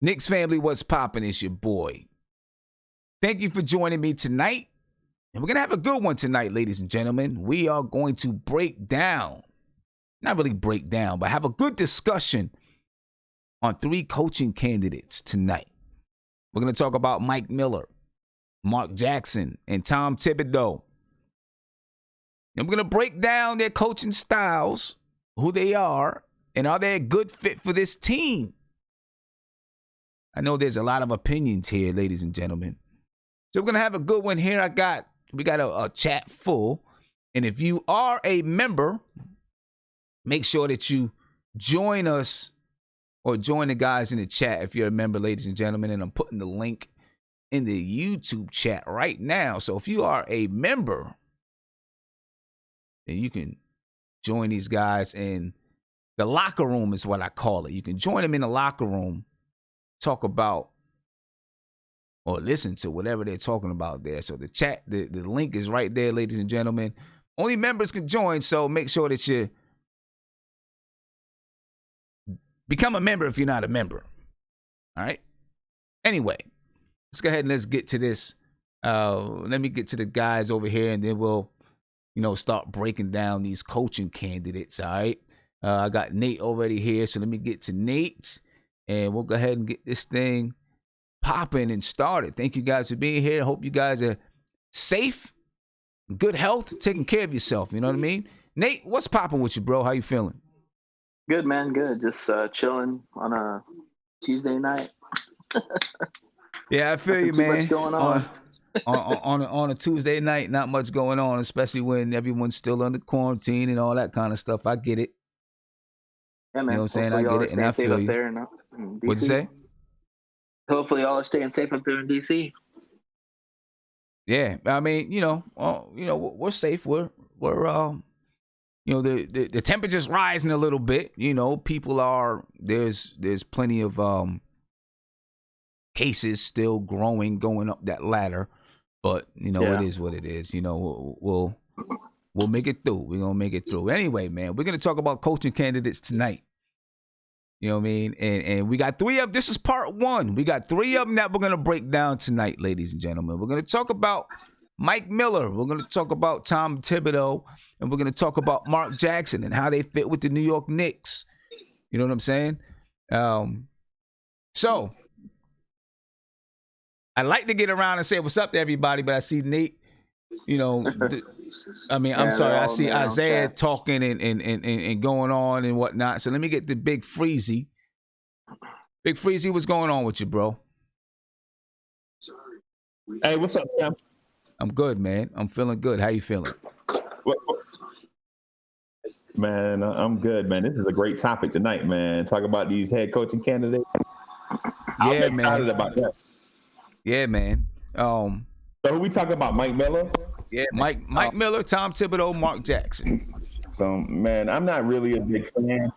Knicks family, what's poppin'? It's your boy. Thank you for joining me tonight. And we're going to have a good one tonight, ladies and gentlemen. We are going to break down, not really break down, but have a good discussion on 3 coaching candidates tonight. We're going to talk about Mike Miller, Mark Jackson, and Tom Thibodeau. And we're going to break down their coaching styles, who they are they a good fit for this team? I know there's a lot of opinions here, ladies and gentlemen. So we're going to have a good one here. We got a chat full. And if you are a member, make sure that you join us or join the guys in the chat if you're a member, ladies and gentlemen. And I'm putting the link in the YouTube chat right now. So if you are a member, then you can join these guys in the locker room is what I call it. You can join them in the locker room, talk about or listen to whatever they're talking about there. So the chat, the link is right there, ladies and gentlemen. Only members can join, so make sure that you become a member if you're not a member. All right? Anyway, let's go ahead and let's get to this. Let me get to the guys over here, and then we'll, start breaking down these coaching candidates, all right? I got Nate already here, so let me get to Nate. And we'll go ahead and get this thing popping and started. Thank you guys for being here. Hope you guys are safe, good health, taking care of yourself. You know what I mean? Nate, what's popping with you, bro? How you feeling? Good, man. Good. Just chilling on a Tuesday night. Yeah, I feel you, Too man. much going on. On a Tuesday night, not much going on, especially when everyone's still under quarantine and all that kind of stuff. I get it. Yeah, man. You know what I'm saying? I get it, and I feel you. There in What'd you say? Hopefully, y'all are staying safe up there in DC. Yeah, I mean, we're safe. We're the temperature's rising a little bit. People are there's plenty of cases still going up that ladder, but It is what it is. We'll make it through. We're going to make it through. Anyway, man, we're going to talk about coaching candidates tonight. You know what I mean? And we got 3 of them. This is part 1. We got 3 of them that we're going to break down tonight, ladies and gentlemen. We're going to talk about Mike Miller. We're going to talk about Tom Thibodeau. And we're going to talk about Mark Jackson and how they fit with the New York Knicks. You know what I'm saying? So I'd like to get around and say what's up to everybody, but I see Nate. I'm sorry. I see Isaiah talking and going on and whatnot. So let me get to Big Freezy. Big Freezy, what's going on with you, bro? Hey, what's up, Sam? I'm good, man. I'm feeling good. How you feeling? Man, I'm good, man. This is a great topic tonight, man. Talk about these head coaching candidates. Yeah, I'm excited about that. Yeah, man. So who we talking about? Mike Miller? Yeah, Mike Miller, Tom Thibodeau, Mark Jackson. So, man, I'm not really a big fan.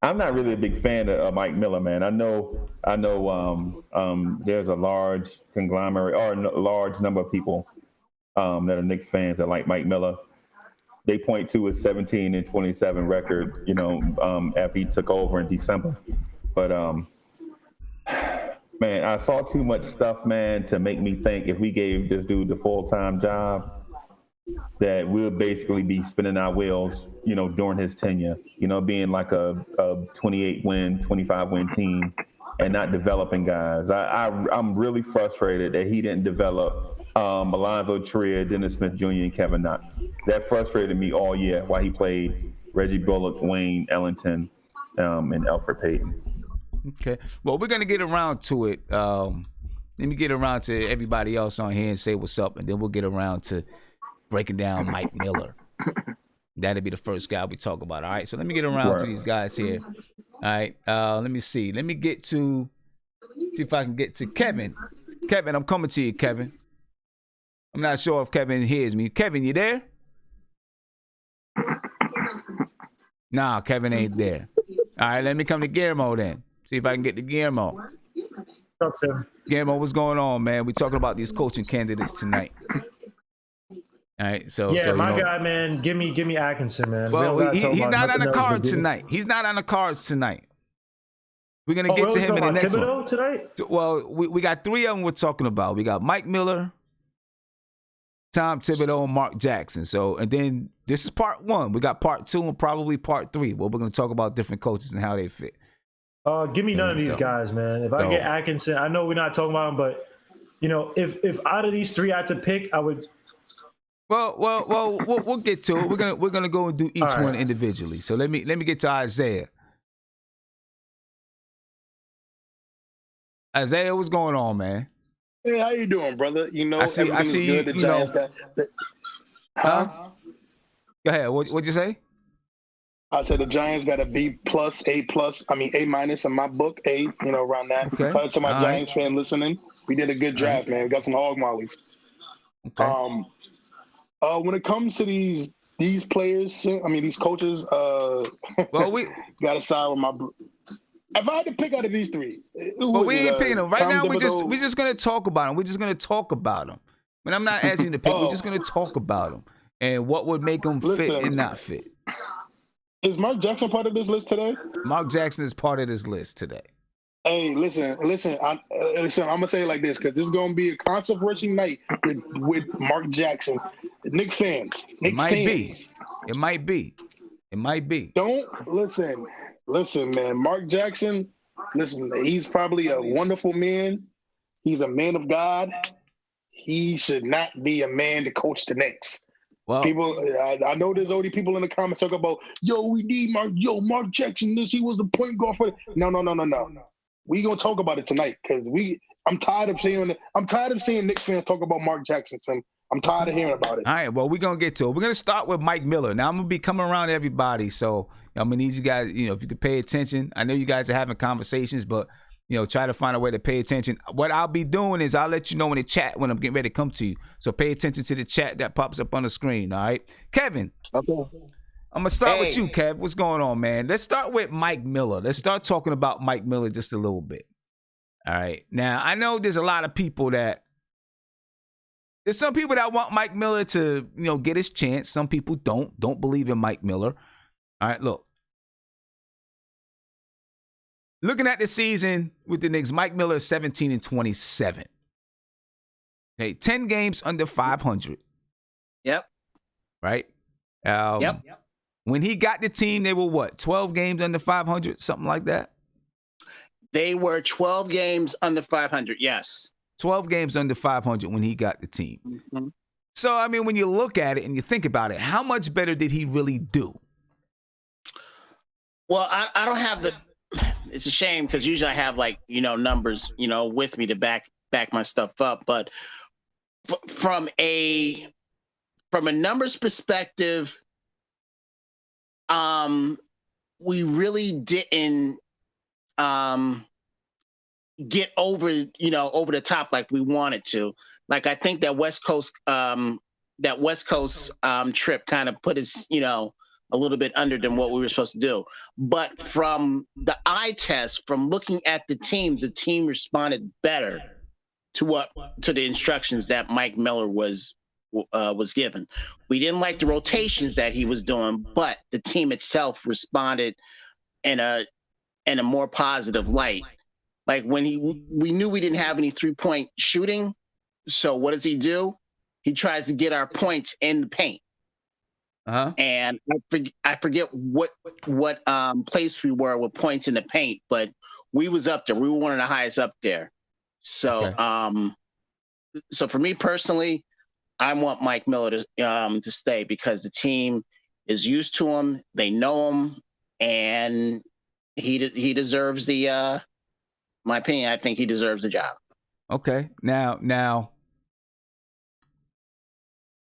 I'm not really a big fan of Mike Miller, man. I know. There's a large conglomerate or a large number of people that are Knicks fans that like Mike Miller. They point to his 17-27 record, after he took over in December. But man, I saw too much stuff, man, to make me think if we gave this dude the full-time job, that we'll basically be spinning our wheels, during his tenure, being like a 28-win, 25-win team and not developing guys. I'm really frustrated that he didn't develop Alonzo Trier, Dennis Smith Jr., and Kevin Knox. That frustrated me all year while he played Reggie Bullock, Wayne Ellington, and Alfred Payton. Okay. Well, we're going to get around to it. Let me get around to everybody else on here and say what's up, and then we'll get around to breaking down Mike Miller. That'll be the first guy we talk about, all right? So let me get around to these guys here. All right. Let me see. Let me see if I can get to Kevin. Kevin, I'm coming to you, Kevin. I'm not sure if Kevin hears me. Kevin, you there? Nah, Kevin ain't there. All right, let me come to Guillermo then. See if I can get to Guillermo. What's up, sir? Guillermo, what's going on, man? We're talking about these coaching candidates tonight. All right, so my guy, man, give me Atkinson, man. Well, he's not on the cards tonight. He's not on the cards tonight. We're gonna get to him in the next Thibodeau one tonight? Well, we got three of them we're talking about. We got Mike Miller, Tom Thibodeau, and Mark Jackson. So, and then this is part one. We got part two and probably part three, where we're going to talk about different coaches and how they fit. Give me none of these guys, man. If I get Atkinson, I know we're not talking about him, but if out of these three I had to pick, I would. Well, we'll get to it. We're gonna go and do each one individually. So let me get to Isaiah. Isaiah, what's going on, man? Hey, how you doing, brother? I see good. The Giants got. Huh? Go ahead. What'd you say? I said the Giants got a B+, A+. I mean A- in my book. A, around that. Okay. Shout out to my Giants fan listening. We did a good draft, man. We got some hog mollies. Okay. When it comes to these players, these coaches, well, we got to side with my. If I had to pick out of these three, well, we ain't picking them right now. Thibodeau. We're just gonna talk about them. We're just gonna talk about them. But I'm not asking you to pick. We're just gonna talk about them and what would make them fit and not fit. Is Mark Jackson part of this list today? Mark Jackson is part of this list today. Hey, listen. I'm gonna say it like this because this is gonna be a controversial night with Mark Jackson. Knicks fans. It might be. Don't listen. Listen, man. Mark Jackson. Listen, he's probably a wonderful man. He's a man of God. He should not be a man to coach the Knicks. Well, people, I know there's already people in the comments talking about, we need Mark Jackson. He was the point guard for. No. We gonna talk about it tonight because I'm tired of seeing Knicks fans talk about Mark Jackson. So I'm tired of hearing about it. All right, well, we're gonna get to it. We're gonna start with Mike Miller. Now I'm gonna be coming around to everybody, so I'm gonna need you guys. If you could pay attention. I know you guys are having conversations, but try to find a way to pay attention. What I'll be doing is I'll let you know in the chat when I'm getting ready to come to you. So pay attention to the chat that pops up on the screen. All right, Kevin. Okay. I'm going to start with you, Kev. What's going on, man? Let's start with Mike Miller. Let's start talking about Mike Miller just a little bit. All right. Now, I know there's a lot of people there's some people that want Mike Miller to, get his chance. Some people don't believe in Mike Miller. All right, look. Looking at the season with the Knicks, Mike Miller is 17-27. Okay, 10 games under 500. Yep. Right? Yep. When he got the team, they were what? 12 games under 500, something like that? They were 12 games under 500, yes. 12 games under 500 when he got the team. Mm-hmm. So, when you look at it and you think about it, how much better did he really do? Well, I don't have it's a shame because usually I have numbers, with me to back my stuff up. But from a numbers perspective, we really didn't get over the top like we wanted to. Like I think that West Coast trip kind of put us a little bit under than what we were supposed to do. But from the eye test, from looking at the team responded better to the instructions that Mike Miller was given. We didn't like the rotations that he was doing, but the team itself responded in a more positive light. Like when we knew we didn't have any 3-point shooting, so what does he do? He tries to get our points in the paint. Uh-huh. And I forget what place we were with points in the paint, but we was up there. We were one of the highest up there. So Okay. So for me personally, I want Mike Miller to stay because the team is used to him. They know him, and he deserves my opinion. I think he deserves the job. Okay. Now,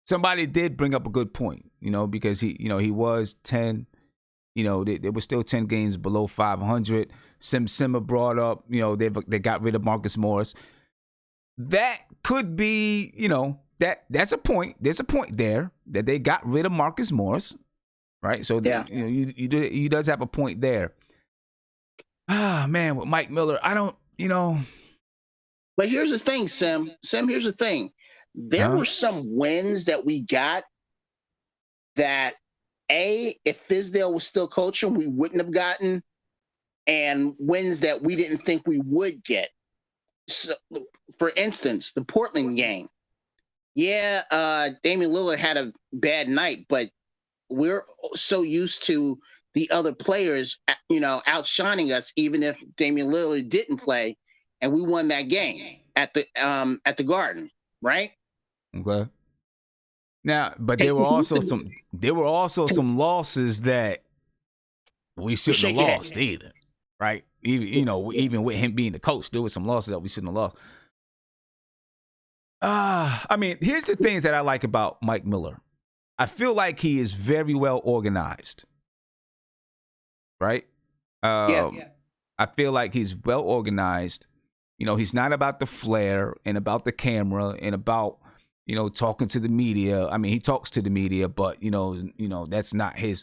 somebody did bring up a good point, because he was 10, there were still 10 games below 500. Simmer brought up, they got rid of Marcus Morris. That could be, that's a point. There's a point there that they got rid of Marcus Morris, right? So, yeah. He does have a point there. Ah, man, with Mike Miller, I don't, But here's the thing, Sim. Here's the thing. There were some wins that we got that, if Thibodeau was still coaching, we wouldn't have gotten. and wins that we didn't think we would get. So, for instance, the Portland game. Yeah, Damian Lillard had a bad night, but we're so used to the other players, outshining us, even if Damian Lillard didn't play, and we won that game at the Garden, right? Okay. Now, but there were also some losses that we shouldn't have lost either, right? Even with him being the coach, there were some losses that we shouldn't have lost. I mean, here's the things that I like about Mike Miller. I feel like he is very well organized, right? I feel like he's well organized. He's not about the flair and about the camera and about, talking to the media. I mean, he talks to the media, but, that's not his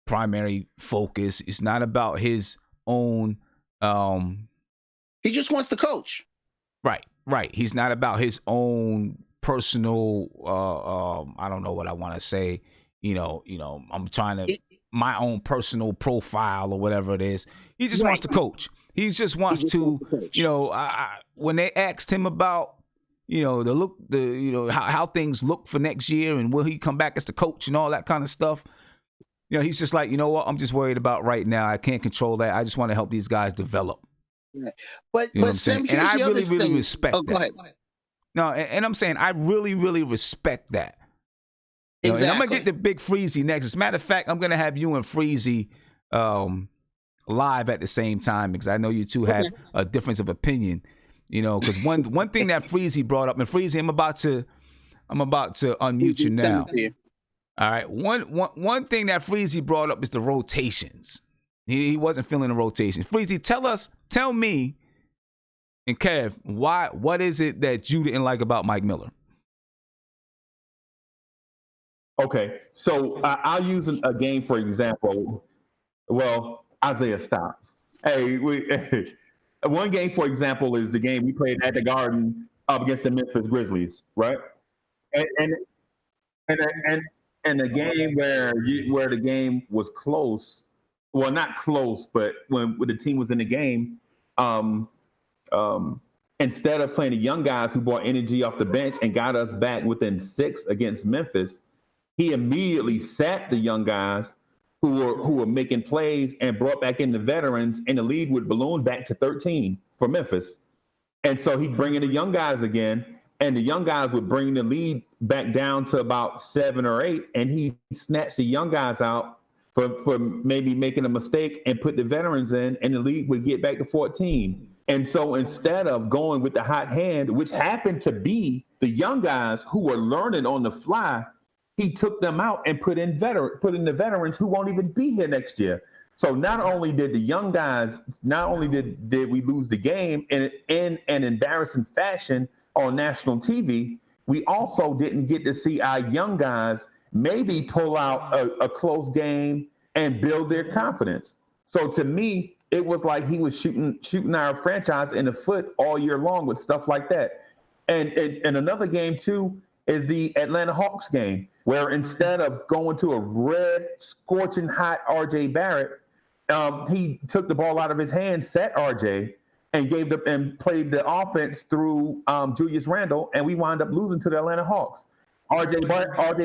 primary focus. It's not about his own. He just wants to coach. Right. He's not about his own personal, I don't know what I want to say. I'm trying to, my own personal profile or whatever it is. He just wants to coach. He just wants to, when they asked him about, how things look for next year and will he come back as the coach and all that kind of stuff. He's just like, you know what? I'm just worried about right now. I can't control that. I just want to help these guys develop. Right. But Sim, and I really respect that. Go ahead. No, and I'm saying I really respect that. Exactly. And I'm gonna get to Big Freezy next. As a matter of fact, I'm gonna have you and Freezy live at the same time because I know you two have a difference of opinion. Because one thing that Freezy brought up, and Freezy, I'm about to unmute you now. All right. One thing that Freezy brought up is the rotations. He wasn't feeling the rotations. Freezy, tell me and Kev, what is it that you didn't like about Mike Miller? Okay, so I'll use a game for example. Well, Isaiah stops. Hey, one game for example is the game we played at the Garden up against the Memphis Grizzlies, right? And a game where the game was close. Well, not close, but when the team was in the game, instead of playing the young guys who brought energy off the bench and got us back within 6 against Memphis, he immediately sat the young guys who were making plays and brought back in the veterans, and the lead would balloon back to 13 for Memphis. And so he'd bring in the young guys again, and the young guys would bring the lead back down to about 7 or 8, and he snatched the young guys out for maybe making a mistake and put the veterans in, and the league would get back to 14. And so instead of going with the hot hand, which happened to be the young guys who were learning on the fly, he took them out and put in the veterans who won't even be here next year. So not only did the young guys, did we lose the game in an embarrassing fashion on national TV, we also didn't get to see our young guys maybe pull out a close game and build their confidence. So to me, it was like he was shooting our franchise in the foot all year long with stuff like that. And another game too is the Atlanta Hawks game, where instead of going to a red, scorching hot RJ Barrett, he took the ball out of his hands, set RJ, and played the offense through Julius Randle, and we wound up losing to the Atlanta Hawks. RJ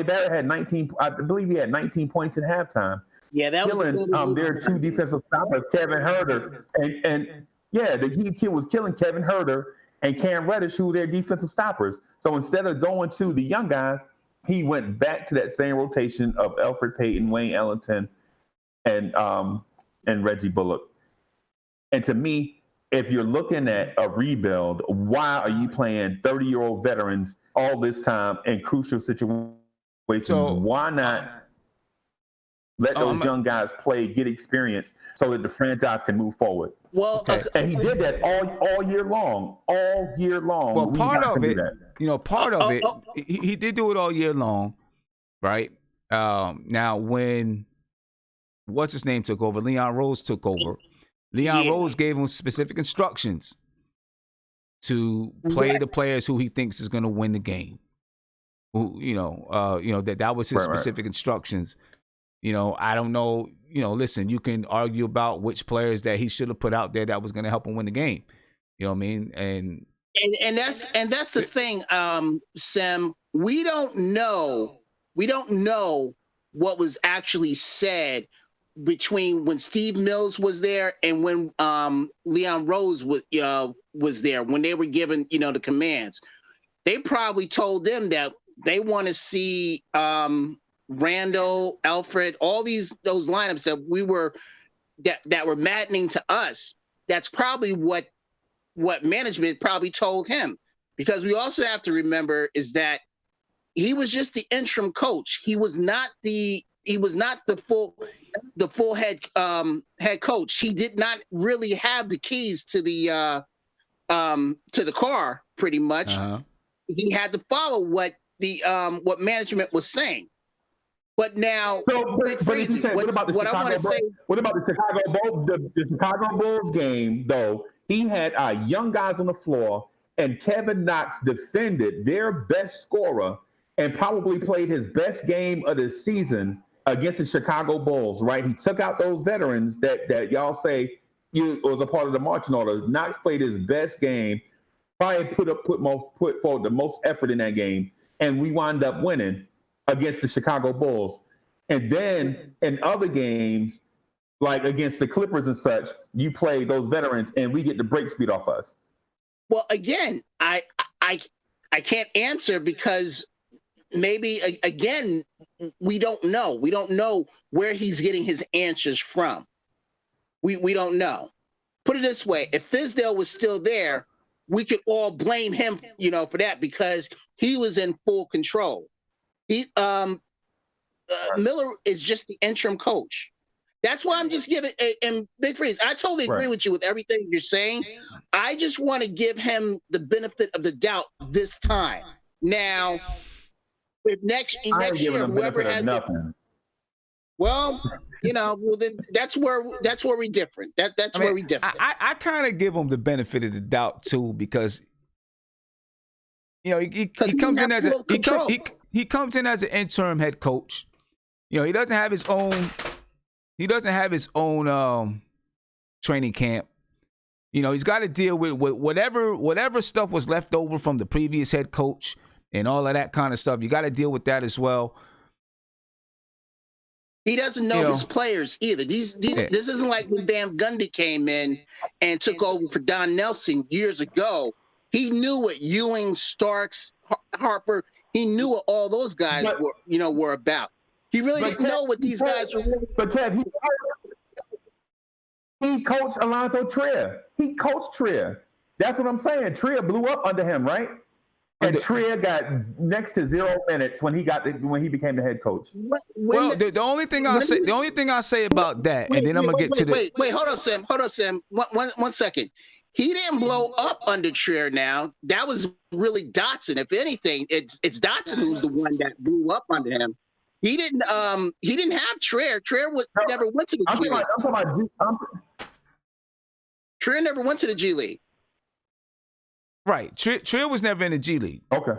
Barrett had 19. I believe he had 19 points at halftime. Yeah, that was their 2 defensive stoppers, Kevin Huerter, the kid was killing Kevin Huerter and Cam Reddish, who were their defensive stoppers. So instead of going to the young guys, he went back to that same rotation of Elfrid Payton, Wayne Ellington, and Reggie Bullock. And to me, if you're looking at a rebuild, why are you playing 30-year-old veterans all this time in crucial situations? So, why not let those young guys play, get experience, so that the franchise can move forward? Well, and he did that all year long. All year long. Well, part of it, he did do it all year long, right? Now, when what's his name took over, Leon Rose took over. Leon Rose gave him specific instructions to play the players who he thinks is going to win the game. That was his specific instructions. I don't know. Listen, you can argue about which players that he should have put out there that was going to help him win the game. You know what I mean? And that's the thing, Sam. We don't know what was actually said between when Steve Mills was there and when Leon Rose was there, when they were given the commands. They probably told them that they want to see Randall, Alfred, all those lineups that were maddening to us. That's probably what management probably told him, because we also have to remember is that he was just the interim coach. He was not the full head coach. He did not really have the keys to the car, pretty much. Uh-huh. He had to follow what management was saying. But now, but if you say, what about the Chicago Bulls game though? He had our young guys on the floor, and Kevin Knox defended their best scorer and probably played his best game of the season against the Chicago Bulls, right? He took out those veterans that y'all say was a part of the marching orders. Knox played his best game, probably put forward the most effort in that game, and we wound up winning against the Chicago Bulls. And then in other games, like against the Clippers and such, you play those veterans and we get the break speed off us. Well, again, I can't answer because maybe again we don't know. We don't know where he's getting his answers from. We don't know. Put it this way: if Thibodeau was still there, we could all blame him, for that, because he was in full control. Miller is just the interim coach. That's why I'm just giving and Big Freeze. I totally agree with you with everything you're saying. I just want to give him the benefit of the doubt this time. Now, if next year, whoever has nothing. Well, then that's where we're different. That's where we differ. I kind of give him the benefit of the doubt too, because he comes in as he comes in as an interim head coach. He doesn't have his own. He doesn't have his own training camp. He's got to deal with whatever stuff was left over from the previous head coach and all of that kind of stuff. You got to deal with that as well. He doesn't know his players either. This isn't like when Bam Gundy came in and took over for Don Nelson years ago. He knew what Ewing, Starks, Harper. He knew what all those guys were about. He really didn't know what these guys were really. But Kev, he coached Alonzo Trier. He coached Trier. That's what I'm saying. Trier blew up under him, right? And Trier got next to 0 minutes when he became the head coach. The only thing I say about that, and then I'm gonna get to the. Wait, hold up, Sam. 1 second. He didn't blow up under Trier. Now that was really Dotson. If anything, it's Dotson who's the one that blew up under him. He didn't have Trier. Trier never went to the G League. Trier never went to the G League. Right. Trier was never in the G League. Okay.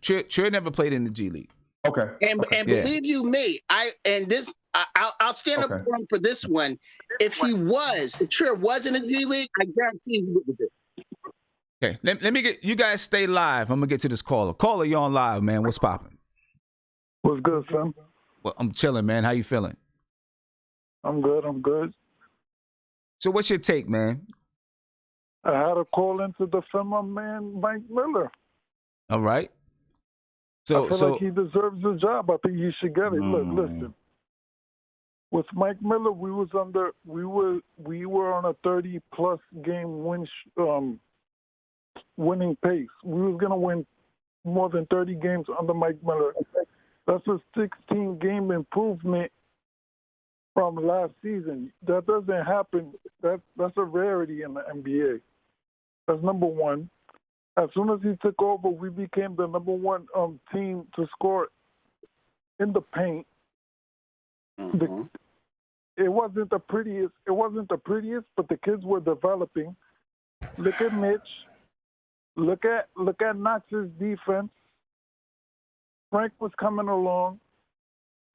Trier never played in the G League. Okay. And believe you me, I'll stand up for him for this one. If Trier was in the G League, I guarantee he would have been. Okay. Let me get you guys stay live. I'm gonna get to this caller. Caller, you on live, man. What's popping? What's good, Sam? Well, I'm chilling, man. How you feeling? I'm good. So what's your take, man? I had a call into the film man, Mike Miller. All right. I feel like he deserves the job. I think he should get it. Look, listen. With Mike Miller, we were on a 30-plus game winning pace. We was gonna win more than 30 games under Mike Miller. That's a 16-game improvement from last season. That doesn't happen. That's a rarity in the NBA. That's number one. As soon as he took over, we became the number one team to score in the paint. Mm-hmm. It wasn't the prettiest, but the kids were developing. Look at Mitch. Look at Knox's defense. Frank was coming along.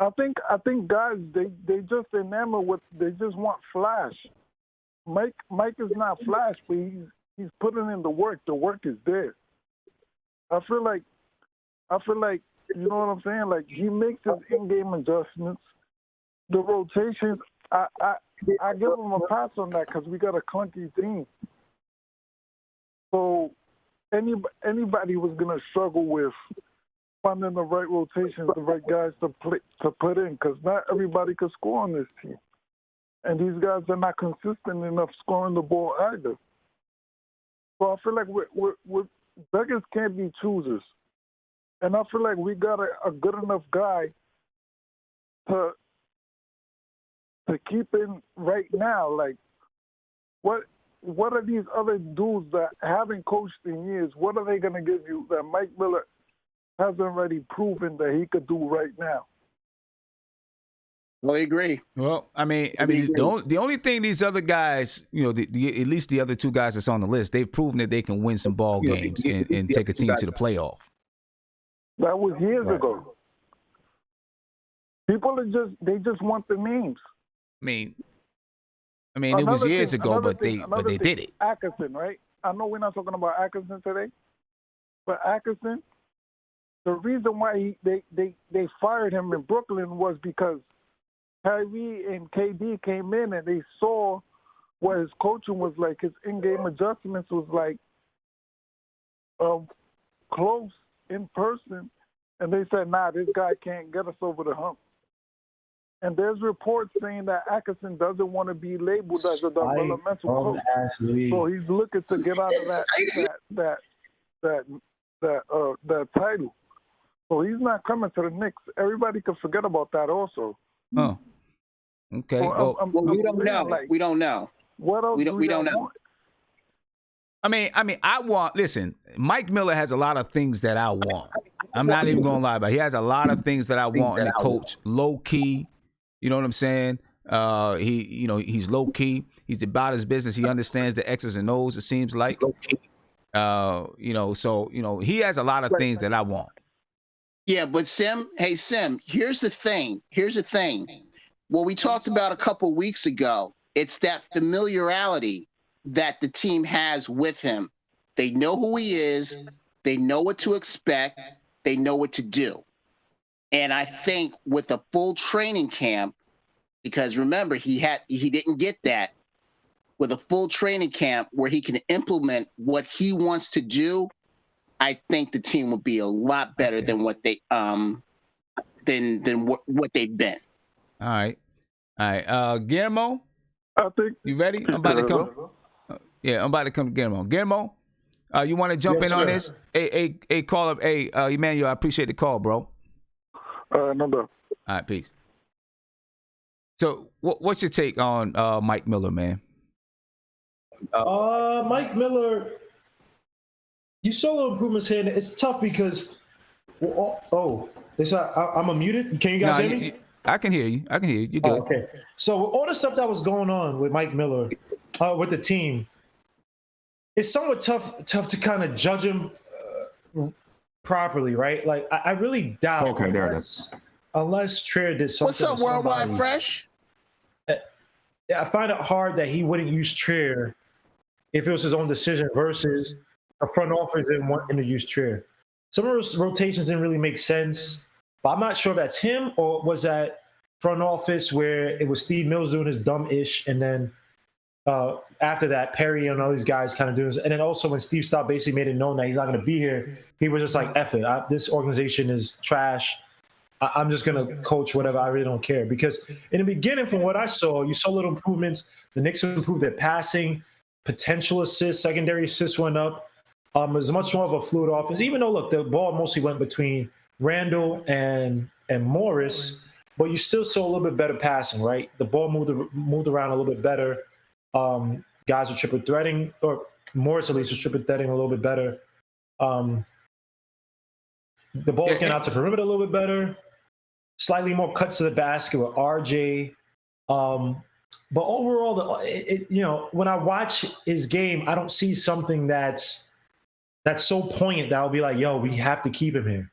I think guys they just enamored with, they just want flash. Mike is not flash, but he's putting in the work. The work is there. I feel like you know what I'm saying? Like, he makes his in-game adjustments. The rotations, I give him a pass on that because we got a clunky team. So anybody was gonna struggle with finding the right rotations, the right guys to put in, because not everybody could score on this team, and these guys are not consistent enough scoring the ball either. So I feel like we're beggars can't be choosers, and I feel like we got a good enough guy to keep in right now. Like, what are these other dudes that haven't coached in years? What are they gonna give you that Mike Miller hasn't already proven that he could do right now? Well, I agree. Well, I mean, the only thing these other guys, you know, at least the other two guys that's on the list, they've proven that they can win some ball games and take a team to the playoff. That was years ago. People they just want the names. I mean, it was years ago, but they did it. Atkinson, right? I know we're not talking about Atkinson today, but Atkinson, the reason why they fired him in Brooklyn was because Kyrie and KD came in and they saw what his coaching was like. His in-game adjustments was like close, in person, and they said, nah, this guy can't get us over the hump. And there's reports saying that Atkinson doesn't want to be labeled as a developmental coach. So he's looking to get out of that title. So he's not coming to the Knicks. Everybody can forget about that also. Oh. Okay. Well, we don't know. Like, we don't know. What else we don't know. Want? I mean, listen, Mike Miller has a lot of things that I want. I'm not even going to lie about it. He has a lot of things that I want in a coach. Low key, you know what I'm saying? He's low key. He's about his business. He understands the X's and O's, it seems like. He has a lot of things that I want. Yeah, but Sim, here's the thing. What we talked about a couple weeks ago, it's that familiarity that the team has with him. They know who he is. They know what to expect. They know what to do. And I think with a full training camp, because remember, he didn't get that, with a full training camp where he can implement what he wants to do, I think the team will be a lot better than what they what they've been. All right. Guillermo, I think you ready? I'm about to come. I'm about to come to Guillermo. Guillermo, you want to jump in on this? Hey, call up. Hey, Emmanuel, I appreciate the call, bro. No doubt. All right, peace. So, what's your take on Mike Miller, man? Mike Miller, you saw little improvements here. It's tough because, I'm unmuted. Can you guys hear me? I can hear you. You're good. Okay. So all the stuff that was going on with Mike Miller, with the team, it's somewhat tough to kind of judge him properly, right? Like, I really doubt. Okay, there it is. Unless Trier did something. What's up, Worldwide Fresh? I find it hard that he wouldn't use Trier if it was his own decision versus a front office didn't want him to use Trier. Some of those rotations didn't really make sense, but I'm not sure if that's him or was that front office where it was Steve Mills doing his dumb-ish, and then after that, Perry and all these guys kind of doing this. And then also when Steve Stout basically made it known that he's not going to be here, he was just like, F it. This organization is trash. I'm just going to coach whatever. I really don't care. Because in the beginning, from what I saw, you saw little improvements. The Knicks improved their passing, potential assists, secondary assists went up. It was much more of a fluid offense, even though, look, the ball mostly went between Randall and Morris, but you still saw a little bit better passing, right? The ball moved around a little bit better. Guys were triple threading, or Morris at least was triple threading a little bit better. The ball's getting out to perimeter a little bit better. Slightly more cuts to the basket with RJ. But overall, when I watch his game, I don't see something that's so poignant that I'll be like, yo, we have to keep him here.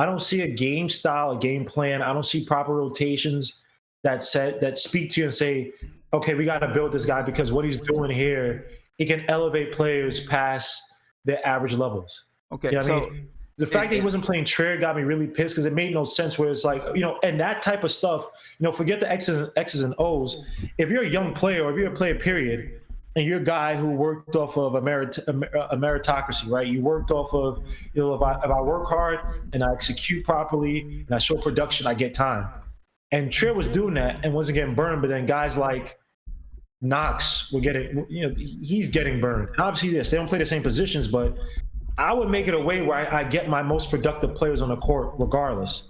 I don't see a game style, a game plan. I don't see proper rotations that speak to you and say, okay, we got to build this guy because what he's doing here, he can elevate players past their average levels. Okay, you know so what I mean? The fact that he wasn't playing Trier got me really pissed because it made no sense. Where it's like, and that type of stuff, forget the X's and O's. If you're a young player or if you're a player, period, and you're a guy who worked off of a meritocracy, right? You worked off of, if I work hard and I execute properly and I show production, I get time. And Trier was doing that and wasn't getting burned, but then guys like Knox were getting, he's getting burned. And obviously, yes, they don't play the same positions, but I would make it a way where I get my most productive players on the court regardless.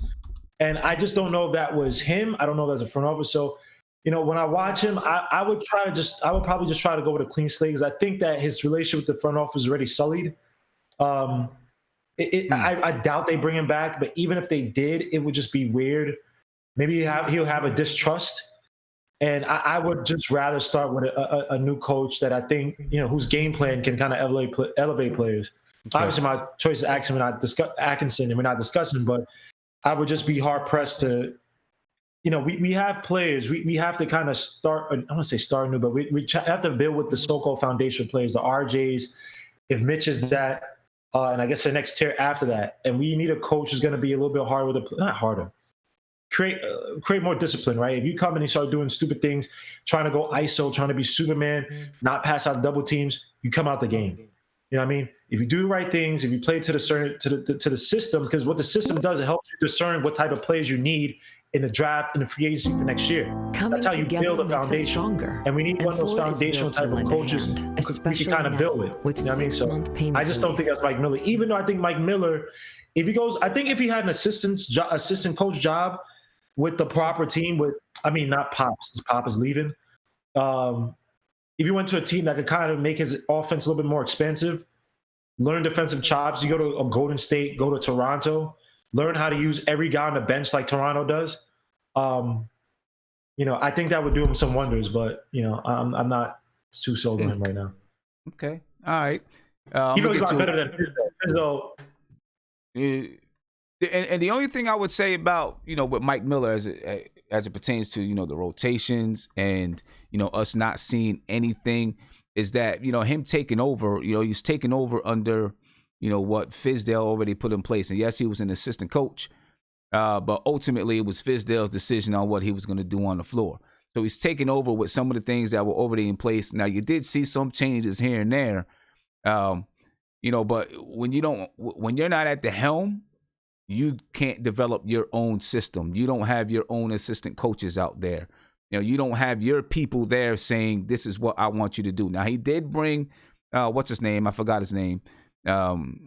And I just don't know if that was him. I don't know if that's a front office. So, when I watch him, I would probably just try to go with a clean slate because I think that his relationship with the front office is already sullied. I doubt they bring him back, but even if they did, it would just be weird. Maybe he'll have a distrust. And I would just rather start with a new coach that I think, whose game plan can kind of elevate players. Okay. Obviously, my choice is Atkinson, and we're not discussing, but I would just be hard pressed to, we have players. We have to kind of start. I don't want to say start new, but we have to build with the so-called foundation players, the RJs. If Mitch is that, and I guess the next tier after that, and we need a coach who's going to be a little bit harder not harder. Create more discipline, right? If you come and you start doing stupid things, trying to go ISO, trying to be Superman, not pass out double teams, you come out the game. You know what I mean? If you do the right things, if you play to the system, because what the system does, it helps you discern what type of players you need in the draft and the free agency for next year. Coming That's how you build a foundation. Stronger, and we need one of those foundational type of coaches we can kind of build it. You know what I mean? So I just don't think that's Mike Miller. Even though I think Mike Miller, if he had an assistant coach job with the proper team, not Pops. Pop is leaving. If you went to a team that could kind of make his offense a little bit more expansive, learn defensive chops, you go to a Golden State, go to Toronto, learn how to use every guy on the bench like Toronto does. I think that would do him some wonders, but I'm not too sold on him right now. Okay. All right. He's a lot better than Thibodeau. And the only thing I would say about, with Mike Miller as it pertains to, the rotations and, us not seeing anything is that, him taking over, he's taking over under, what Thibideau already put in place. And yes, he was an assistant coach, but ultimately it was Thibideau's decision on what he was going to do on the floor. So he's taking over with some of the things that were already in place. Now, you did see some changes here and there, but when you're not at the helm, you can't develop your own system. You don't have your own assistant coaches out there. You don't have your people there saying, this is what I want you to do. Now, he did bring, what's his name? I forgot his name, to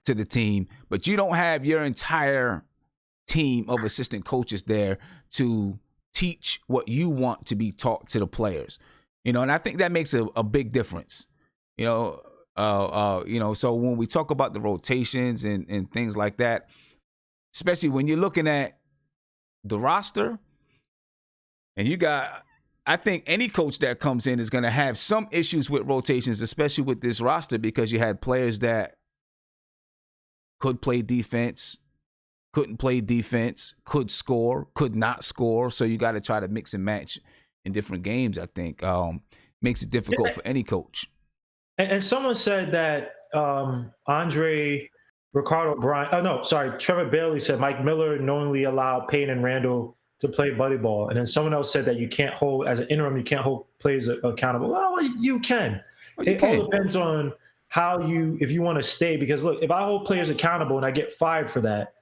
the team. But you don't have your entire team of assistant coaches there to teach what you want to be taught to the players. And I think that makes a big difference. So when we talk about the rotations and things like that, especially when you're looking at the roster, and I think any coach that comes in is going to have some issues with rotations, especially with this roster, because you had players that could play defense, couldn't play defense, could score, could not score. So you got to try to mix and match in different games, I think. Makes it difficult for any coach. And someone said that Trevor Bailey said Mike Miller knowingly allowed Payne and Randall to play buddy ball. And then someone else said that you can't hold, as an interim, you can't hold players accountable. Well, you can. It all depends on if you want to stay. Because look, if I hold players accountable and I get fired for that,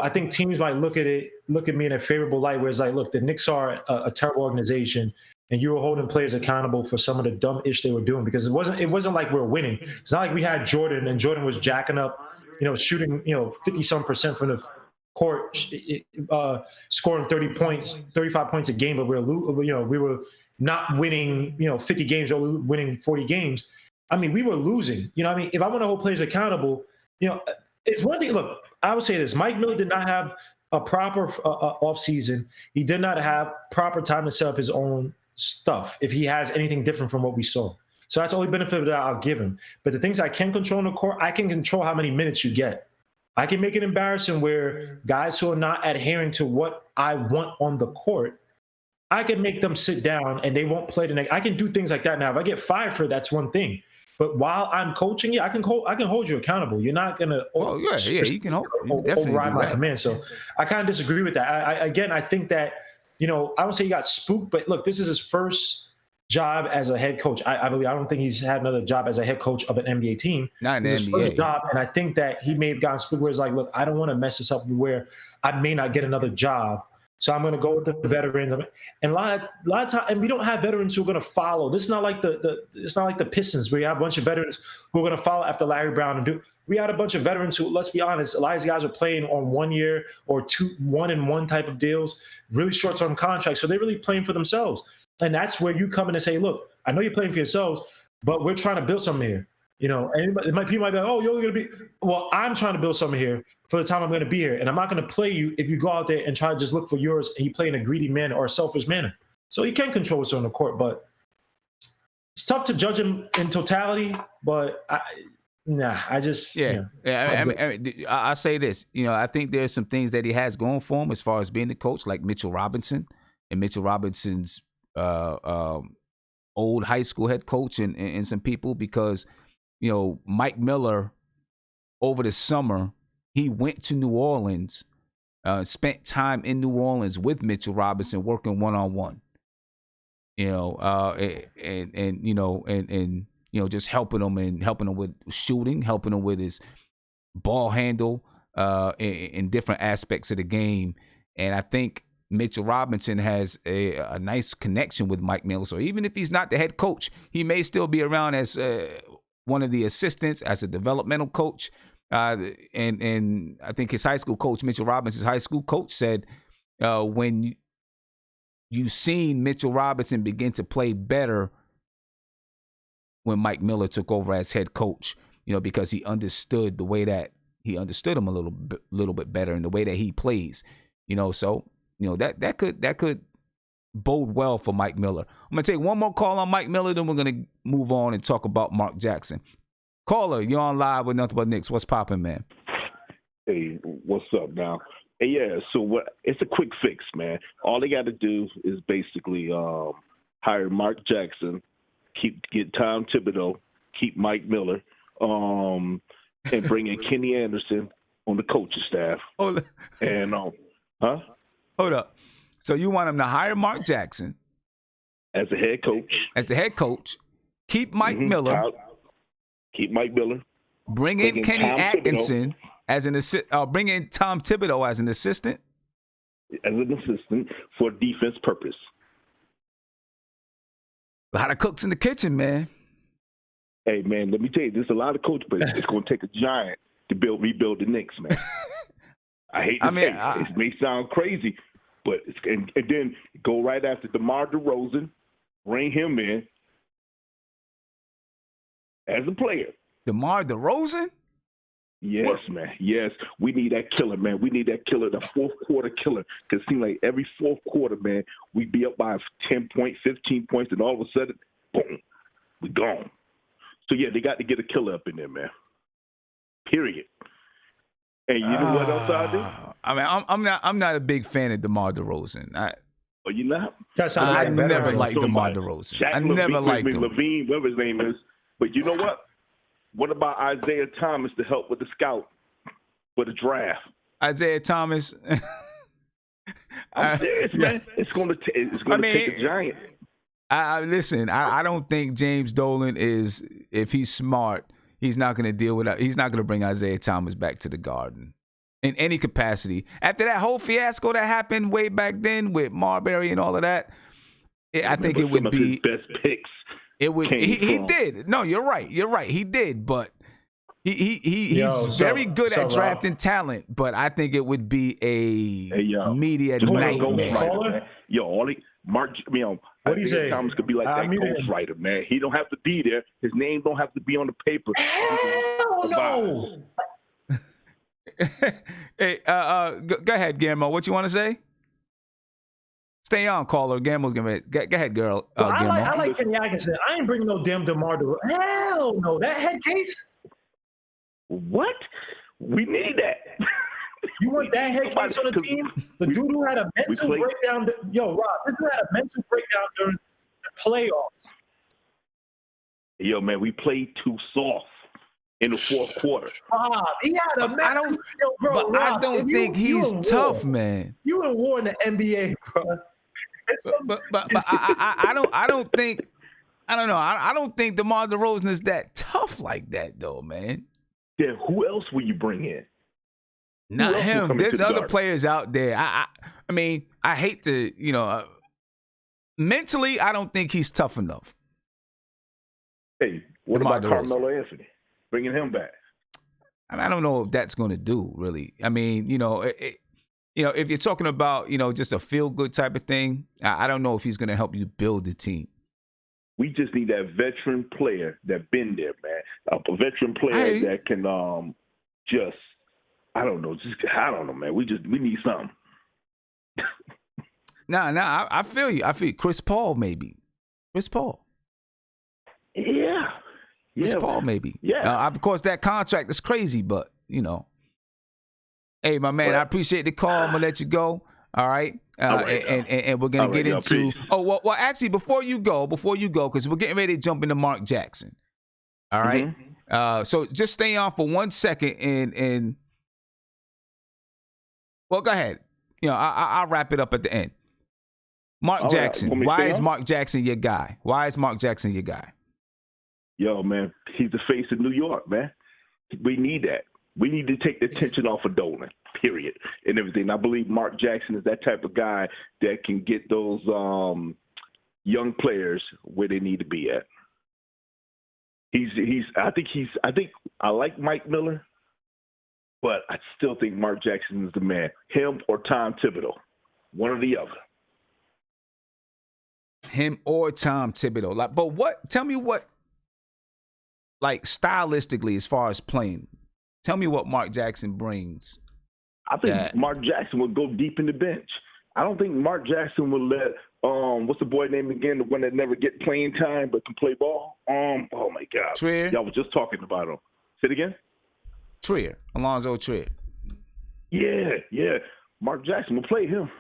I think teams might look at me in a favorable light, where it's like, look, the Knicks are a terrible organization, and you were holding players accountable for some of the dumb ish they were doing, because it wasn't like we were winning. It's not like we had Jordan and Jordan was jacking up, shooting 50-some% from the court, scoring 35 points a game, but we were not winning 50 games, or winning 40 games. I mean, we were losing. If I want to hold players accountable, it's one thing. Look, I would say this: Mike Miller did not have a proper offseason. He did not have proper time to set up his own stuff, if he has anything different from what we saw. So that's the only benefit that I'll give him. But the things I can control on the court, I can control how many minutes you get. I can make it embarrassing where guys who are not adhering to what I want on the court, I can make them sit down and they won't play the next. I can do things like that now. If I get fired for it, that's one thing. But while I'm coaching you, I can hold you accountable. You're not gonna. Oh yeah, you can definitely override my that. command. So I kind of disagree with that. I think that I don't say he got spooked, but look, this is his first job as a head coach. I don't think he's had another job as a head coach of an NBA team. Not in this the is his NBA. first job, and I think that he may have gotten spooked where it's like, look, I don't want to mess this up where I may not get another job. So I'm going to go with the veterans, and a lot of time, and we don't have veterans who are going to follow. This is not like it's not like the Pistons where you have a bunch of veterans who are going to follow after Larry Brown and do. We had a bunch of veterans who, let's be honest, a lot of these guys are playing on 1 year or 2 1-and-1 type of deals, really short-term contracts. So they're really playing for themselves, and that's where you come in and say, look, I know you're playing for yourselves, but we're trying to build something here. And people might be like, oh, you're going to be. Well, I'm trying to build something here for the time I'm going to be here. And I'm not going to play you if you go out there and try to just look for yours and you play in a greedy manner or a selfish manner. So you can control what's on the court, but it's tough to judge him in totality. But I say this. I think there's some things that he has going for him as far as being the coach, like Mitchell Robinson and Mitchell Robinson's old high school head coach and some people, because Mike Miller over the summer, he went to New Orleans, spent time in New Orleans with Mitchell Robinson working one-on-one, just helping him with shooting, helping him with his ball handle in different aspects of the game. And I think Mitchell Robinson has a nice connection with Mike Miller. So even if he's not the head coach, he may still be around as one of the assistants, as a developmental coach. And I think his high school coach, Mitchell Robinson's high school coach, said when you seen Mitchell Robinson begin to play better when Mike Miller took over as head coach, because he understood the way that he understood him a little bit better in the way that he plays, so that could bode well for Mike Miller. I'm gonna take one more call on Mike Miller, then we're gonna move on and talk about Mark Jackson. Caller, you're on live with Nothing But Knicks. What's popping, man? Hey, what's up now? Hey, yeah, so it's a quick fix, man. All they got to do is basically hire Mark Jackson, get Tom Thibodeau, keep Mike Miller, and bring in Kenny Anderson on the coaching staff. Hold up. And Hold up. So you want him to hire Mark Jackson as the head coach? As the head coach, keep Mike Miller. Keep Mike Miller. Bring in Kenny Atkinson as an assistant. Bring in Tom Thibodeau as an assistant. As an assistant for defense purpose. A lot of cooks in the kitchen, man. Hey, man, let me tell you, there's a lot of coach, but it's going to take a giant to rebuild the Knicks, man. I hate to say it. It may sound crazy, but and then go right after DeMar DeRozan, bring him in as a player. DeMar DeRozan? Yes, man. Yes. We need that killer, man. We need that killer, the fourth quarter killer. Because it seems like every fourth quarter, man, we be up by 10 points, 15 points, and all of a sudden, boom, we gone. So, yeah, they got to get a killer up in there, man. Period. And you know what else I do? I mean, I'm not a big fan of DeMar DeRozan. Oh, you not? I never liked DeMar DeRozan. I never liked him. Levine, whatever his name is. But you know what? What about Isaiah Thomas to help with the scout for the draft? Isaiah Thomas. I'm serious, man. It's going to take a giant. Listen, I don't think James Dolan is, if he's smart, he's not going to deal with that. He's not going to bring Isaiah Thomas back to the Garden in any capacity. After that whole fiasco that happened way back then with Marbury and all of that, I think it would be his best picks. It would. He did. No, you're right. He did, but he's very good at drafting talent. But I think it would be a media nightmare. Isaiah Thomas could be like that ghostwriter, man. He don't have to be there. His name don't have to be on the paper. Hell no. Hey, go ahead, Guillermo. What you want to say? Stay on, caller. Guillermo's gonna go ahead, girl. I like Kenny Atkinson. I ain't bringing no damn DeMar DeRozan. Hell no, that head case. What? We need that. You want that head case on the team? The dude who had a mental breakdown. Yo, Rob, this dude had a mental breakdown during the playoffs. Yo, man, we played too soft in the fourth quarter. He had a mental. Bro, but Rob, I don't think he's tough, man. You in war in the NBA, bro. But I don't think. I don't know. I don't think DeMar DeRozan is that tough like that, though, man. Then who else will you bring in? Not him. There's other players out there. I mean, I hate to, mentally, I don't think he's tough enough. Hey, what about Carmelo Anthony? Bringing him back? I don't know if that's going to do, really. I mean, if you're talking about, just a feel-good type of thing, I don't know if he's going to help you build the team. We just need that veteran player that been there, man. A veteran player that can I don't know, man. We need something. Nah, I feel you. I feel Chris Paul, maybe. Chris Paul. Yeah. Chris Paul, maybe. Yeah. Of course, that contract is crazy, but, Hey, my man, I appreciate the call. I'm going to let you go. All right. And we're going to get into. Oh, well, actually, before you go, because we're getting ready to jump into Mark Jackson. All right. Mm-hmm. So just stay on for 1 second and well, go ahead. I'll wrap it up at the end. Mark Jackson. Why is Mark Jackson your guy? Yo, man, he's the face of New York, man. We need that. We need to take the tension off of Dolan, period, and everything. I believe Mark Jackson is that type of guy that can get those young players where they need to be at. I think I like Mike Miller, but I still think Mark Jackson is the man. Him or Tom Thibodeau, one or the other. Him or Tom Thibodeau. But tell me what, stylistically, as far as playing, tell me what Mark Jackson brings. I think Mark Jackson will go deep in the bench. I don't think Mark Jackson will let what's the boy name again? The one that never get playing time but can play ball. Oh my God, Trier. Y'all was just talking about him. Say it again. Trier, Alonzo Trier. Yeah. Mark Jackson will play him,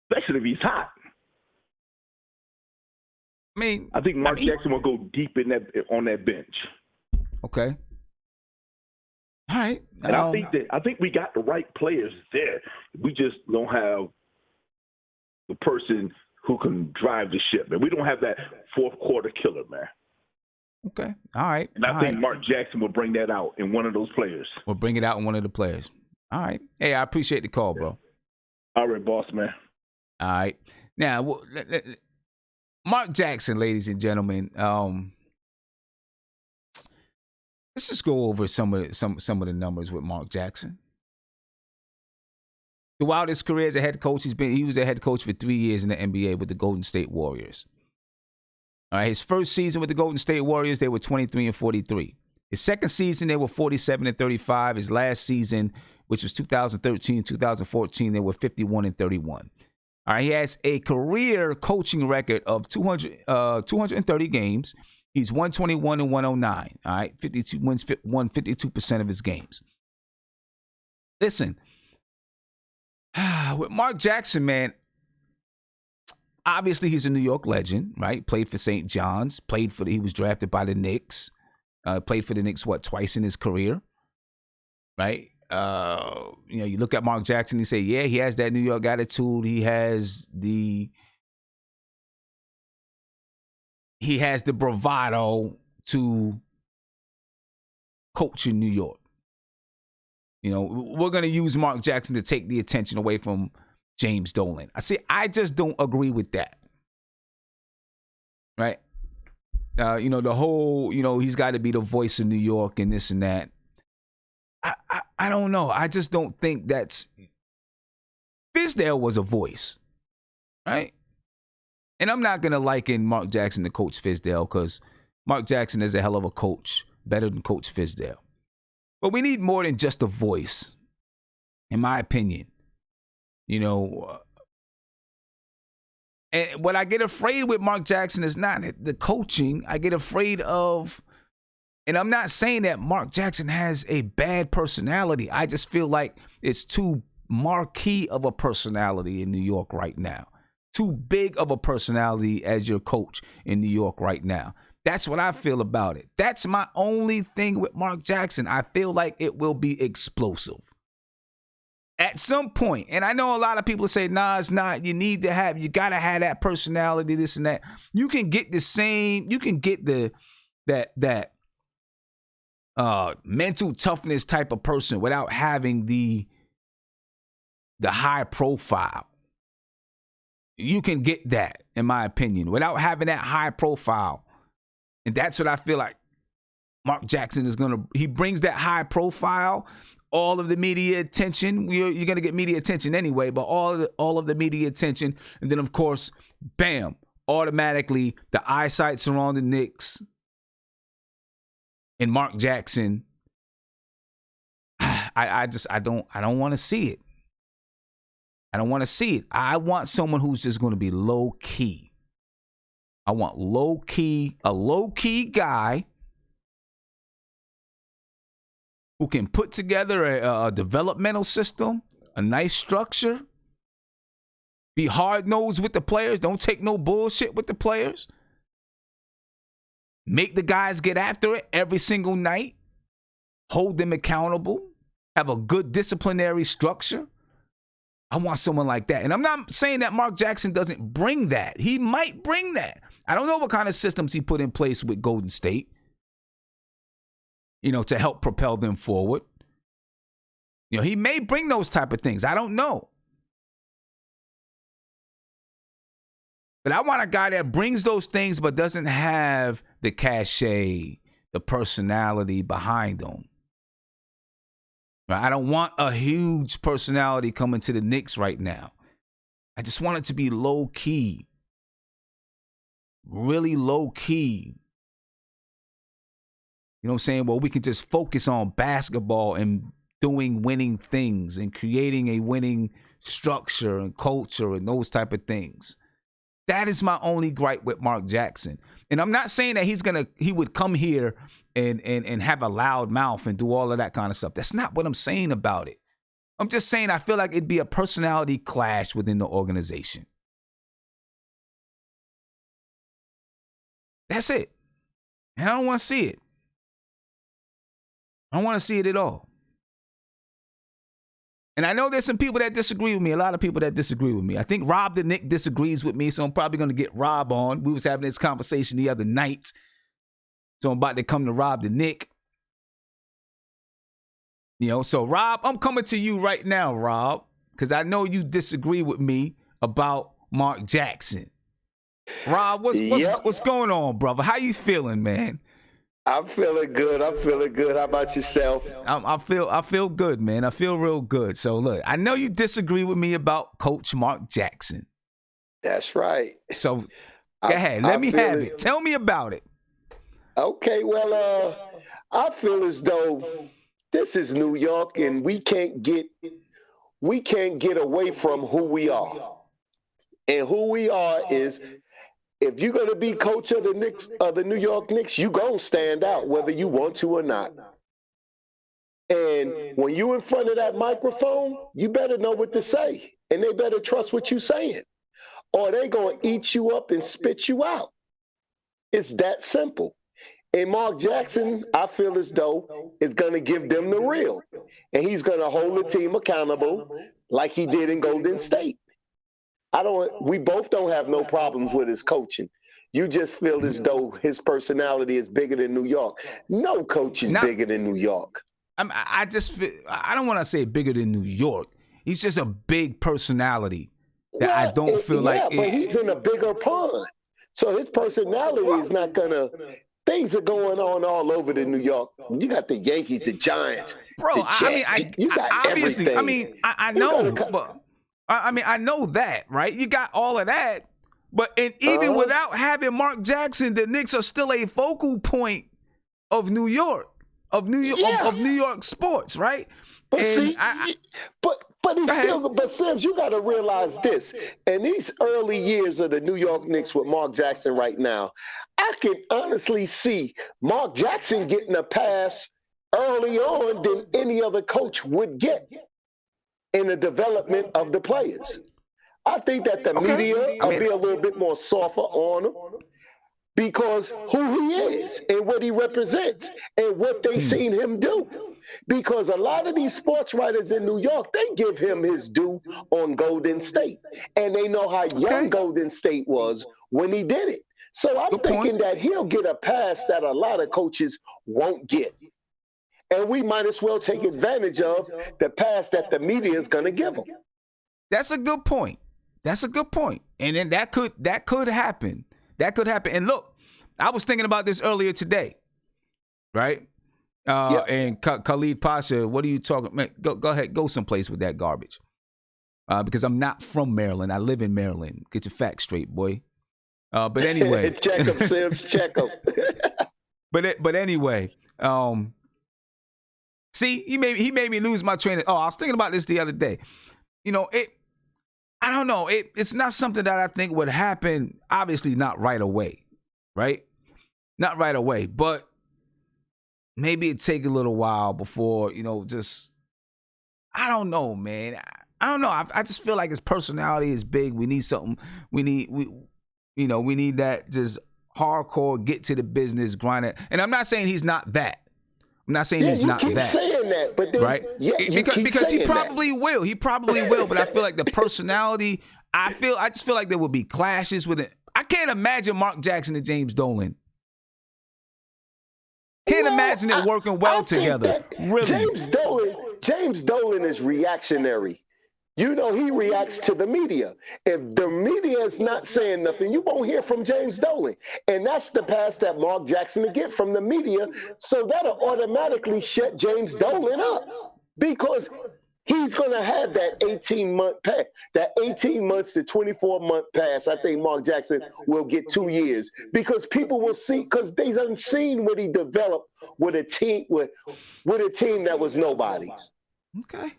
especially if he's hot. I think Mark Jackson will go deep on that bench. Okay. All right. And I think we got the right players there. We just don't have the person who can drive the ship, man. We don't have that fourth quarter killer, man. Okay. All right. And I think Mark Jackson will bring that out in one of those players. We'll bring it out in one of the players. All right. Hey, I appreciate the call, bro. All right, boss, man. All right. Now, Mark Jackson, ladies and gentlemen. Let's just go over some of the numbers with Mark Jackson. Throughout his career as a head coach, he was a head coach for 3 years in the NBA with the Golden State Warriors. All right, his first season with the Golden State Warriors, they were 23-43. His second season, they were 47-35. His last season, which was 2013-2014, they were 51-31. All right, he has a career coaching record of 230 games. He's 121-109. All right, 52 wins, won 52% of his games. Listen, with Mark Jackson, man, obviously he's a New York legend, right? Played for St. John's. He was drafted by the Knicks. Played for the Knicks twice in his career, right? You look at Mark Jackson, you say, yeah, he has that New York attitude. He has the bravado to coach in New York. We're going to use Mark Jackson to take the attention away from James Dolan. I just don't agree with that. Right? The whole, he's got to be the voice of New York and this and that. I don't know. I just don't think that's... Fizdale was a voice. Right? And I'm not going to liken Mark Jackson to Coach Fizdale because Mark Jackson is a hell of a coach, better than Coach Fizdale. But we need more than just a voice, in my opinion. And what I get afraid with Mark Jackson is not the coaching. I get afraid of, And I'm not saying that Mark Jackson has a bad personality. I just feel like it's too marquee of a personality in New York right now. Too big of a personality as your coach in New York right now. That's what I feel about it. That's my only thing with Mark Jackson. I feel like it will be explosive at some point. And I know a lot of people say, nah, it's not. You got to have that personality, this and that. You can get that mental toughness type of person without having the high profile. You can get that, in my opinion, without having that high profile. And that's what I feel like Mark Jackson is he brings that high profile, all of the media attention. You're going to get media attention anyway, but all of the media attention. And then, of course, bam, automatically the eyesights are on the Knicks. And Mark Jackson, I don't want to see it. I don't want to see it. I want someone who's just going to be low key. I want a low key guy who can put together a developmental system, a nice structure, be hard-nosed with the players, don't take no bullshit with the players, make the guys get after it every single night, hold them accountable, have a good disciplinary structure. I want someone like that. And I'm not saying that Mark Jackson doesn't bring that. He might bring that. I don't know what kind of systems he put in place with Golden State, to help propel them forward. He may bring those type of things. I don't know. But I want a guy that brings those things but doesn't have the cachet, the personality behind them. I don't want a huge personality coming to the Knicks right now. I just want it to be low key. Really low key. You know what I'm saying? Well, we can just focus on basketball and doing winning things and creating a winning structure and culture and those type of things. That is my only gripe with Mark Jackson. And I'm not saying that he would come here and have a loud mouth and do all of that kind of stuff. That's not what I'm saying about it. I'm just saying I feel like it'd be a personality clash within the organization. That's it. And I don't want to see it. I don't want to see it at all. And I know there's some people that disagree with me, a lot of people that disagree with me. I think Rob the Knick disagrees with me, so I'm probably going to get Rob on. We was having this conversation the other night. So I'm about to come to Rob the Knick. So Rob, I'm coming to you right now, Rob, because I know you disagree with me about Mark Jackson. Rob, what's going on, brother? How you feeling, man? I'm feeling good. How about yourself? I feel good, man. I feel real good. So look, I know you disagree with me about Coach Mark Jackson. That's right. So go ahead. Let me have it. Tell me about it. Okay, well, I feel as though this is New York, and we can't get away from who we are. And who we are is, if you're gonna be coach of the Knicks, of the New York Knicks, you gonna stand out whether you want to or not. And when you in front of that microphone, you better know what to say, and they better trust what you're saying, or they gonna eat you up and spit you out. It's that simple. And Mark Jackson, I feel as though, is going to give them the real. And he's going to hold the team accountable like he did in Golden State. We both don't have no problems with his coaching. You just feel as though his personality is bigger than New York. No coach is bigger than New York. I don't want to say bigger than New York. He's just a big personality that I don't feel like. Yeah, but he's in a bigger pond. So his personality is not going to. Things are going on all over the New York. You got the Yankees, the Giants, bro. the Jets. You got obviously. everything. I know. But I know that, right? You got all of that. But even without having Mark Jackson, the Knicks are still a focal point of New York, of New York sports, right? But And see, but he's still. But Sims, you got to realize this. In these early years of the New York Knicks with Mark Jackson right now, I can honestly see Mark Jackson getting a pass early on than any other coach would get in the development of the players. I think that the media will be a little bit more softer on him because who he is and what he represents and what they seen him do. Because a lot of these sports writers in New York, they give him his due on Golden State. And they know how young Golden State was when he did it. So I'm thinking that he'll get a pass that a lot of coaches won't get. And we might as well take advantage of the pass that the media is going to give him. That's a good point. That's a good point. And then that could happen. That could happen. And look, I was thinking about this earlier today, right? And Khalid Pasha, what are you talking? Man, go ahead, go someplace with that garbage. Because I'm not from Maryland. I live in Maryland. Get your facts straight, boy. But anyway, check him, Sims. Check him. but anyway, see, he made me lose my train of. Oh, I was thinking about this the other day. You know, I don't know. It's not something that I think would happen. Obviously, not right away, right? Not right away, but maybe it take a little while before, you know, just, I don't know, man. I don't know. I just feel like his personality is big. We need something. We need that just hardcore, get to the business, grind it. And I'm not saying he's not that. I'm not saying he's not that. You keep saying that, but then, right? Because he probably will. He probably will. But I feel like the personality. I just feel like there will be clashes with it. I can't imagine Mark Jackson and James Dolan. Can't imagine it working well together. Really, James Dolan is reactionary. You know, he reacts to the media. If the media is not saying nothing, you won't hear from James Dolan. And that's the pass that Mark Jackson will get from the media. So that'll automatically shut James Dolan up because he's going to have that 18-month pass, that 18 months to 24-month pass. I think Mark Jackson will get 2 years because people will see, because they haven't seen what he developed with a team that was nobody's. Okay.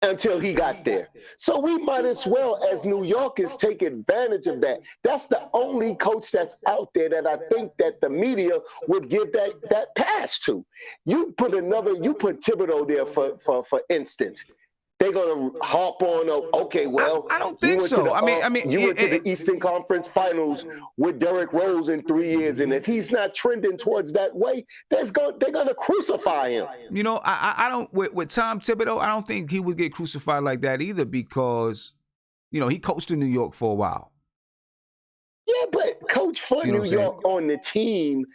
Until he got there. So we might as well, as New Yorkers, take advantage of that. That's the only coach that's out there that I think that the media would give that pass to. You put Thibodeau there for instance. They're gonna hop on. Okay, well, I don't think so. You went to the Eastern Conference Finals with Derrick Rose in 3 years, and if he's not trending towards that way, they're gonna crucify him. You know, I don't with Tom Thibodeau. I don't think he would get crucified like that either because, you know, he coached in New York for a while. Yeah, but coach for New York on the team.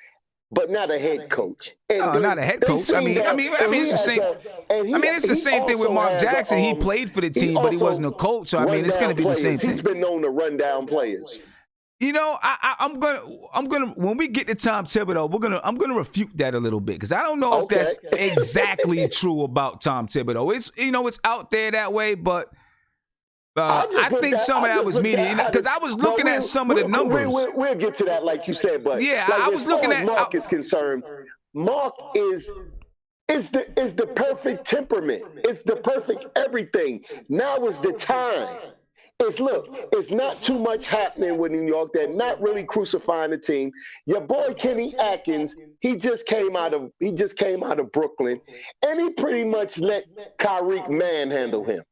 But not a head coach. No, not a head coach. I mean, it's the same. It's the same thing with Mark Jackson. He played for the team, but he wasn't a coach. So I mean, it's going to be the same thing. He's been known to run down players. You know, I'm gonna when we get to Tom Thibodeau, I'm gonna refute that a little bit because I don't know if that's exactly true about Tom Thibodeau. It's out there that way, but. I think some of that was media because I was looking at some of the numbers. We'll get to that, like you said, but yeah, I was looking at Mark is concerned. Mark is the perfect temperament. It's the perfect everything. Now is the time. It's not too much happening with New York. They're not really crucifying the team. Your boy Kenny Atkins, he just came out of Brooklyn, and he pretty much let Kyrie manhandle him.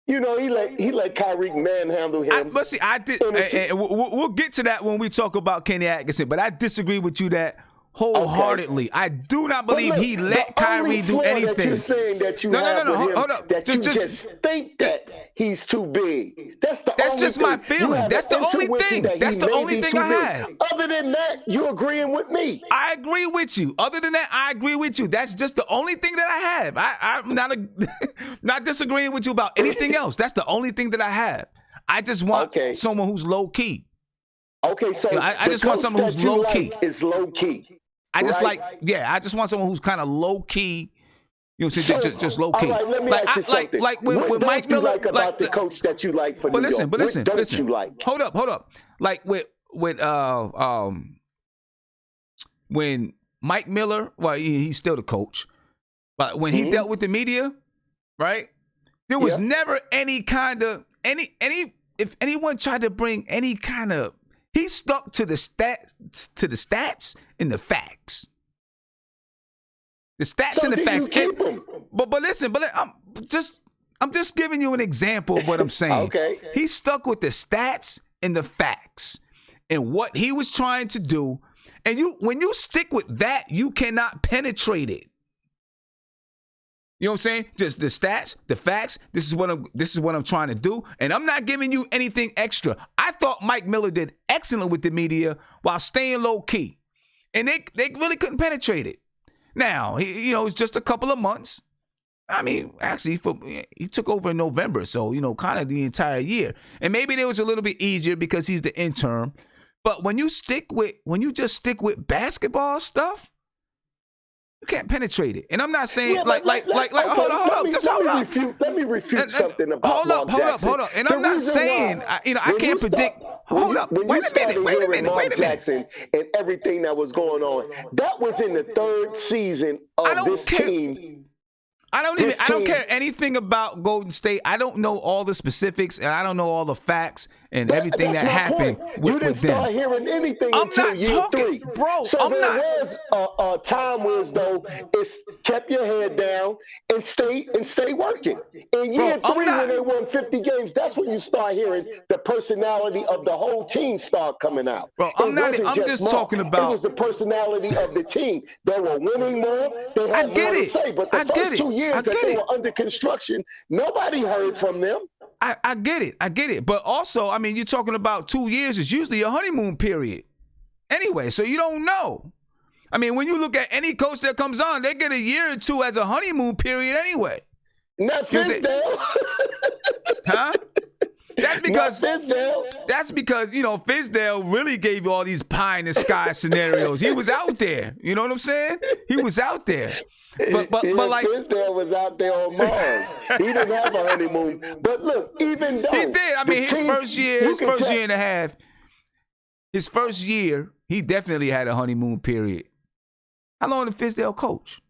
You know, he let Kyrie manhandle him. But see, I did. We'll get to that when we talk about Kenny Atkinson. But I disagree with you that wholeheartedly. I do not believe he let Kyrie do anything. That you're saying that you hold up. That you just think that he's too big. That's just my feeling. That's the only thing. That's the only thing I have. Other than that, you're agreeing with me. I agree with you. Other than that, I agree with you. That's just the only thing that I have. I'm not disagreeing with you about anything else. That's the only thing that I have. I just want someone who's low key. Okay, so I just want someone who's low key. Is low key. I just want someone who's kind of low key. You know, just low key. All right, let me ask you something. Like with Mike Miller, like about the coach that you like for New York? But listen. You like? Hold up. Like with when Mike Miller, well, he's still the coach, but when he dealt with the media, right? There was never any kind of if anyone tried to bring any kind of, he stuck to the stats and the facts. The stats So and the did facts. you keep him? But listen, I'm just giving you an example of what I'm saying. Okay. He stuck with the stats and the facts and what he was trying to do. And when you stick with that, you cannot penetrate it. You know what I'm saying? Just the stats, the facts. This is what I'm trying to do, and I'm not giving you anything extra. I thought Mike Miller did excellent with the media while staying low key, and they really couldn't penetrate it. Now, it's just a couple of months. I mean, actually, he took over in November, so kind of the entire year, and maybe it was a little bit easier because he's the intern. But when you just stick with basketball stuff, you can't penetrate it. And I'm not saying hold on. Let me refute something about Mark Jackson. Hold up. And I'm not saying, I can't predict. Hold up. Wait a minute. Jackson and everything that was going on, that was in the third season of this team. I don't care anything about Golden State. I don't know all the specifics, and I don't know all the facts and everything that happened with them. You didn't start hearing anything until year 3. Bro, so was a time where though it's kept your head down and stay working. In year 3, when they won 50 games, that's when you start hearing the personality of the whole team start coming out. Bro, I'm just talking about. It was the personality of the team. They were winning more. They had more to say, but the first 2 years that they were under construction, nobody heard from them. I get it. But also, I mean, you're talking about 2 years is usually a honeymoon period. Anyway, so you don't know. I mean, when you look at any coach that comes on, they get a year or two as a honeymoon period anyway. Not Fizdale. Huh? That's because Fizdale really gave you all these pie in the sky scenarios. He was out there. You know what I'm saying? He was out there. But like Fizdale was out there on Mars. He didn't have a honeymoon. But look, even though he did, I mean, his first year and a half, his first year, he definitely had a honeymoon period. How long did Fizdale coach?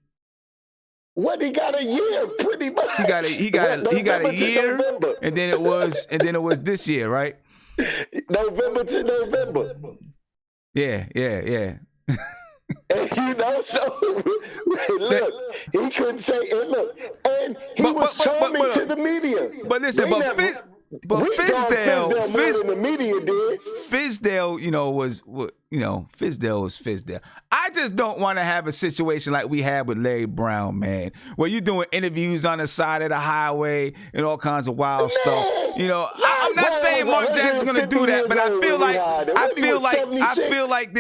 What, he got a year, pretty much. He got a year, and then it was this year, right? November to November. Yeah. And so look, he couldn't say it. Look, and he was charming to the media. But listen, Fizdale, the media did. Fizdale, Fizdale was Fizdale. I just don't want to have a situation like we had with Larry Brown, man, where you're doing interviews on the side of the highway and all kinds of wild stuff. I'm not saying Mark Jackson's gonna do that, but I feel like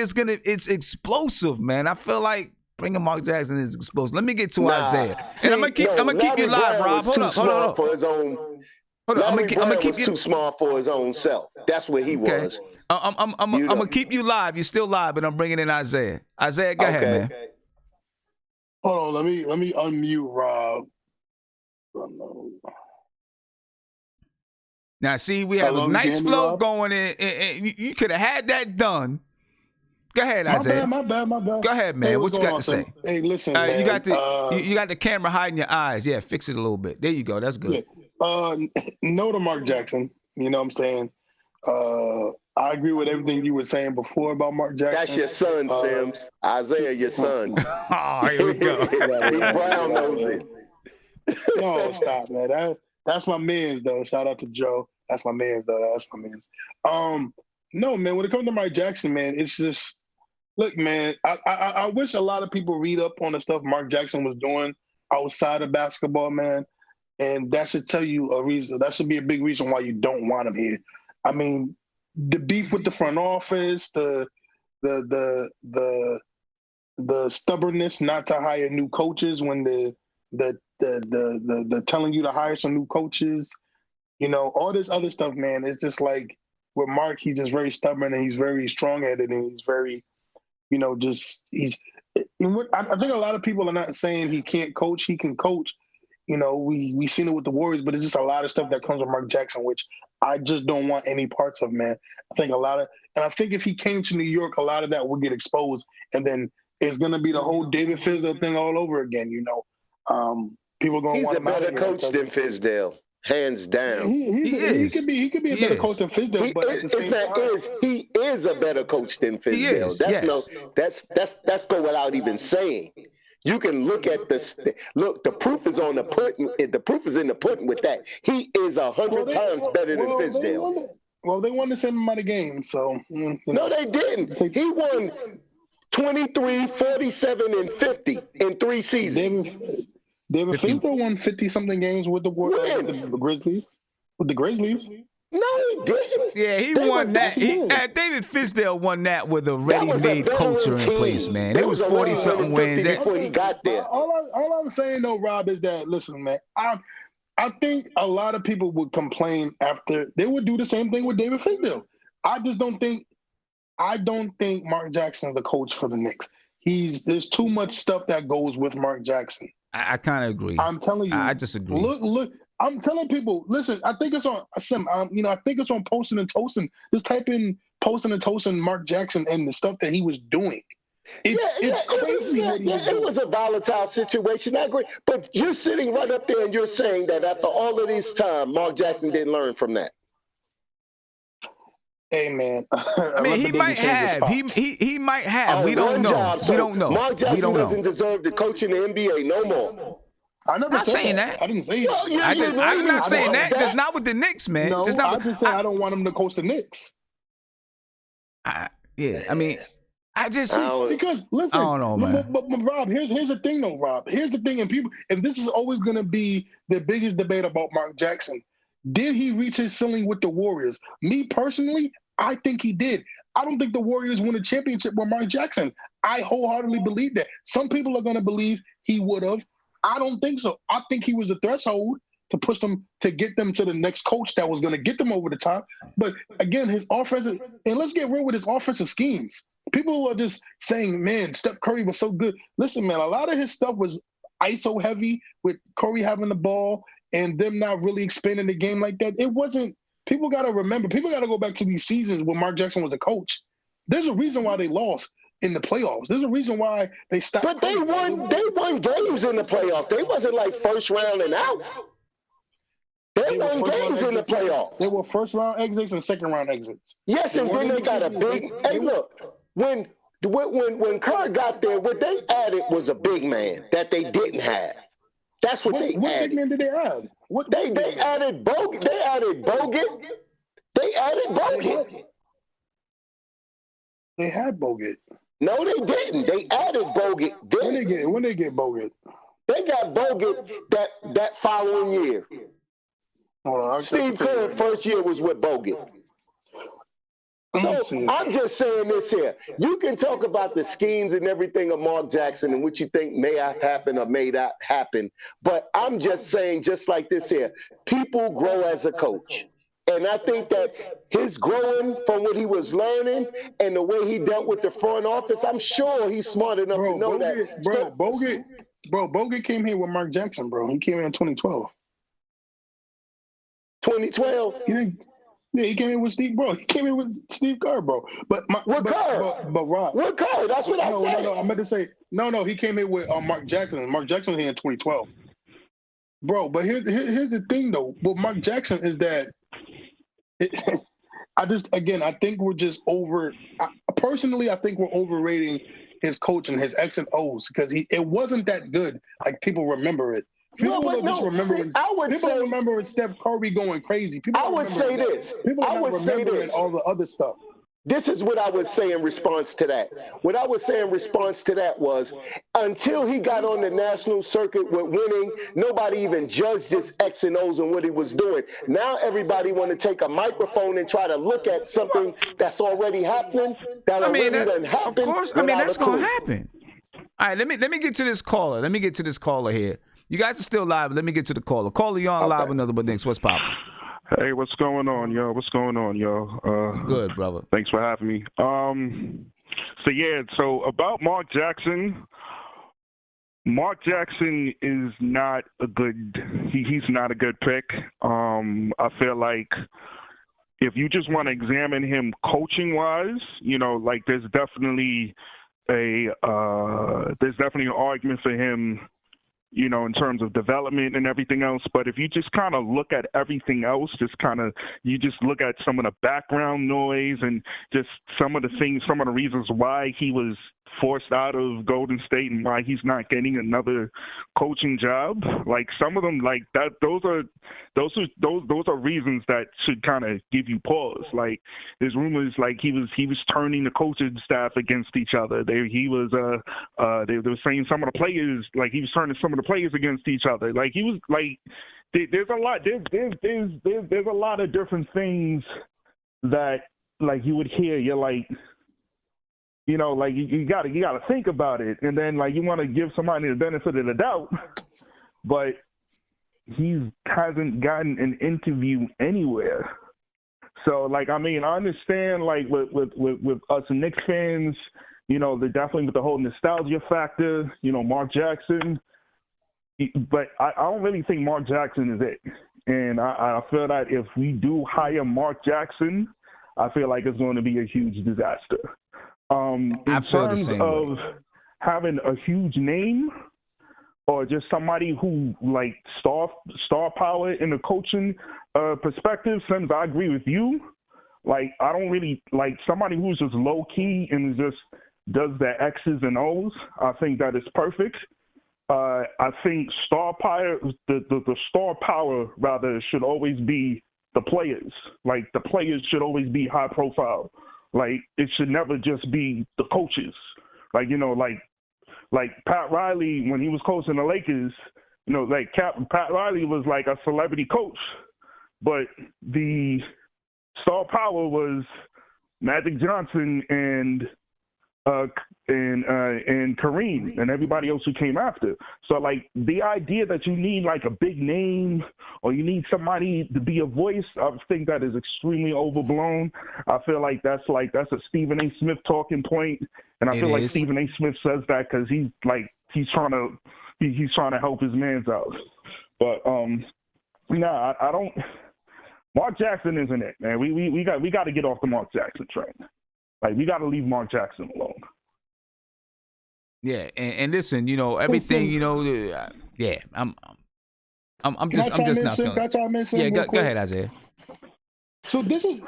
it's explosive, man. I feel like bringing Mark Jackson is explosive. Let me get to Isaiah, and I'm gonna keep you live, Rob. Hold on. For his own. I'm gonna keep you too small for his own self. That's where he was. I'm gonna keep you live. You're still live, but I'm bringing in Isaiah. Isaiah, go ahead, man. Hold on, let me unmute Rob. Now, see, we have a nice flow going in. You could have had that done. Go ahead, Isaiah. My bad. Go ahead, man. Hey, what you got to say? Hey, listen, man. You got the camera hiding your eyes. Yeah, fix it a little bit. There you go. That's good. No to Mark Jackson. You know what I'm saying? I agree with everything you were saying before about Mark Jackson. That's your son, Sims. Isaiah, your son. Oh, here we go. He brown knows it. No, stop, man. That's my man's, though. Shout out to Joe. That's my man's, though. That's my man's. No, man, when it comes to Mark Jackson, man, it's just, look, man, I wish a lot of people read up on the stuff Mark Jackson was doing outside of basketball, man. And that should tell you a reason. That should be a big reason why you don't want him here. I mean, the beef with the front office, the stubbornness not to hire new coaches when the telling you to hire some new coaches, all this other stuff, man. It's just like with Mark, he's just very stubborn and he's very strong-headed and he's very, I think a lot of people are not saying he can't coach. He can coach. We seen it with the Warriors, but it's just a lot of stuff that comes with Mark Jackson, which I just don't want any parts of, man. I think if he came to New York, a lot of that would get exposed, and then it's gonna be the whole David Fizdale thing all over again. people gonna He's want a him out better of here coach than Fizdale, hands down. He could be a better coach than Fizdale, but at the same time, He is a better coach than He Fizdale. is, That's yes. that's go without even saying. You can look at the proof is on the pudding. The proof is in the pudding with that. He is 100 times better than Fizdale. They won the same amount of games, so No, they didn't. He won 23, 47, and 50 in 3 seasons. David Fizdale won 50-something games with the Grizzlies. With the Grizzlies. No, he didn't. Yeah, he won that. David Fizdale won that with a ready-made culture in place, man. It was 40-something wins before he got there. All I'm saying, though, Rob, is that, listen, man, I think a lot of people would complain after. They would do the same thing with David Fizdale. I don't think Mark Jackson is the coach for the Knicks. There's too much stuff that goes with Mark Jackson. I kind of agree. I'm telling you. I disagree. Look. I'm telling people. Listen. I think it's on Sim. I think it's on Poston and Tosin. Just type in Poston and Tosin, Mark Jackson, and the stuff that he was doing. It's crazy. It was a volatile situation. I agree. But you're sitting right up there and you're saying that after all of this time, Mark Jackson didn't learn from that. Hey, man. I mean, he might have. He might have. We don't know. We don't know. Mark Jackson doesn't deserve to coach in the NBA no more. I never not said saying that. I didn't say well, that. I'm not saying that. Just not with the Knicks, man. No, just not I just said I don't want him to coach the Knicks. Yeah, I mean, because listen, I don't know, man. But Rob, here's the thing, though, Rob. Here's the thing, and this is always going to be the biggest debate about Mark Jackson. Did he reach his ceiling with the Warriors? Me personally, I think he did. I don't think the Warriors won a championship with Mark Jackson. I wholeheartedly believe that. Some people are going to believe he would have. I don't think so. I think he was the threshold to push them, to get them to the next coach that was going to get them over the top. But again, his offensive, and let's get real with his offensive schemes. People are just saying, man, Steph Curry was so good. Listen, man, a lot of his stuff was ISO heavy with Curry having the ball and them not really expanding the game like that. It wasn't, people got to remember, people got to go back to these seasons when Mark Jackson was the coach. There's a reason why they lost in the playoffs. There's a reason why they stopped. But they won games in the playoffs. They wasn't like first round and out. They won games in the playoffs. They were first round exits and second round exits. Yes, and then they got a big. Hey, look, when Kerr got there, what they added was a big man that they didn't have. That's what they added. What big man did they add? They added Bogut. They added Bogut. They had Bogut. No, they didn't. They added Bogut. When they get Bogut? They got Bogut that following year. Steve Kerr first year was with Bogut. So I'm just saying this here. You can talk about the schemes and everything of Mark Jackson and what you think may have happened or may not happen. But I'm just saying, just like this here, people grow as a coach. And I think that his growing from what he was learning and the way he dealt with the front office, I'm sure he's smart enough to know that. Bogut came here with Mark Jackson, bro. He came here in 2012. 2012? He came in with Steve, bro. He came in with Steve Kerr, bro. But Rob. What Kerr? That's what I said. No, I meant to say, no, he came in with Mark Jackson. Mark Jackson was here in 2012. Bro, but here's the thing, though. With Mark Jackson is that I think we're just personally, I think we're overrating his coaching, his X and O's, because it wasn't that good like people remember it. People remember Steph Curry going crazy. I would say this. People are not remembering all the other stuff. This is what I would say in response to that. What I would say in response to that was, until he got on the national circuit with winning, nobody even judged his X and O's and what he was doing. Now everybody want to take a microphone and try to look at something that's already happening. That done happened. Of course, that's going to happen. All right, let me get to this caller. Let me get to this caller here. You guys are still live. Let me get to the caller. Caller, you're on live with Another But Knicks. What's poppin'? Hey, what's going on, yo? Good, brother. Thanks for having me. So about Mark Jackson is not a good. He's not a good pick. I feel like if you just want to examine him coaching wise, there's definitely an argument for him you know, in terms of development and everything else. But if you just kind of look at everything else, you just look at some of the background noise and just some of the things, some of the reasons why he was forced out of Golden State and why he's not getting another coaching job. Like some of them, like that, those are reasons that should kind of give you pause. Like there's rumors like he was turning the coaching staff against each other. They were saying some of the players, like he was turning some of the players against each other. Like he was like there's a lot of different things that like you would hear. You're like, you know, like you gotta think about it, and then like you want to give somebody the benefit of the doubt, but he hasn't gotten an interview anywhere. So like, I mean, I understand like with us Knicks fans, you know, they're definitely with the whole nostalgia factor, you know, Mark Jackson, but I don't really think Mark Jackson is it, and I feel that if we do hire Mark Jackson, I feel like it's going to be a huge disaster. In terms of having a huge name or just somebody who like star power in the coaching perspective, since I agree with you, like I don't really like somebody who's just low key and just does their X's and O's. I think that is perfect. I think star power, the star power rather should always be the players. Like the players should always be high profile. Like it should never just be the coaches. Like, you know, like Pat Riley when he was coaching the Lakers, you know, like Pat Riley was like a celebrity coach, but the star power was Magic Johnson and Kareem and everybody else who came after. So like the idea that you need like a big name or you need somebody to be a voice, I think that is extremely overblown. I feel like that's a Stephen A. Smith talking point, and I feel like Stephen A. Smith says that because he's trying to help his mans out. But I don't. Mark Jackson isn't it, man. We got to get off the Mark Jackson train. Like we got to leave Mark Jackson alone. Yeah, and listen, you know everything, you know. Yeah, I'm just not feeling. Yeah, go ahead, Isaiah. So this is,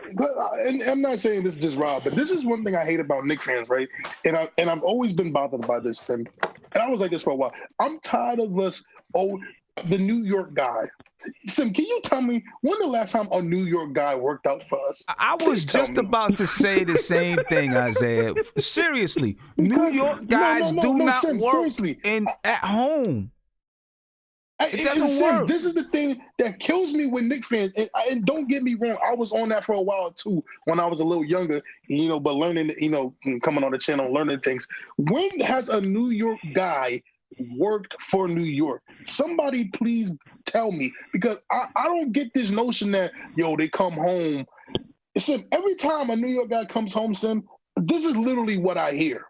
and I'm not saying this is just Rob, but this is one thing I hate about Knicks fans, right? And I've always been bothered by this thing, and I was like this for a while. I'm tired of the New York guy. Sim, can you tell me when the last time a New York guy worked out for us? I was just about to say the same thing, Isaiah. Seriously, New York guys do not work at home. It doesn't work. This is the thing that kills me with Knicks fans. And don't get me wrong, I was on that for a while too when I was a little younger, you know, but learning, you know, coming on the channel, learning things. When has a New York guy worked for New York? Somebody please tell me, because I don't get this notion that, yo, they come home. Sim, every time a New York guy comes home, Sim, this is literally what I hear.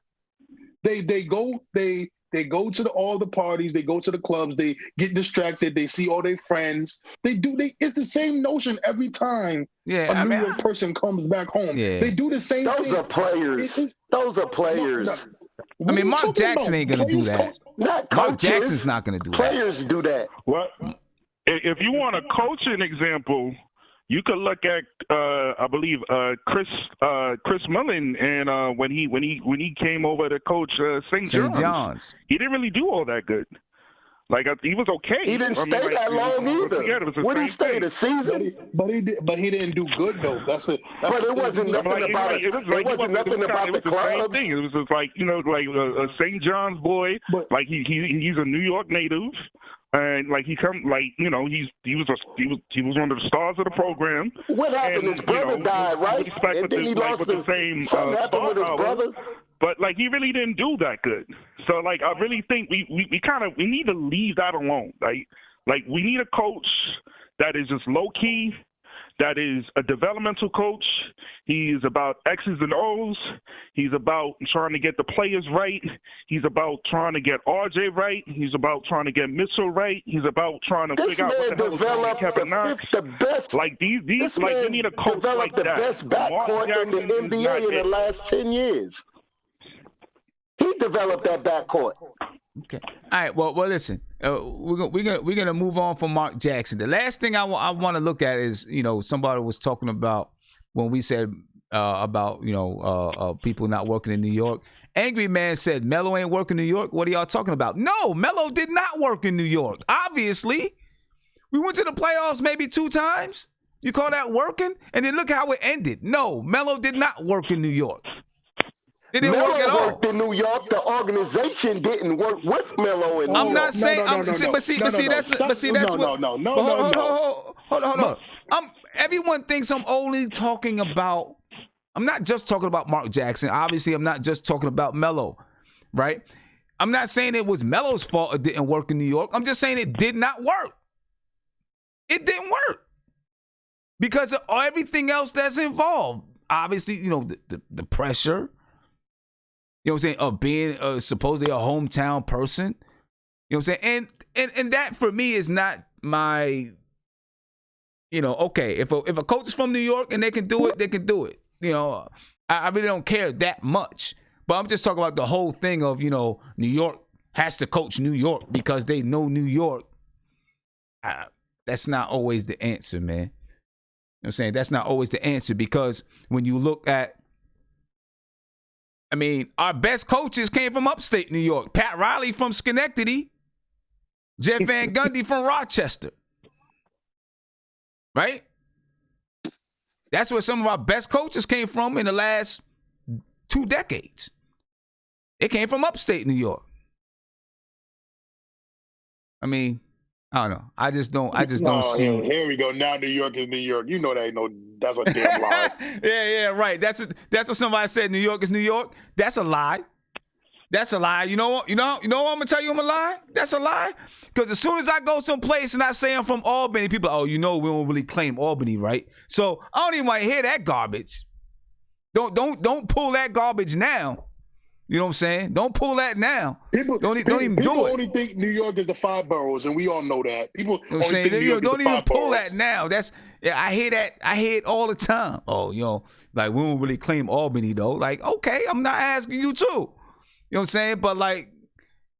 They go to all the parties, they go to the clubs, they get distracted, they see all their friends. It's the same notion every time a New York person comes back home. Yeah. They do the same thing. Those are players. Those are players. I mean, Mark Jackson ain't going to do that. Mark Jackson's not going to do that. Players do that. Well, if you want a coaching example, you could look at I believe Chris Mullin, and when he came over to coach St. John's, he didn't really do all that good. Like he was okay. He didn't stay that long either. What did he stay the season? But he didn't do good though. That's it. But it wasn't nothing about it. It wasn't nothing about the club. It was just like, you know, like a St. John's boy. Like he's a New York native. And like he was one of the stars of the program. What happened? His brother died, right? And then he lost something happened with his brother. But like he really didn't do that good. So like I really think we need to leave that alone. Like we need a coach that is just low key, that is a developmental coach. He's about X's and O's. He's about trying to get the players right. He's about trying to get RJ right. He's about trying to get Mitchell right. He's about trying to figure out what the hell is wrong with Kevin Knox. Like these like you need a coach like that. The best backcourt in the NBA in the last 10 years. He developed that backcourt. Okay. All right. Well, listen. We're gonna move on from Mark Jackson. The last thing I want to look at is, somebody was talking about when we said about people not working in New York. Angry Man said Melo ain't working in New York. What are y'all talking about? No, Melo did not work in New York. Obviously, we went to the playoffs maybe 2 times. You call that working? And then look how it ended. No, Melo did not work in New York. It didn't work at all. Worked in New York. The organization didn't work with Melo in New York. I'm not saying. Hold on. Everyone thinks I'm only talking about. I'm not just talking about Mark Jackson. Obviously, I'm not just talking about Melo, right? I'm not saying it was Melo's fault it didn't work in New York. I'm just saying it did not work. It didn't work because of everything else that's involved. Obviously, the pressure. You know what I'm saying? Of being supposedly a hometown person. You know what I'm saying? And that for me is not my, okay, if a coach is from New York and they can do it, they can do it. I really don't care that much. But I'm just talking about the whole thing of, New York has to coach New York because they know New York. That's not always the answer, man. You know what I'm saying? That's not always the answer because when you look at, our best coaches came from upstate New York. Pat Riley from Schenectady. Jeff Van Gundy from Rochester. Right? That's where some of our best coaches came from in the last 2 decades. They came from upstate New York. I don't know. I just don't see. Here we go. Now New York is New York. You know that ain't no. That's a damn lie. yeah, right. That's what somebody said. New York is New York. That's a lie. That's a lie. You know what? You know what I'm gonna tell you? I'm a lie. That's a lie. Because as soon as I go someplace and I say I'm from Albany, people are, we don't really claim Albany, right? So I don't even want to hear that garbage. Don't pull that garbage now. You know what I'm saying? Don't pull that now. People don't even do it. People only think New York is the 5 boroughs, and we all know that. People you know only think New York don't is the even 5 pull boroughs. that now. I hear that. I hear it all the time. Oh, like we don't really claim Albany though. Like, okay, I'm not asking you to. You know what I'm saying? But like,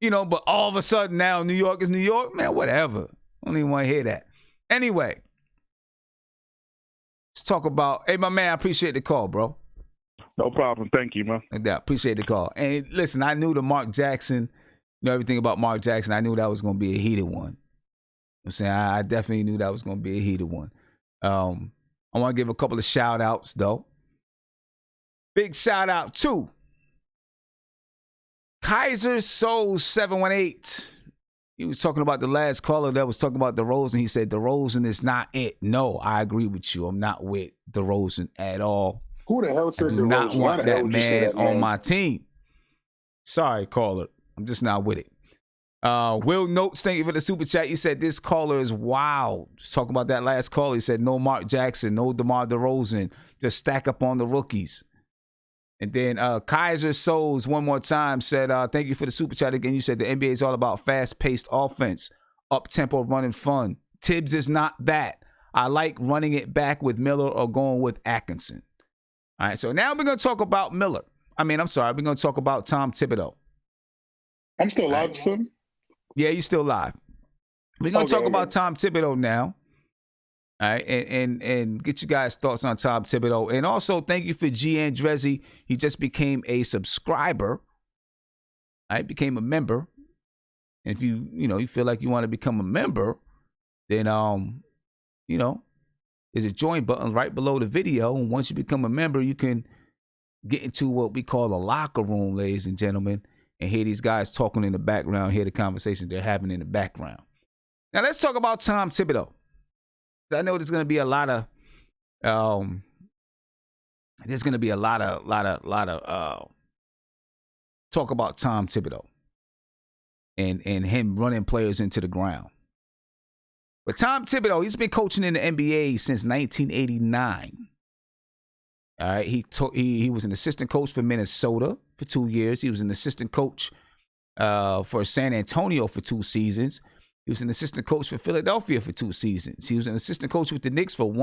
but all of a sudden now New York is New York, man. Whatever. I don't even want to hear that. Anyway, let's talk about. Hey, my man, I appreciate the call, bro. No problem. Thank you, man. I appreciate the call. And listen, I knew the Mark Jackson, everything about Mark Jackson. I knew that was going to be a heated one. You know what I'm saying? I definitely knew that was going to be a heated one. I want to give a couple of shout outs, though. Big shout out to Kaiser Soul 718. He was talking about the last caller that was talking about DeRozan. He said DeRozan is not it. No, I agree with you. I'm not with DeRozan at all. Who the hell said I do not want that man on my team. Sorry, caller. I'm just not with it. Will Notes, thank you for the super chat. You said this caller is wild. Just talking about that last caller. He said no Mark Jackson, no DeMar DeRozan. Just stack up on the rookies. And then Kaiser Souls one more time said, thank you for the super chat again. You said the NBA is all about fast-paced offense, up-tempo running fun. Tibbs is not that. I like running it back with Miller or going with Atkinson. All right, so now we're going to talk about Miller. We're going to talk about Tom Thibodeau. I'm still live, son. Yeah, you're still live. We're going to talk about Tom Thibodeau now. All right, and get you guys' thoughts on Tom Thibodeau. And also, thank you for G. Andrezzi. He just became a subscriber. All right, became a member. And if you feel like you want to become a member, then, there's a join button right below the video. And once you become a member, you can get into what we call a locker room, ladies and gentlemen, and hear these guys talking in the background, hear the conversations they're having in the background. Now, let's talk about Tom Thibodeau. I know there's going to be a lot of talk about Tom Thibodeau and him running players into the ground. But Tom Thibodeau, he's been coaching in the NBA since 1989. All right, he was an assistant coach for Minnesota for 2 years. He was an assistant coach for San Antonio for 2 seasons. He was an assistant coach for Philadelphia for 2 seasons. He was an assistant coach with the Knicks for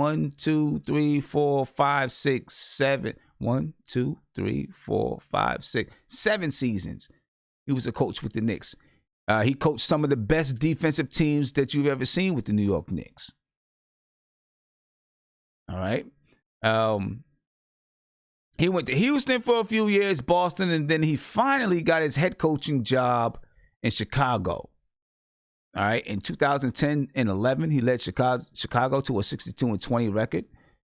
7 seasons. He was a coach with the Knicks. He coached some of the best defensive teams that you've ever seen with the New York Knicks. All right. He went to Houston for a few years, Boston, and then he finally got his head coaching job in Chicago. All right. In 2010 and 11, he led Chicago to a 62-20 record.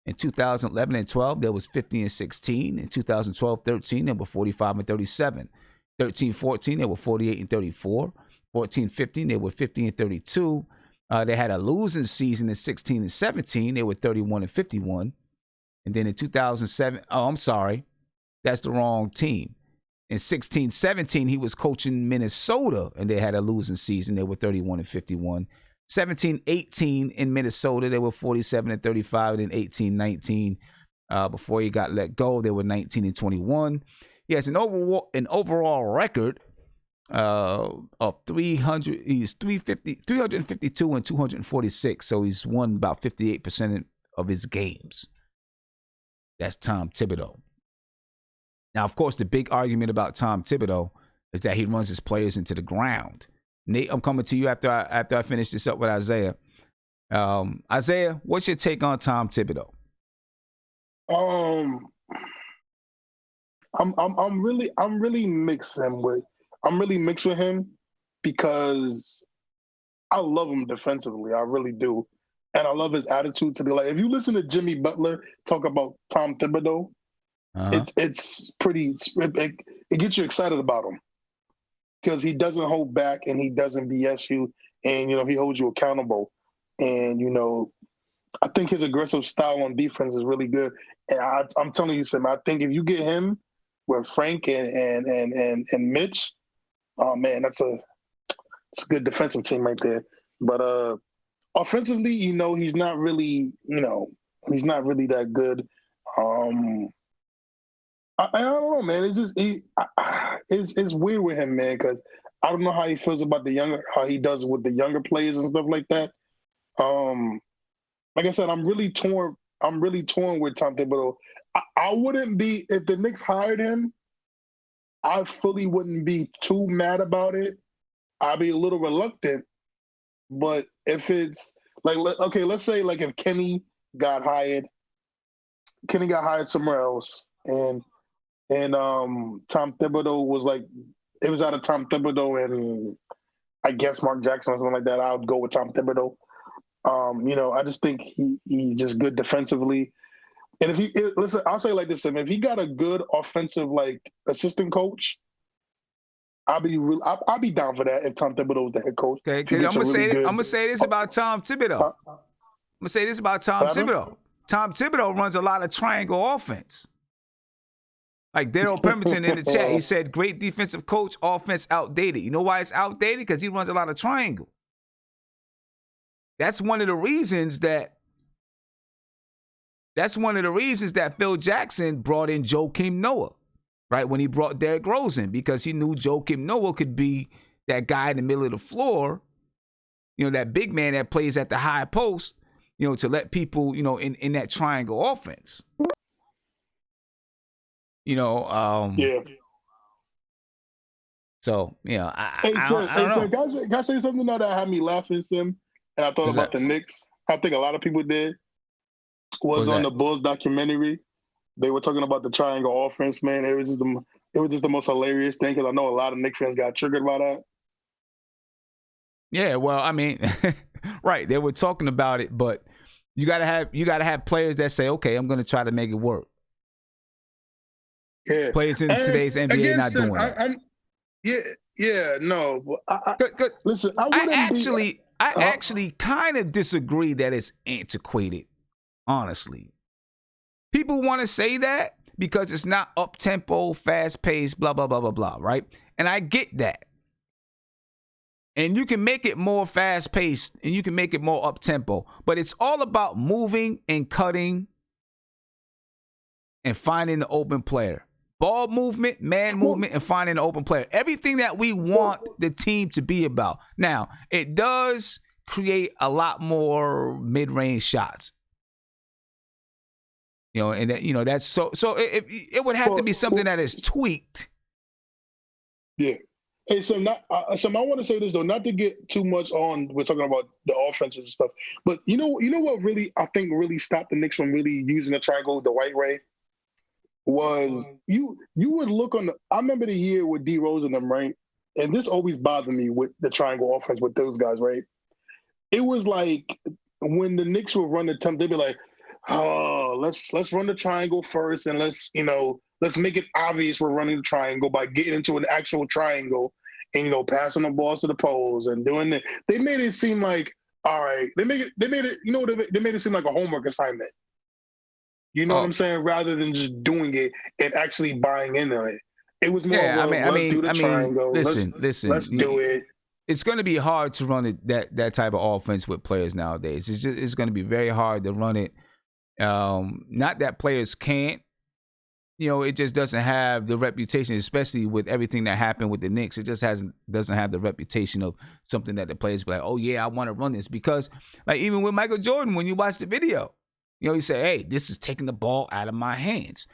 In 2011 and 12, there was 50-16. In 2012-13, they were 45-37. 13-14, they were 48-34. 14-15, they were 50-32. They had a losing season in 16-17. They were 31-51. And then in 2007, that's the wrong team. In 16-17, he was coaching Minnesota, and they had a losing season. They were 31-51. 17-18 in Minnesota, they were 47-35. And then 18-19, before he got let go, they were 19-21. He has an overall record of 300. He's 352 and 246. So he's won about 58% of his games. That's Tom Thibodeau. Now, of course, the big argument about Tom Thibodeau is that he runs his players into the ground. Nate, I'm coming to you after I finish this up with Isaiah. Isaiah, what's your take on Tom Thibodeau? I'm really mixed with him because I love him defensively. I really do. And I love his attitude to the like. If you listen to Jimmy Butler talk about Tom Thibodeau, it's pretty. It gets you excited about him because he doesn't hold back and he doesn't BS you, and he holds you accountable. And I think his aggressive style on defense is really good. And I'm telling you, Sam, I think if you get him with Frank and Mitch, oh man, it's a good defensive team right there. But offensively, he's not really, he's not really that good. I don't know, man. It's just it's weird with him, man, because I don't know how he feels about how he does with the younger players and stuff like that. Like I said, I'm really torn with Tom Thibodeau. I wouldn't be, if the Knicks hired him, I fully wouldn't be too mad about it. I'd be a little reluctant. But if it's like, okay, let's say like if Kenny got hired somewhere else, and Tom Thibodeau was like, it was out of Tom Thibodeau and I guess Mark Jackson or something like that, I would go with Tom Thibodeau. I just think he's just good defensively. And listen, I'll say like this, if he got a good offensive like assistant coach, I'll be down for that if Tom Thibodeau was the head coach. Okay, because I'm gonna say this about Tom Thibodeau. Tom Thibodeau runs a lot of triangle offense. Like Daryl Pemberton in the chat, he said, great defensive coach, offense outdated. You know why it's outdated? Because he runs a lot of triangle. That's one of the reasons that Phil Jackson brought in Joakim Noah, right? When he brought Derrick Rose in, because he knew Joakim Noah could be that guy in the middle of the floor, that big man that plays at the high post, to let people, in that triangle offense. Yeah. So, I don't know. Can I say something now that had me laughing, Sim? And I thought about the Knicks. I think a lot of people did. Was on the Bulls documentary. They were talking about the triangle offense, man. It was just the most hilarious thing because I know a lot of Knicks fans got triggered by that. Yeah, well, I mean, right. They were talking about it, but you gotta have players that say, okay, I'm gonna try to make it work. Yeah. Players in today's NBA again, not doing that. Listen, I actually kind of disagree that it's antiquated, honestly. People want to say that because it's not up-tempo, fast-paced, blah, blah, blah, blah, blah, right? And I get that. And you can make it more fast-paced and you can make it more up-tempo. But it's all about moving and cutting and finding the open player. Ball movement, man movement, and finding the open player. Everything that we want the team to be about. Now, it does create a lot more mid-range shots. And that's so it would have to be something that is tweaked. Yeah. Hey, so I want to say this though, not to get too much on. We're talking about the offenses and stuff, but you know what really I think really stopped the Knicks from really using the triangle the right way was you would look on the. I remember the year with D Rose and them, right? And this always bothered me with the triangle offense with those guys, right? It was like when the Knicks would run the temp, they'd be like, "Oh, let's run the triangle first, and let's make it obvious we're running the triangle by getting into an actual triangle and passing the balls to the poles and doing it." They made it seem like, all right, they made it seem like a homework assignment. You know what I'm saying? Rather than just doing it and actually buying into it. It was more let's do the triangle. Listen, let's do it. It's going to be hard to run it that type of offense with players nowadays. It's going to be very hard to run it. Not that players can't. It just doesn't have the reputation, especially with everything that happened with the Knicks. It just doesn't have the reputation of something that the players be like, oh yeah, I want to run this. Because like even with Michael Jordan, when you watch the video, you say, hey, this is taking the ball out of my hands.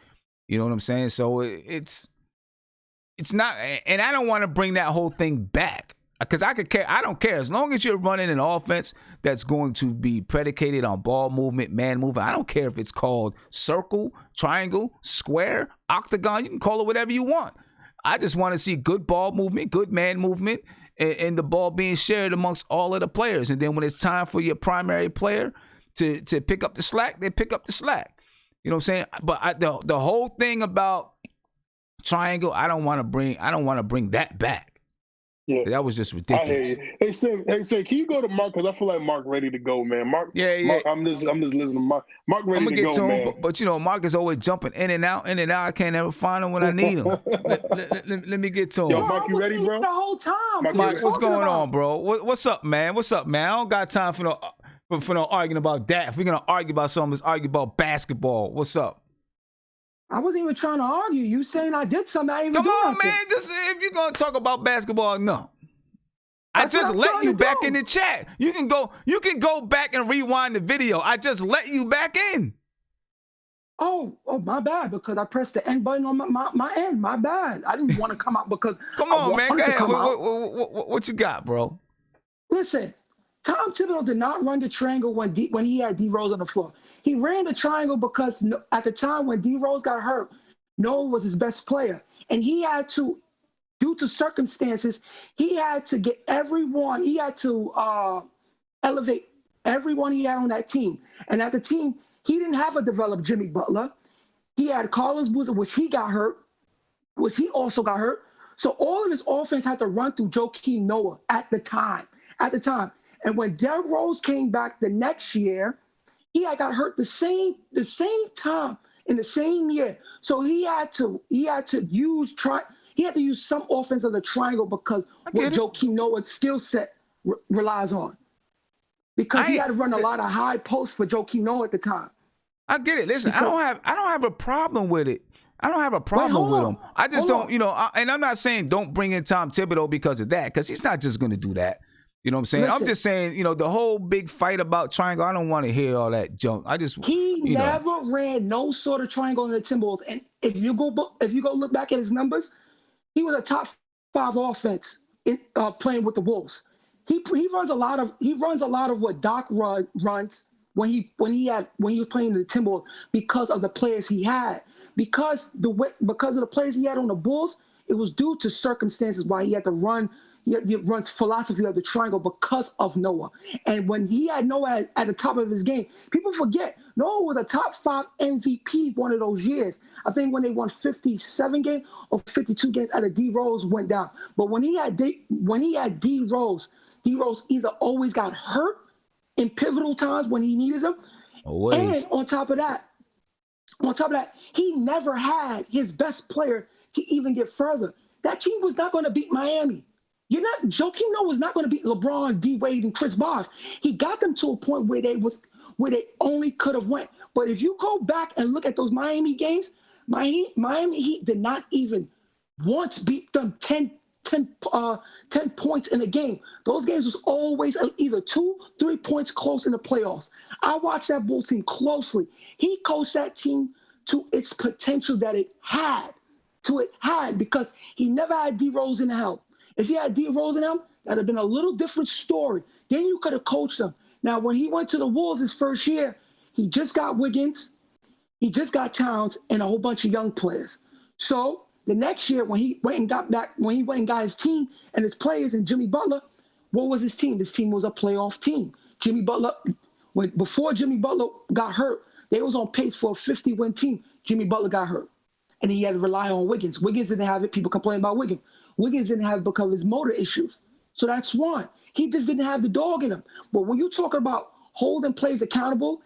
You know what I'm saying? So it's not, and I don't want to bring that whole thing back. Because I don't care. As long as you're running an offense that's going to be predicated on ball movement, man movement, I don't care if it's called circle, triangle, square, octagon. You can call it whatever you want. I just want to see good ball movement, good man movement, and the ball being shared amongst all of the players. And then when it's time for your primary player to pick up the slack, they pick up the slack. You know what I'm saying? But the whole thing about triangle, I don't want to bring that back. Yeah, that was just ridiculous. I hear you. Hey, Sam, can you go to Mark? Because I feel like Mark ready to go, man. Mark, I'm just listening to Mark. Mark ready to go, man. But Mark is always jumping in and out. I can't ever find him when I need him. let me get to him. Yo, Mark, you ready, bro? The whole time. Mark, what's going on, bro? What's up, man? I don't got time for no arguing about that. If we're gonna argue about something, let's argue about basketball. What's up? I wasn't even trying to argue. You saying I did something, I didn't even do nothing. Come on, man. If you're going to talk about basketball, no. I just let you back in the chat. You can go back and rewind the video. I just let you back in. Oh, my bad, because I pressed the end button on my end. My bad. I didn't want to come out because come on, man. Go ahead. What you got, bro? Listen, Tom Thibodeau did not run the triangle when he had D Rose on the floor. He ran the triangle because at the time when D Rose got hurt, Noah was his best player. And he had to, due to circumstances, he had to get everyone, he had to elevate everyone he had on that team. And at the team, he didn't have a developed Jimmy Butler. He had Carlos Boozer, which he also got hurt. So all of his offense had to run through Joakim Noah at the time. And when Derrick Rose came back the next year, he had got hurt the same time in the same year. So he had to use some offense of the triangle because what Joakim Noah's skill set relies on. Because he had to run a lot of high posts for Joakim Noah at the time. I get it. Listen, I don't have a problem with it. I don't have a problem with him. I just don't, and I'm not saying don't bring in Tom Thibodeau because of that, because he's not just going to do that. You know what I'm saying? Listen, I'm just saying, the whole big fight about triangle, I don't want to hear all that junk. He never ran no sort of triangle in the Timberwolves. And if you go look back at his numbers, he was a top 5 offense playing with the Wolves. He runs a lot of what Doc runs when he was playing the Timberwolves because of the players he had. Because of the players he had on the Bulls, it was due to circumstances why he had to run. He runs philosophy of the triangle because of Noah. And when he had Noah at the top of his game, people forget Noah was a top 5 MVP one of those years. I think when they won 57 games or 52 games after D Rose went down. But when he had D Rose either always got hurt in pivotal times when he needed them. Always. And on top of that, he never had his best player to even get further. That team was not going to beat Miami. Joakim Noah was not going to beat LeBron, D Wade, and Chris Bosh. He got them to a point where they only could have went. But if you go back and look at those Miami games, Miami Heat did not even once beat them 10 points in a game. Those games was always either 2-3 points close in the playoffs. I watched that Bulls team closely. He coached that team to its potential that it had because he never had D Rose in the helm. If you had D Rose in them, that'd have been a little different story. Then you could have coached them. Now, when he went to the Wolves his first year, he just got Wiggins, he just got Towns, and a whole bunch of young players. So the next year, when he went and got his team and his players and Jimmy Butler, what was his team? His team was a playoff team. Jimmy Butler, before Jimmy Butler got hurt, they was on pace for a 50-win team. Jimmy Butler got hurt, and he had to rely on Wiggins. Wiggins didn't have it. People complain about Wiggins. Wiggins didn't have it because of his motor issues. So that's one. He just didn't have the dog in him. But when you're talking about holding players accountable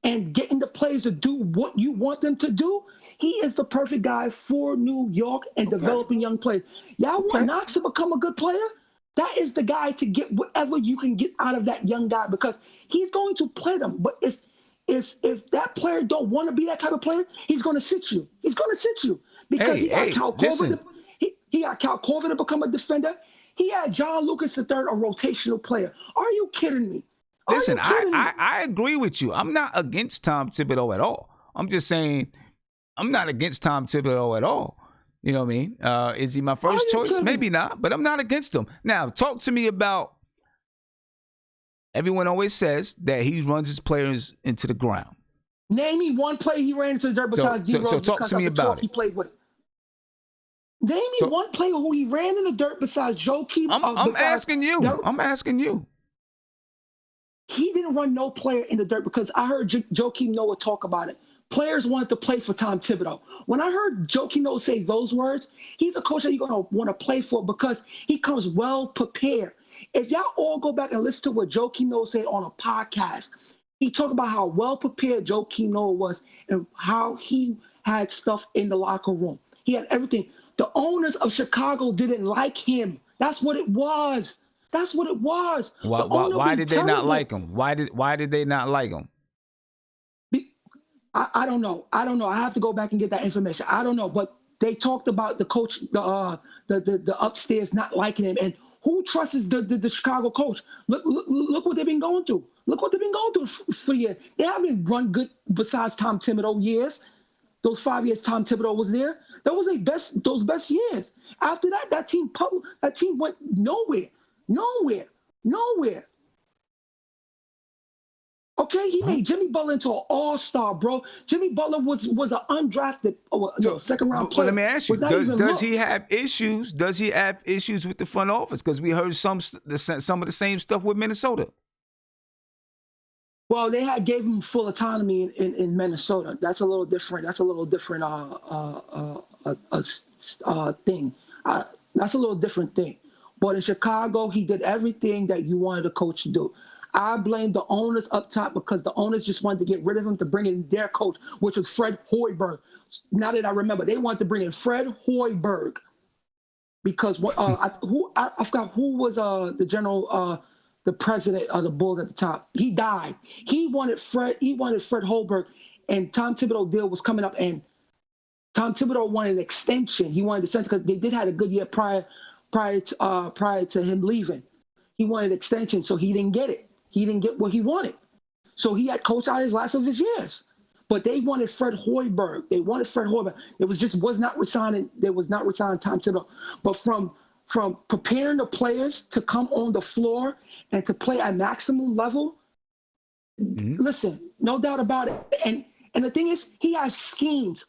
and getting the players to do what you want them to do, he is the perfect guy for New York and developing young players. Y'all want Knox to become a good player? That is the guy to get whatever you can get out of that young guy, because he's going to play them. But if that player don't want to be that type of player, he's going to sit you. He's going to sit you because he got Cal Korver. He got Cal Korver to become a defender. He had John Lucas III, a rotational player. Are you kidding me? Listen, I agree with you. I'm not against Tom Thibodeau at all. I'm just saying I'm not against Tom Thibodeau at all. You know what I mean? Is he my first choice? Maybe not, but I'm not against him. Now, talk to me about, everyone always says that he runs his players into the ground. Name me one player he ran into the dirt besides D Rose. So talk to me about it. He played with. Name me one player who he ran in the dirt besides Joakim. I'm asking you. I'm asking you. He didn't run no player in the dirt because I heard Joakim Noah talk about it. Players wanted to play for Tom Thibodeau. When I heard Joakim Noah say those words, he's a coach that you're going to want to play for because he comes well prepared. If y'all all go back and listen to what Joakim Noah said on a podcast, he talked about how well prepared Joakim Noah was and how he had stuff in the locker room. He had everything. The owners of Chicago didn't like him. That's what it was. That's what it was. Why did they not like him? Why did they not like him? I don't know. I have to go back and get that information. I don't know. But they talked about the coach, the upstairs not liking him. And who trusts the Chicago coach? Look what they've been going through. Look what they've been going through for years. They haven't run good besides Tom Thibodeau years. Those 5 years Tom Thibodeau was there, that was those best years. After that, that team went nowhere. Okay, he made Jimmy Butler into an all-star, bro. Jimmy Butler was an undrafted second-round player. Let me ask you: does he have issues? Does he have issues with the front office? Because we heard some of the same stuff with Minnesota. Well, they gave him full autonomy in Minnesota. That's a little different. That's a little different thing. That's a little different thing. But in Chicago, he did everything that you wanted a coach to do. I blame the owners up top because the owners just wanted to get rid of him to bring in their coach, which was Fred Hoiberg. Now that I remember, they wanted to bring in Fred Hoiberg because I forgot who was the president of the Bulls at the top. He died. He wanted Fred Hoiberg, and Tom Thibodeau deal was coming up, and Tom Thibodeau wanted an extension. He wanted an extension because they did had a good year prior to him leaving. He wanted an extension, so he didn't get it. He didn't get what he wanted. So he had coached out his last of his years. But they wanted Fred Hoiberg. They was not resigning Tom Thibodeau. But from preparing the players to come on the floor and to play at maximum level, listen, no doubt about it. And the thing is, he has schemes.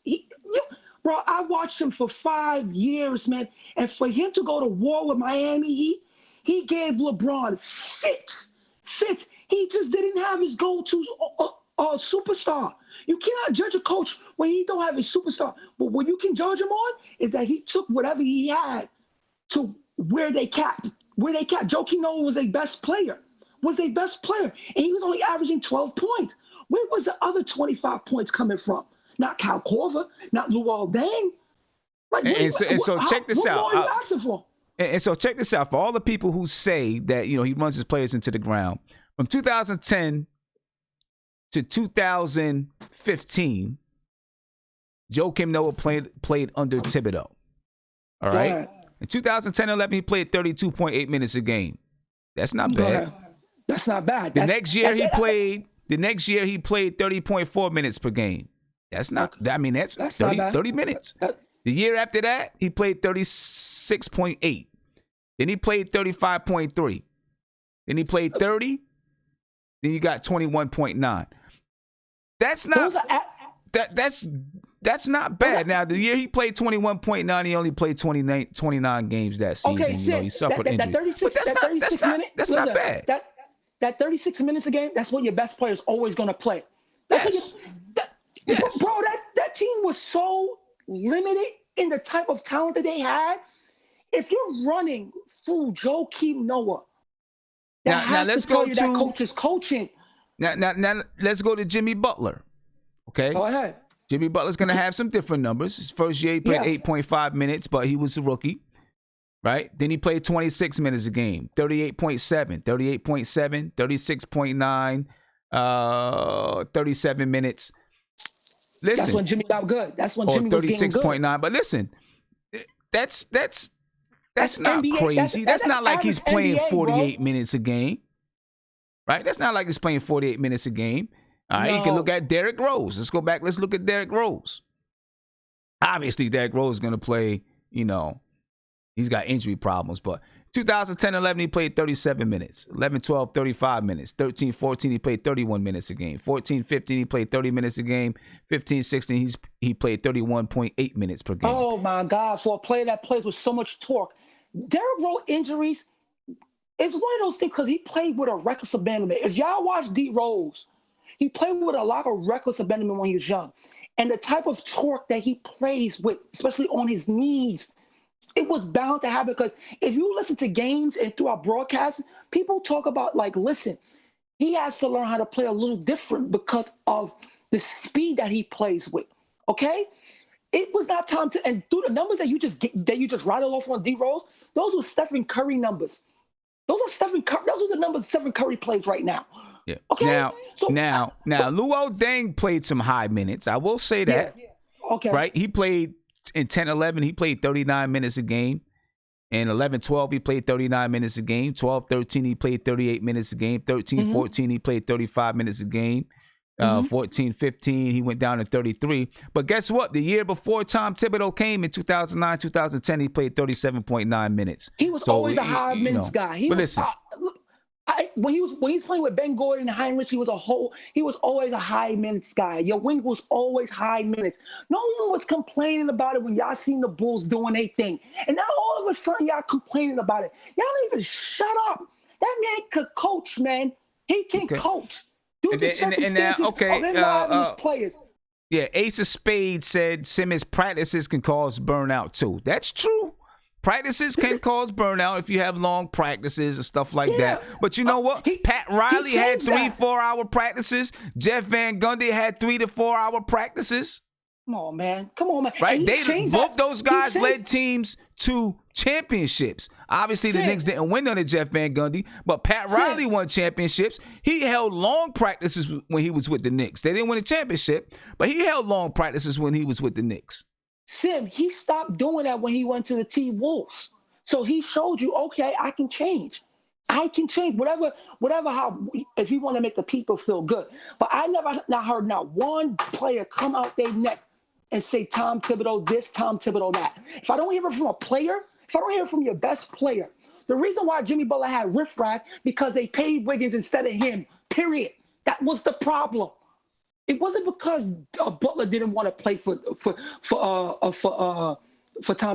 Bro, I watched him for 5 years, man. And for him to go to war with Miami, he gave LeBron fits. He just didn't have his go-to superstar. You cannot judge a coach when he don't have his superstar. But what you can judge him on is that he took whatever he had to where they capped. Joakim Noah was their best player. And he was only averaging 12 points. Where was the other 25 points coming from? Not Cal Korver, not Luol Deng. So check this out. What more are you asking for? And so check this out. For all the people who say that, he runs his players into the ground, from 2010 to 2015, Joakim Noah played under Thibodeau. All right? Yeah. In 2010-11, he played 32.8 minutes a game. That's not bad. That's not bad. The next year he played 30.4 minutes per game. That's 30 minutes. The year after that, he played 36.8. Then he played 35.3. Then he played 30. Then you got 21.9. That's not that's not bad. Now the year he played 21.9, he only played 29 games that season. Okay, you know, he suffered injury. That's not bad. That 36 minutes a game, that's what your best player is always going to play. That's Yes. Bro, that team was so limited in the type of talent that they had. If you're running through Joakim Noah, that let's tell you that coach is coaching. Now let's go to Jimmy Butler. Okay. Go ahead. Jimmy Butler's going to have some different numbers. His first year, he played 8.5 minutes, but he was a rookie, right? Then he played 26 minutes a game, 38.7, 38.7, 36.9, 37 minutes. Listen, that's when Jimmy got good. That's when Jimmy was getting good. 36.9. But listen, that's not NBA, crazy. That's not like he's playing NBA, 48 minutes a game, right? That's not like he's playing 48 minutes a game. All right, you can look at Derrick Rose. Let's go back. Let's look at Derrick Rose. Obviously, Derrick Rose is going to play, you know, he's got injury problems. But 2010-11, he played 37 minutes. 11-12, 35 minutes. 13-14, he played 31 minutes a game. 14-15, he played 30 minutes a game. 15-16, he played 31.8 minutes per game. Oh, my God. For a player that plays with so much torque. Derrick Rose injuries, it's one of those things because he played with a reckless abandonment. If y'all watch D. Rose, he played with a lot of reckless abandonment when he was young. And the type of torque that he plays with, especially on his knees, it was bound to happen because if you listen to games and through our broadcasts, people talk about, like, listen, he has to learn how to play a little different because of the speed that he plays with, okay? It was not time to, and through the numbers that you just rattle off on D. Rose, those were Stephen Curry numbers. Those are the numbers Stephen Curry plays right now. Yeah. Okay. Now, Luol Deng played some high minutes. I will say that. Yeah. Okay. Right? He played in 10-11, he played 39 minutes a game. In 11-12, he played 39 minutes a game. 12-13, he played 38 minutes a game. 13-14, he played 35 minutes a game. 14-15, he went down to 33. But guess what? The year before Tom Thibodeau came in 2009-2010, he played 37.9 minutes. He was always a high minutes guy. When he was playing with Ben Gordon and Heinrich, he was always a high minutes guy. Your wing was always high minutes. No one was complaining about it when y'all seen the Bulls doing their thing. And now all of a sudden y'all complaining about it. Y'all don't even shut up. That man could coach, man. He can coach. Due to circumstances of him having his players. Yeah, Ace of Spades said Simmons practices can cause burnout too. That's true. Practices can cause burnout if you have long practices and stuff like that. But you know what? Pat Riley had 3 4-hour practices. Jeff Van Gundy had 3 to 4 hour practices. Come on, man. Right? Both those guys led teams to championships. Obviously, the Knicks didn't win under Jeff Van Gundy, but Pat Riley won championships. He held long practices when he was with the Knicks. They didn't win a championship, but he held long practices when he was with the Knicks. Sim, he stopped doing that when he went to the T-Wolves. So he showed you, okay, I can change. I can change whatever if you want to make the people feel good. But I not heard not one player come out their neck and say Tom Thibodeau this, Tom Thibodeau that. If I don't hear it from a player, if I don't hear it from your best player, the reason why Jimmy Butler had riffraff because they paid Wiggins instead of him, period. That was the problem. It wasn't because Butler didn't want to play for Tom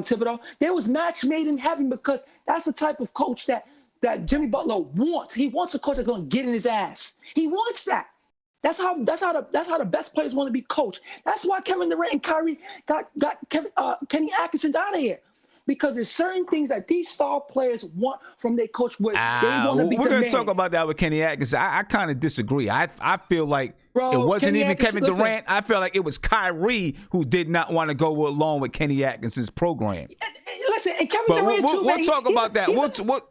Thibodeau. There was match made in heaven because that's the type of coach that Jimmy Butler wants. He wants a coach that's going to get in his ass. He wants that. That's how the best players want to be coached. That's why Kevin Durant and Kyrie got Kenny Atkinson out of here. Because there's certain things that these star players want from their coach where they want to be We're going to talk about that with Kenny Atkinson. I kind of disagree. I feel like it wasn't Kenny even Atkinson, Kevin Durant. I feel like it was Kyrie who did not want to go along with Kenny Atkinson's program. Listen, and Kevin Durant too. We'll talk about that.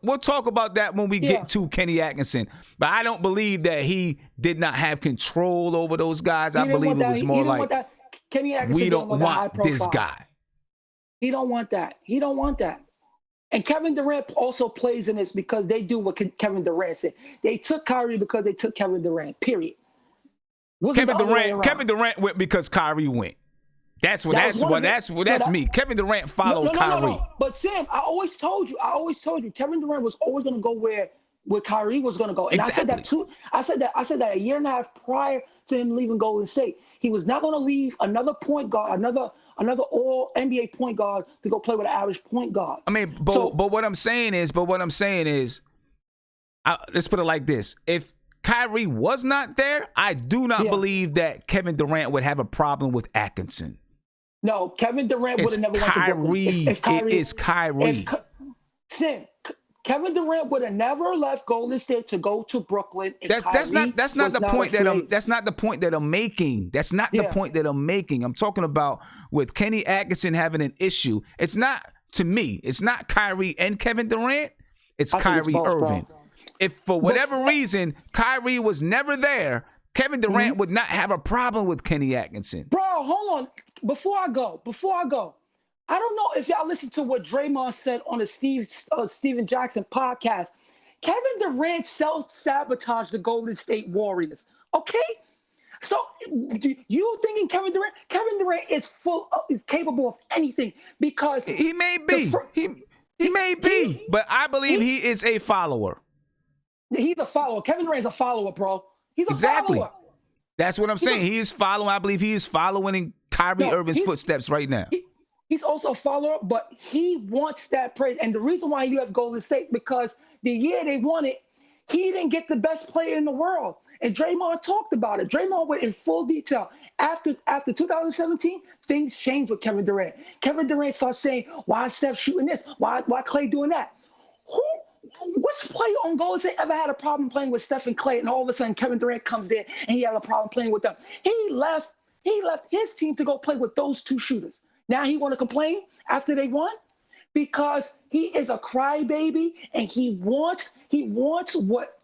We'll talk about that when we get to Kenny Atkinson. But I don't believe that he did not have control over those guys. I believe it was more like Kenny Atkinson we don't want this guy. He don't want that. He don't want that. And Kevin Durant also plays in this because they do what Kevin Durant said. They took Kyrie because they took Kevin Durant, period. Kevin Durant went because Kyrie went. That's me. Kevin Durant followed Kyrie. No. But Sam, I always told you, Kevin Durant was always going to go where Kyrie was going to go. And exactly. I said that a year and a half prior to him leaving Golden State. He was not going to leave another point guard, another all NBA point guard to go play with an average point guard. I mean, but what I'm saying is, let's put it like this. If Kyrie was not there, I do not believe that Kevin Durant would have a problem with Atkinson. No, Kevin Durant would have never went to Brooklyn. If Kyrie, it is Kyrie. Kevin Durant would have never left Golden State to go to Brooklyn. That's not the point that I'm making. That's not the point that I'm making. I'm talking about with Kenny Atkinson having an issue. It's not, to me, it's not Kyrie and Kevin Durant. It's Kyrie Irving. Bro. If for whatever reason Kyrie was never there, Kevin Durant would not have a problem with Kenny Atkinson. Bro, hold on. Before I go, I don't know if y'all listened to what Draymond said on the Steven Jackson podcast. Kevin Durant self-sabotaged the Golden State Warriors. Okay? So you thinking Kevin Durant is capable of anything because he may be. He may be, but I believe he is a follower. He's a follower. Kevin Durant's a follower, bro. He's a follower. That's what I'm saying. He is following. I believe he is following in Kyrie Irving's footsteps right now. He's also a follower, but he wants that praise. And the reason why he left Golden State, because the year they won it, he didn't get the best player in the world. And Draymond talked about it. Draymond went in full detail. After 2017, things changed with Kevin Durant. Kevin Durant started saying, why is Steph shooting this? Why Klay doing that? Which player on Golden State ever had a problem playing with Steph and Klay, and all of a sudden Kevin Durant comes there and he had a problem playing with them? He left his team to go play with those two shooters. Now he want to complain after they won because he is a crybaby and he wants what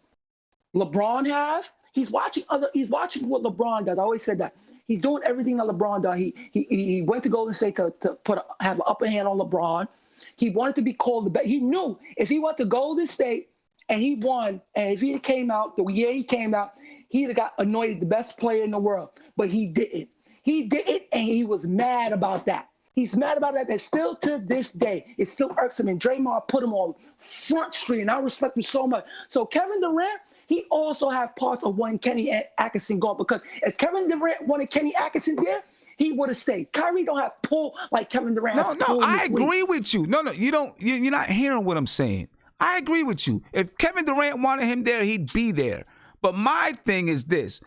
LeBron have. He's watching what LeBron does. I always said that. He's doing everything that LeBron does. He went to Golden State to have an upper hand on LeBron. He wanted to be called the best. He knew if he went to Golden State and he won, and if he came out the year he came out, he'd have got anointed the best player in the world. But he didn't. He didn't, and he was mad about that. He's mad about that. And still to this day, it still irks him. And Draymond put him on Front Street, and I respect him so much. So Kevin Durant, he also have parts of when Kenny Atkinson gone, because if Kevin Durant wanted Kenny Atkinson there, he would have stayed. Kyrie don't have pull like Kevin Durant. No, I agree with you. No, you don't. You're not hearing what I'm saying. I agree with you. If Kevin Durant wanted him there, he'd be there. But my thing is this: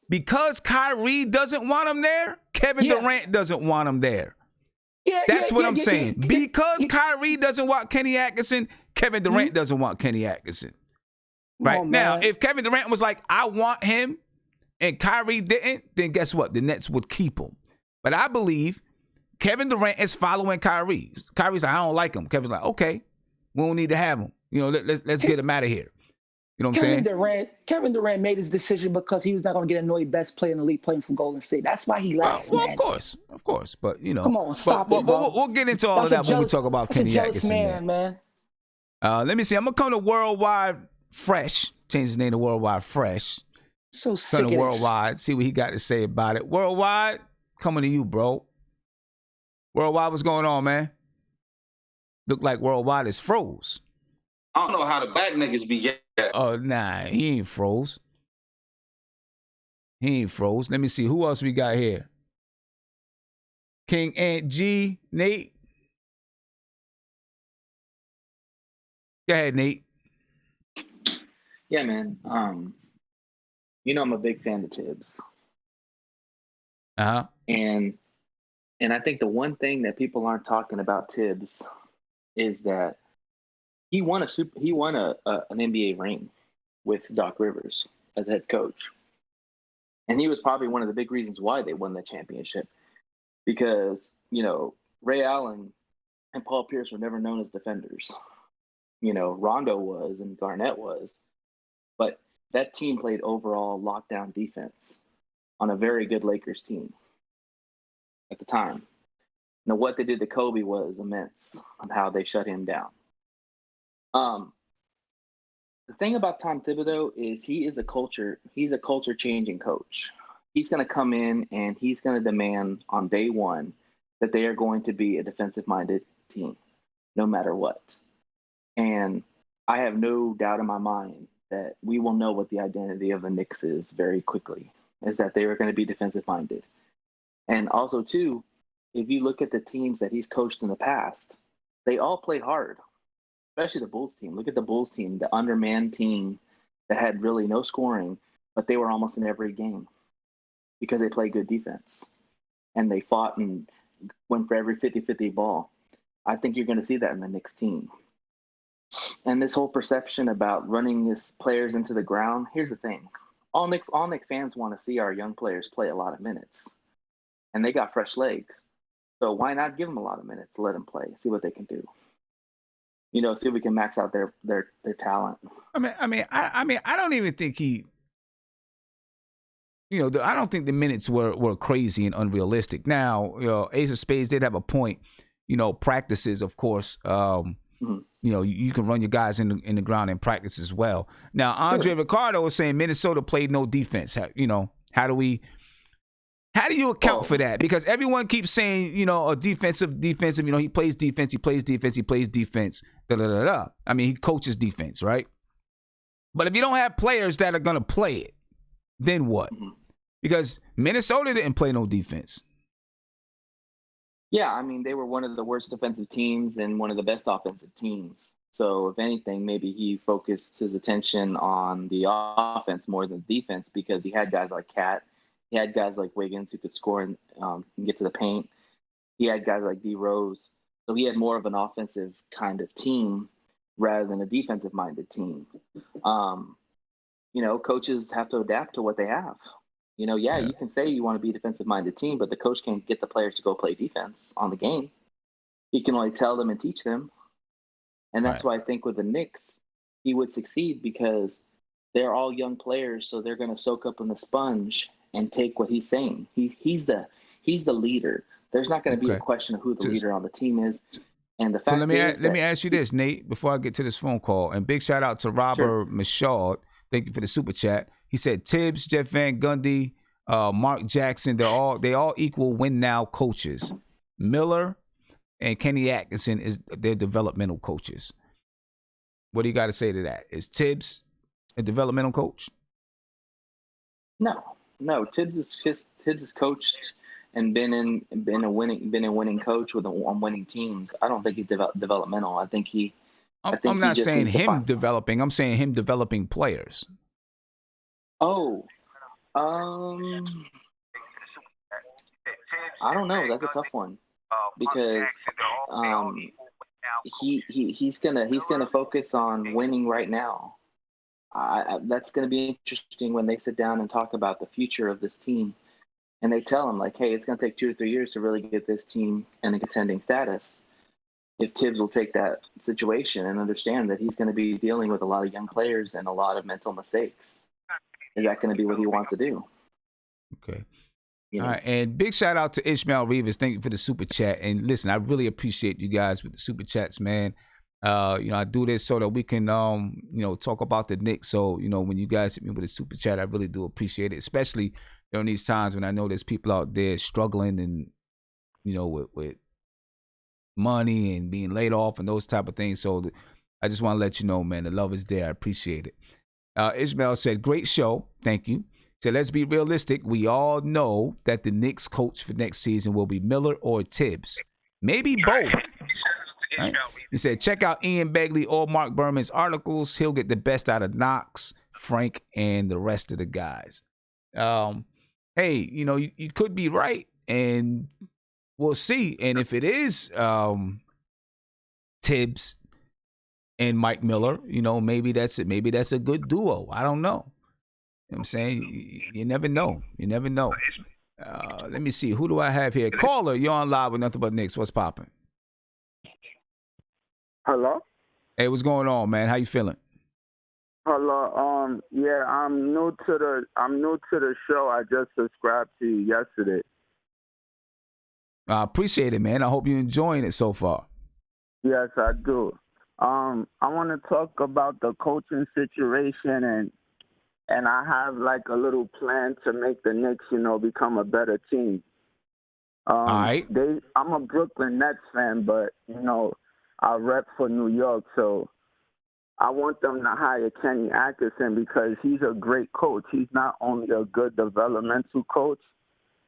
because Kyrie doesn't want him there, Kevin Durant doesn't want him there. That's what I'm saying. Because Kyrie doesn't want Kenny Atkinson, Kevin Durant doesn't want Kenny Atkinson. Right now, if Kevin Durant was like, I want him, and Kyrie didn't, then guess what? The Nets would keep him. But I believe Kevin Durant is following Kyrie. Kyrie's like, I don't like him. Kevin's like, okay, we don't need to have him. Let's get him out of here. You know what I'm saying? Kevin Durant made his decision because he was not going to get annoyed best player in the league playing for Golden State. That's why he left. Well, of course. But, Come on, stop it, bro. We'll get into all of that when we talk about Kenny Atkinson. Man. Let me see. I'm going to come to Worldwide Fresh. Change his name to Worldwide Fresh. So sick of Worldwide. See what he got to say about it. Worldwide, coming to you, bro. Worldwide, what's going on, man? Look like Worldwide is froze. I don't know how the back niggas be yet. Oh, nah, he ain't froze. Let me see. Who else we got here? King Ant G, Nate. Go ahead, Nate. Yeah, man. I'm a big fan of Tibbs. And I think the one thing that people aren't talking about Tibbs is that he won an NBA ring with Doc Rivers as head coach. And he was probably one of the big reasons why they won the championship. Because, Ray Allen and Paul Pierce were never known as defenders. Rondo was and Garnett was. But that team played overall lockdown defense on a very good Lakers team at the time. Now, what they did to Kobe was immense on how they shut him down. The thing about Tom Thibodeau is he's a culture changing coach. he's going to come in and he's going to demand on day one that they are going to be a defensive-minded team, no matter what. And I have no doubt in my mind that we will know what the identity of the Knicks is very quickly, is that they are going to be defensive-minded. And also, too, if you look at the teams that he's coached in the past, they all played hard, especially the Bulls team. Look at the Bulls team, the undermanned team that had really no scoring, but they were almost in every game because they played good defense. And they fought and went for every 50-50 ball. I think you're going to see that in the Knicks team. And this whole perception about running his players into the ground, here's the thing. All Knicks fans want to see our young players play a lot of minutes. And they got fresh legs. So why not give them a lot of minutes, let them play, see what they can do. You know, see if we can max out their talent. I don't even think he, you know, I don't think the minutes were crazy and unrealistic. Now, you know, Ace of Spades did have a point. You know, practices, of course. You know, you can run your guys in the ground in practice as well. Now, Andre Ricardo was saying Minnesota played no defense. You know, how do you account for that? Because everyone keeps saying, you know, a defensive, you know, he plays defense. Da, da, da, da. I mean, he coaches defense, right? But if you don't have players that are going to play it, then what? Because Minnesota didn't play no defense. Yeah, I mean, they were one of the worst defensive teams and one of the best offensive teams. So if anything, maybe he focused his attention on the offense more than defense because he had guys like Cat. He had guys like Wiggins who could score and get to the paint. He had guys like D. Rose. So he had more of an offensive kind of team rather than a defensive-minded team. You know, coaches have to adapt to what they have. You know, you can say you want to be a defensive-minded team, but the coach can't get the players to go play defense on the game. He can only tell them and teach them. And that's why I think with the Knicks, he would succeed because they're all young players, so they're going to soak up in the sponge and take what he's saying. He's the leader. There's not going to be a question of who the leader on the team is. And the fact is, let me ask you this, Nate, before I get to this phone call. And big shout out to Robert Michaud. Thank you for the super chat. He said Tibbs, Jeff Van Gundy, Mark Jackson, they all equal win now coaches. Miller and Kenny Atkinson is their developmental coaches. What do you got to say to that? Is Tibbs a developmental coach? No. Tibbs is coached and been a winning coach on winning teams. I don't think he's developmental. I think he. I'm not saying him developing. I'm saying him developing players. Oh, I don't know. That's a tough one because he's gonna focus on winning right now. That's gonna be interesting when they sit down and talk about the future of this team, and they tell him like, hey, it's gonna take 2 to 3 years to really get this team in a contending status. If Tibbs will take that situation and understand that he's going to be dealing with a lot of young players and a lot of mental mistakes, is that going to be what he wants to do? Okay. You know? All right. And big shout out to Ishmael Rivas. Thank you for the super chat. And listen, I really appreciate you guys with the super chats, man. You know, I do this so that we can, you know, talk about the Knicks. So, you know, when you guys hit me with a super chat, I really do appreciate it, especially during these times when I know there's people out there struggling and, you know, with money and being laid off and those type of things. So I just want to let you know, man, the love is there. I appreciate it. Ishmael said, great show. Thank you. Said, let's be realistic. We all know that the Knicks coach for next season will be Miller or Tibbs. Maybe both. Right? He said, check out Ian Begley or Mark Berman's articles. He'll get the best out of Knox, Frank, and the rest of the guys. Hey, you know, you could be right, and we'll see. And if it is Tibbs and Mike Miller, you know, maybe that's it. Maybe that's a good duo. I don't know. You know what I'm saying? You never know. You never know. Let me see. Who do I have here? Caller, you're on live with Nothing But Knicks. What's popping? Hello? Hey, what's going on, man? How you feeling? Hello. Yeah, I'm new to the show. I just subscribed to you yesterday. I appreciate it, man. I hope you're enjoying it so far. Yes, I do. I want to talk about the coaching situation and and I have like a little plan to make the Knicks, become a better team. All right. I'm a Brooklyn Nets fan, but I rep for New York, so I want them to hire Kenny Atkinson because he's a great coach. He's not only a good developmental coach,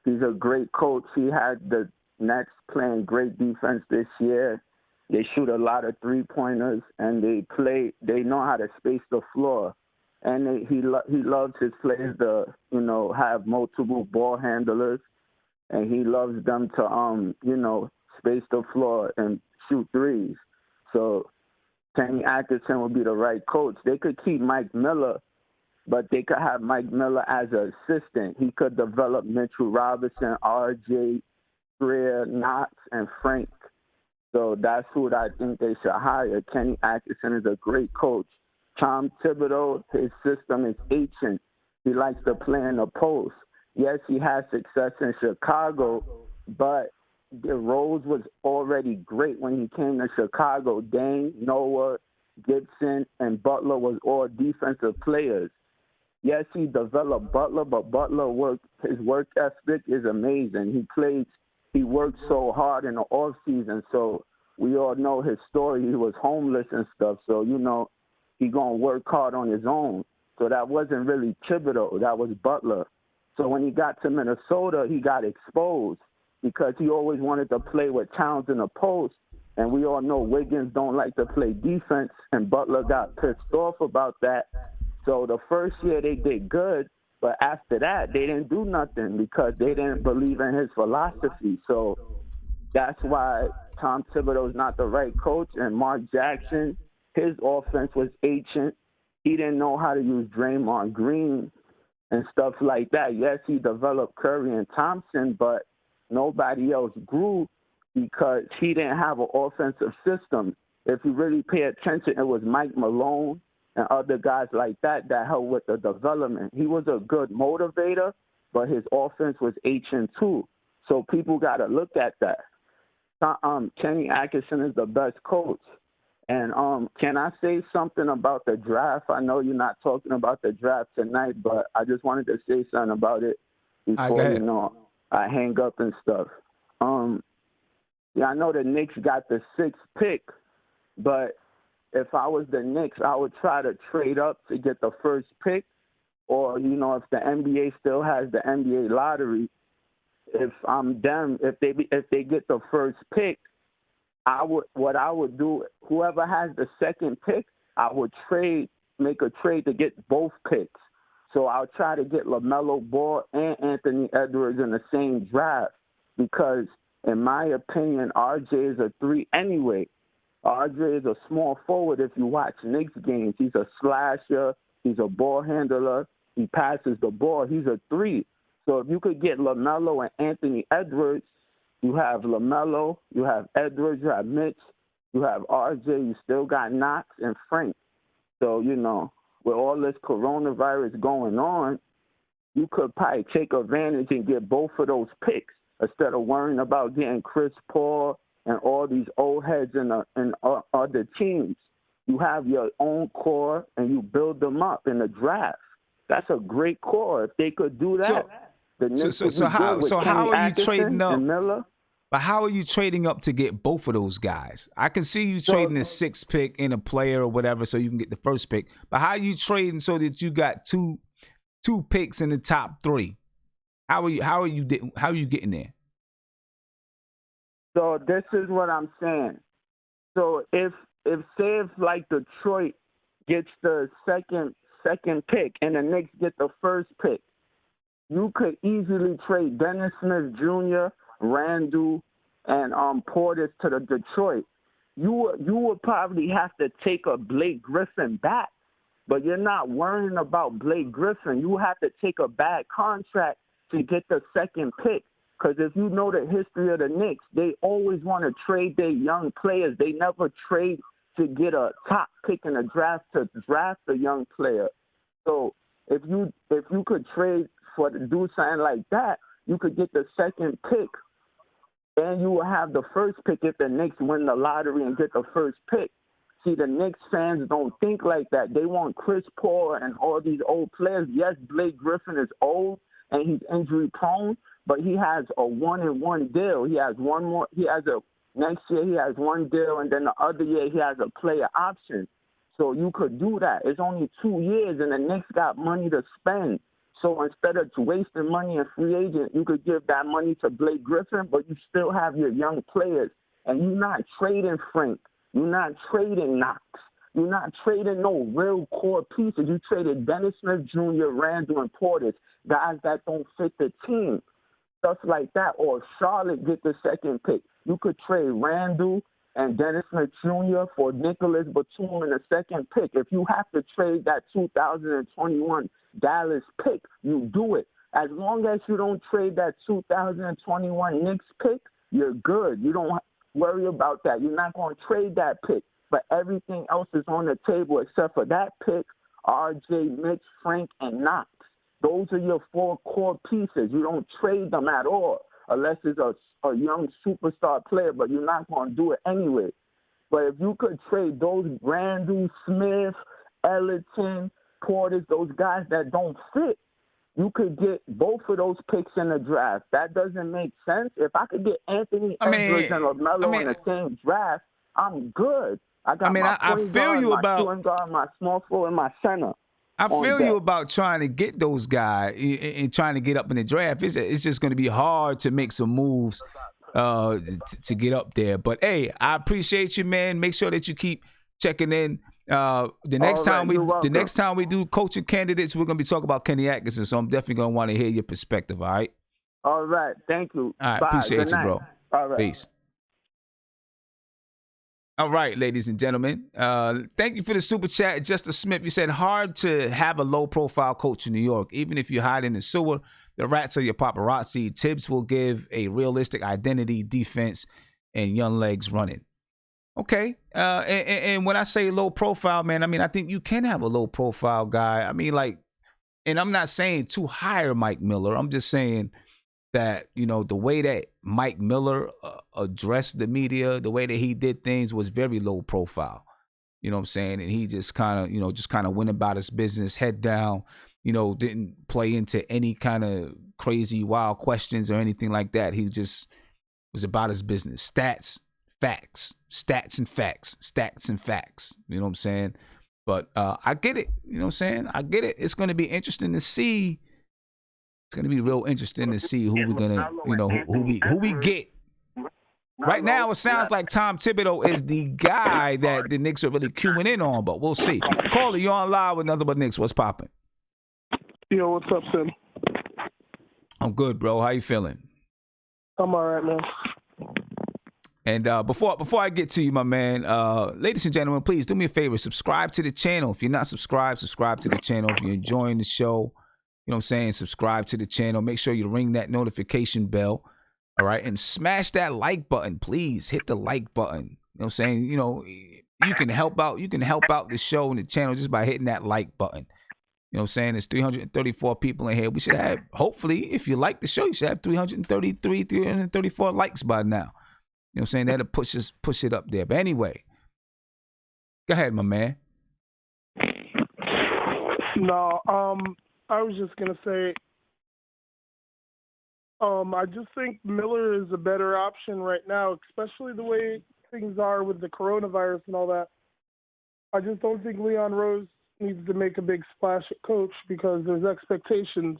he's a great coach. He had the Nets playing great defense this year. They shoot a lot of three-pointers, and they know how to space the floor. And he loves his players to, have multiple ball handlers, and he loves them to, space the floor and shoot threes. So Kenny Atkinson would be the right coach. They could keep Mike Miller, but they could have Mike Miller as an assistant. He could develop Mitchell Robinson, R.J. Greer, Knox, and Frank. So that's who I think they should hire. Kenny Atkinson is a great coach. Tom Thibodeau, his system is ancient. He likes to play in the post. Yes, he had success in Chicago, but the Rose was already great when he came to Chicago. Dane, Noah, Gibson, and Butler was all defensive players. Yes, he developed Butler, but his work ethic is amazing. He worked so hard in the off season, so we all know his story. He was homeless and stuff, so he gonna work hard on his own. So that wasn't really Thibodeau, that was Butler. So when he got to Minnesota, he got exposed because he always wanted to play with Towns in the post, and we all know Wiggins don't like to play defense, and Butler got pissed off about that. So the first year they did good, but after that they didn't do nothing because they didn't believe in his philosophy. So that's why Tom Thibodeau is not the right coach, and Mark Jackson, his offense was ancient. He didn't know how to use Draymond Green and stuff like that. Yes, he developed Curry and Thompson, but nobody else grew because he didn't have an offensive system. If you really pay attention, it was Mike Malone and other guys like that helped with the development. He was a good motivator, but his offense was ancient too. So people got to look at that. Kenny Atkinson is the best coach. And can I say something about the draft? I know you're not talking about the draft tonight, but I just wanted to say something about it before, I hang up and stuff. I know the Knicks got the 6th pick, but if I was the Knicks, I would try to trade up to get the 1st pick, or, if the NBA still has the NBA lottery, if I'm them, if they get the 1st pick, what I would do, whoever has the 2nd pick, I would make a trade to get both picks. So I'll try to get LaMelo Ball and Anthony Edwards in the same draft because, in my opinion, RJ is a 3 anyway. RJ is a small forward if you watch Knicks games. He's a slasher. He's a ball handler. He passes the ball. He's a 3. So if you could get LaMelo and Anthony Edwards, you have LaMelo, you have Edwards, you have Mitch, you have RJ, you still got Knox and Frank. So, with all this coronavirus going on, you could probably take advantage and get both of those picks instead of worrying about getting Chris Paul and all these old heads in other teams. You have your own core and you build them up in the draft. That's a great core. If they could do that, how are you trading up? Miller. But how are you trading up to get both of those guys? I can see you trading the 6th pick in a player or whatever so you can get the 1st pick. But how are you trading so that you got two picks in the top 3? How are you getting there? So this is what I'm saying. So if like Detroit gets the second pick and the Knicks get the 1st pick, you could easily trade Dennis Smith Jr., Randall, and Portis to the Detroit. You would probably have to take a Blake Griffin back, but you're not worrying about Blake Griffin. You have to take a bad contract to get the 2nd pick. Because if you know the history of the Knicks, they always want to trade their young players. They never trade to get a top pick in the draft to draft a young player. So if you could trade to do something like that, you could get the 2nd pick, and you will have the 1st pick if the Knicks win the lottery and get the 1st pick. See, the Knicks fans don't think like that. They want Chris Paul and all these old players. Yes, Blake Griffin is old and he's injury prone, but he has a 1-and-1 deal. He has one more. Next year he has one deal, and then the other year he has a player option. So you could do that. It's only 2 years, and the Knicks got money to spend. So instead of wasting money in free agent, you could give that money to Blake Griffin, but you still have your young players. And you're not trading Frank. You're not trading Knox. You're not trading no real core pieces. You traded Dennis Smith Jr., Randall, and Portis, guys that don't fit the team. Stuff like that. Or Charlotte get the second pick. You could trade Randall and Dennis Smith Jr. for Nicholas Batum in the second pick. If you have to trade that 2021 Dallas pick, you do it. As long as you don't trade that 2021 Knicks pick, you're good. You don't worry about that. You're not going to trade that pick. But everything else is on the table except for that pick, RJ, Mitch, Frank, and Knox. Those are your 4 core pieces. You don't trade them at all unless it's a young superstar player, but you're not going to do it anyway. But if you could trade those Randall, Smith, Ellerton, Portis, those guys that don't fit, you could get both of those picks in the draft. That doesn't make sense. If I could get Anthony Edwards and LaMelo in the same draft, I'm good. I feel you about shooting guard, my small forward, and my center. I feel you about trying to get those guys and trying to get up in the draft. It's just going to be hard to make some moves to get up there. But hey, I appreciate you, man. Make sure that you keep checking in. The next time we do coaching candidates, we're going to be talking about Kenny Atkinson. So I'm definitely going to want to hear your perspective. All right. All right. Thank you. All right. Bye. Appreciate you, bro. All right. Peace. All right, ladies and gentlemen. Thank you for the super chat. Justice Smith, you said hard to have a low-profile coach in New York. Even if you hide in the sewer, the rats are your paparazzi. Tibbs will give a realistic identity, defense, and young legs running. Okay. And when I say low-profile, man, I mean, I think you can have a low-profile guy. I mean, like, and I'm not saying to hire Mike Miller. I'm just saying that, you know, the way that Mike Miller addressed the media, the way that he did things was very low profile. You know what I'm saying? And he just kind of went about his business, head down, you know, didn't play into any kind of crazy, wild questions or anything like that. He just was about his business. Stats, facts, stats and facts, stats and facts. You know what I'm saying? But I get it. You know what I'm saying? I get it. It's going to be interesting to see. It's going to be real interesting to see who we're going to, you know, who we get. Right now, it sounds like Tom Thibodeau is the guy that the Knicks are really queuing in on, but we'll see. Caller, you're on live with Nothing But Knicks. What's popping? Yo, what's up, Sim? I'm good, bro. How you feeling? I'm all right, man. And before I get to you, my man, ladies and gentlemen, please do me a favor. Subscribe to the channel. If you're not subscribed, subscribe to the channel. If you're enjoying the show, you know what I'm saying, subscribe to the channel. Make sure you ring that notification bell. All right. And smash that like button, please. Hit the like button. You know what I'm saying? You know, you can help out. You can help out the show and the channel just by hitting that like button. You know what I'm saying? There's 334 people in here. We should have, hopefully, if you like the show, you should have 334 likes by now. You know what I'm saying? That'll push it up there. But anyway, go ahead, my man. No, I was just going to say, I just think Miller is a better option right now, especially the way things are with the coronavirus and all that. I just don't think Leon Rose needs to make a big splash at coach because there's expectations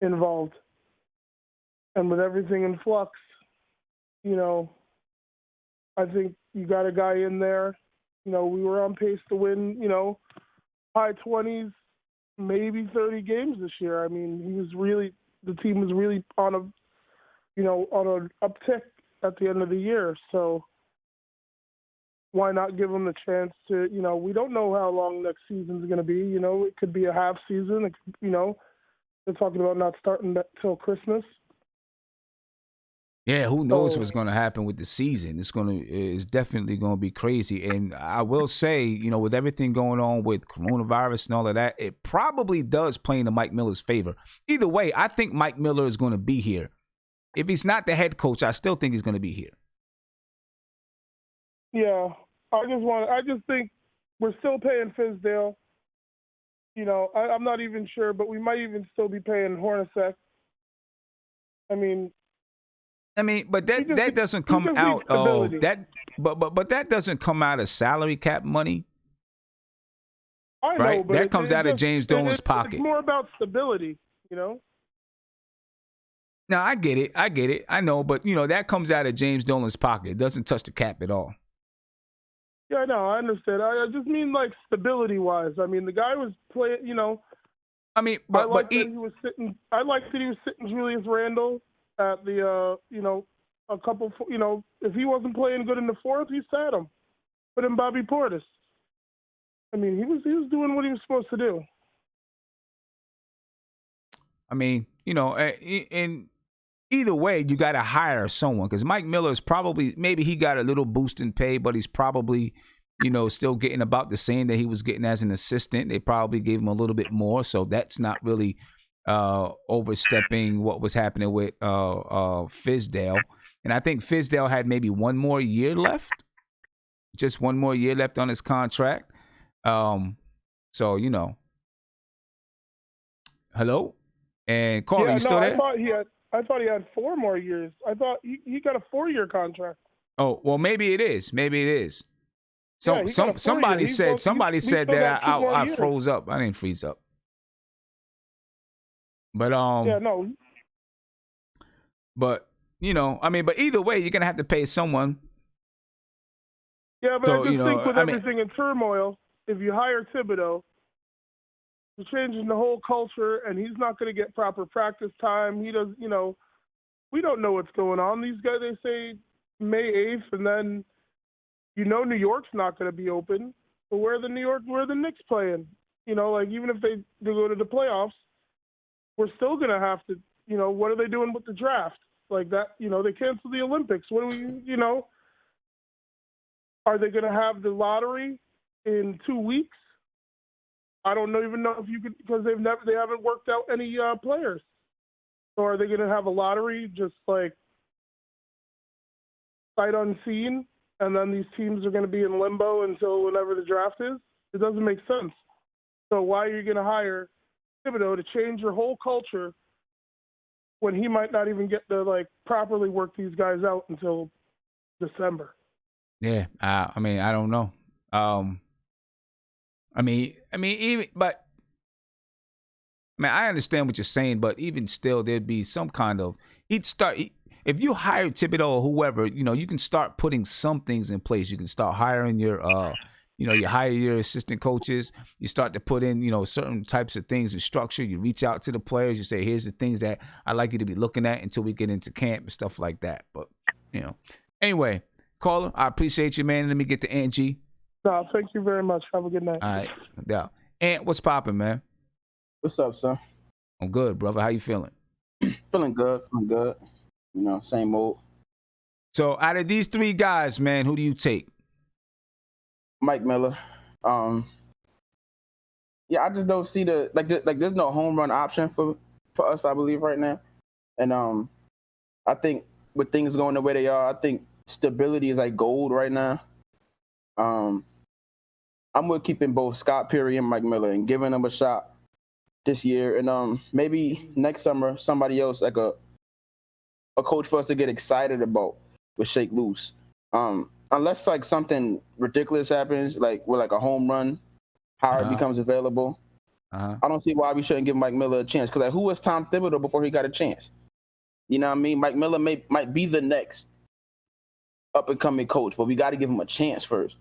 involved. And with everything in flux, you know, I think you got a guy in there. You know, we were on pace to win, you know, high 20s, maybe 30 games this year. I mean, the team was really on an uptick at the end of the year. So why not give them the chance to, you know, we don't know how long next season's going to be. You know, it could be a half season. It could, you know, they're talking about not starting till Christmas. Yeah, who knows what's going to happen with the season? It's definitely going to be crazy. And I will say, you know, with everything going on with coronavirus and all of that, it probably does play into Mike Miller's favor. Either way, I think Mike Miller is going to be here. If he's not the head coach, I still think he's going to be here. Yeah, I just think we're still paying Fizdale. You know, I'm not even sure, but we might even still be paying Hornacek. I mean, but that doesn't come out of that. But that doesn't come out of salary cap money. I know, right? But that comes out of James Dolan's pocket. It's more about stability, you know. Now I get it. I know, but that comes out of James Dolan's pocket. It doesn't touch the cap at all. Yeah, no, I understand. I just mean like stability-wise. I mean, the guy was playing. You know. I mean, I liked that he was sitting Julius Randle at the a couple. If he wasn't playing good in the fourth, he sat him. Put in Bobby Portis. I mean, he was doing what he was supposed to do. I mean, in either way, you got to hire someone because Mike Miller is maybe he got a little boost in pay, but he's probably, still getting about the same that he was getting as an assistant. They probably gave him a little bit more, so that's not really overstepping what was happening with Fizdale. And I think Fizdale had maybe one more year left, just one more year left on his contract. So hello, and Carl, you still there? I thought he had 4 more years. I thought he got a 4-year contract. Oh well, maybe it is. So somebody said that I froze up. I didn't freeze up. But yeah, no. But but either way, you're gonna have to pay someone. Yeah, but I just think with everything in turmoil, if you hire Thibodeau, you're changing the whole culture, and he's not going to get proper practice time. He does, we don't know what's going on. These guys, they say May 8th, and then New York's not going to be open. But where are the Knicks playing? Like even if they go to the playoffs, we're still going to have to, what are they doing with the draft? Like that, they canceled the Olympics. What do we, are they going to have the lottery in 2 weeks? I don't even know if you could, because they haven't worked out any players. So are they going to have a lottery just like sight unseen, and then these teams are going to be in limbo until whenever the draft is? It doesn't make sense. So why are you going to hire Thibodeau to change your whole culture when he might not even get to properly work these guys out until December? Yeah, I don't know. I understand what you're saying, but even still, there'd be some kind of if you hire Thibideau or whoever, you can start putting some things in place. You can start hiring your, you hire your assistant coaches. You start to put in, certain types of things and structure. You reach out to the players. You say, here's the things that I'd like you to be looking at until we get into camp and stuff like that. But, anyway, caller, I appreciate you, man. Let me get to Angie. No, thank you very much. Have a good night. All right. Yeah. Ant, what's popping, man? What's up, son? I'm good, brother. How you feeling? Feeling good. Same old. So out of these 3 guys, man, who do you take? Mike Miller. Yeah, I just don't see there's no home run option for us, I believe, right now. And I think with things going the way they are, I think stability is like gold right now. I'm with keeping both Scott Perry and Mike Miller and giving them a shot this year, and maybe next summer somebody else like a coach for us to get excited about with shake loose. Unless like something ridiculous happens, like with like a home run, Howard becomes available. I don't see why we shouldn't give Mike Miller a chance. Because who was Tom Thibodeau before he got a chance? You know what I mean? Mike Miller might be the next up and coming coach, but we got to give him a chance first.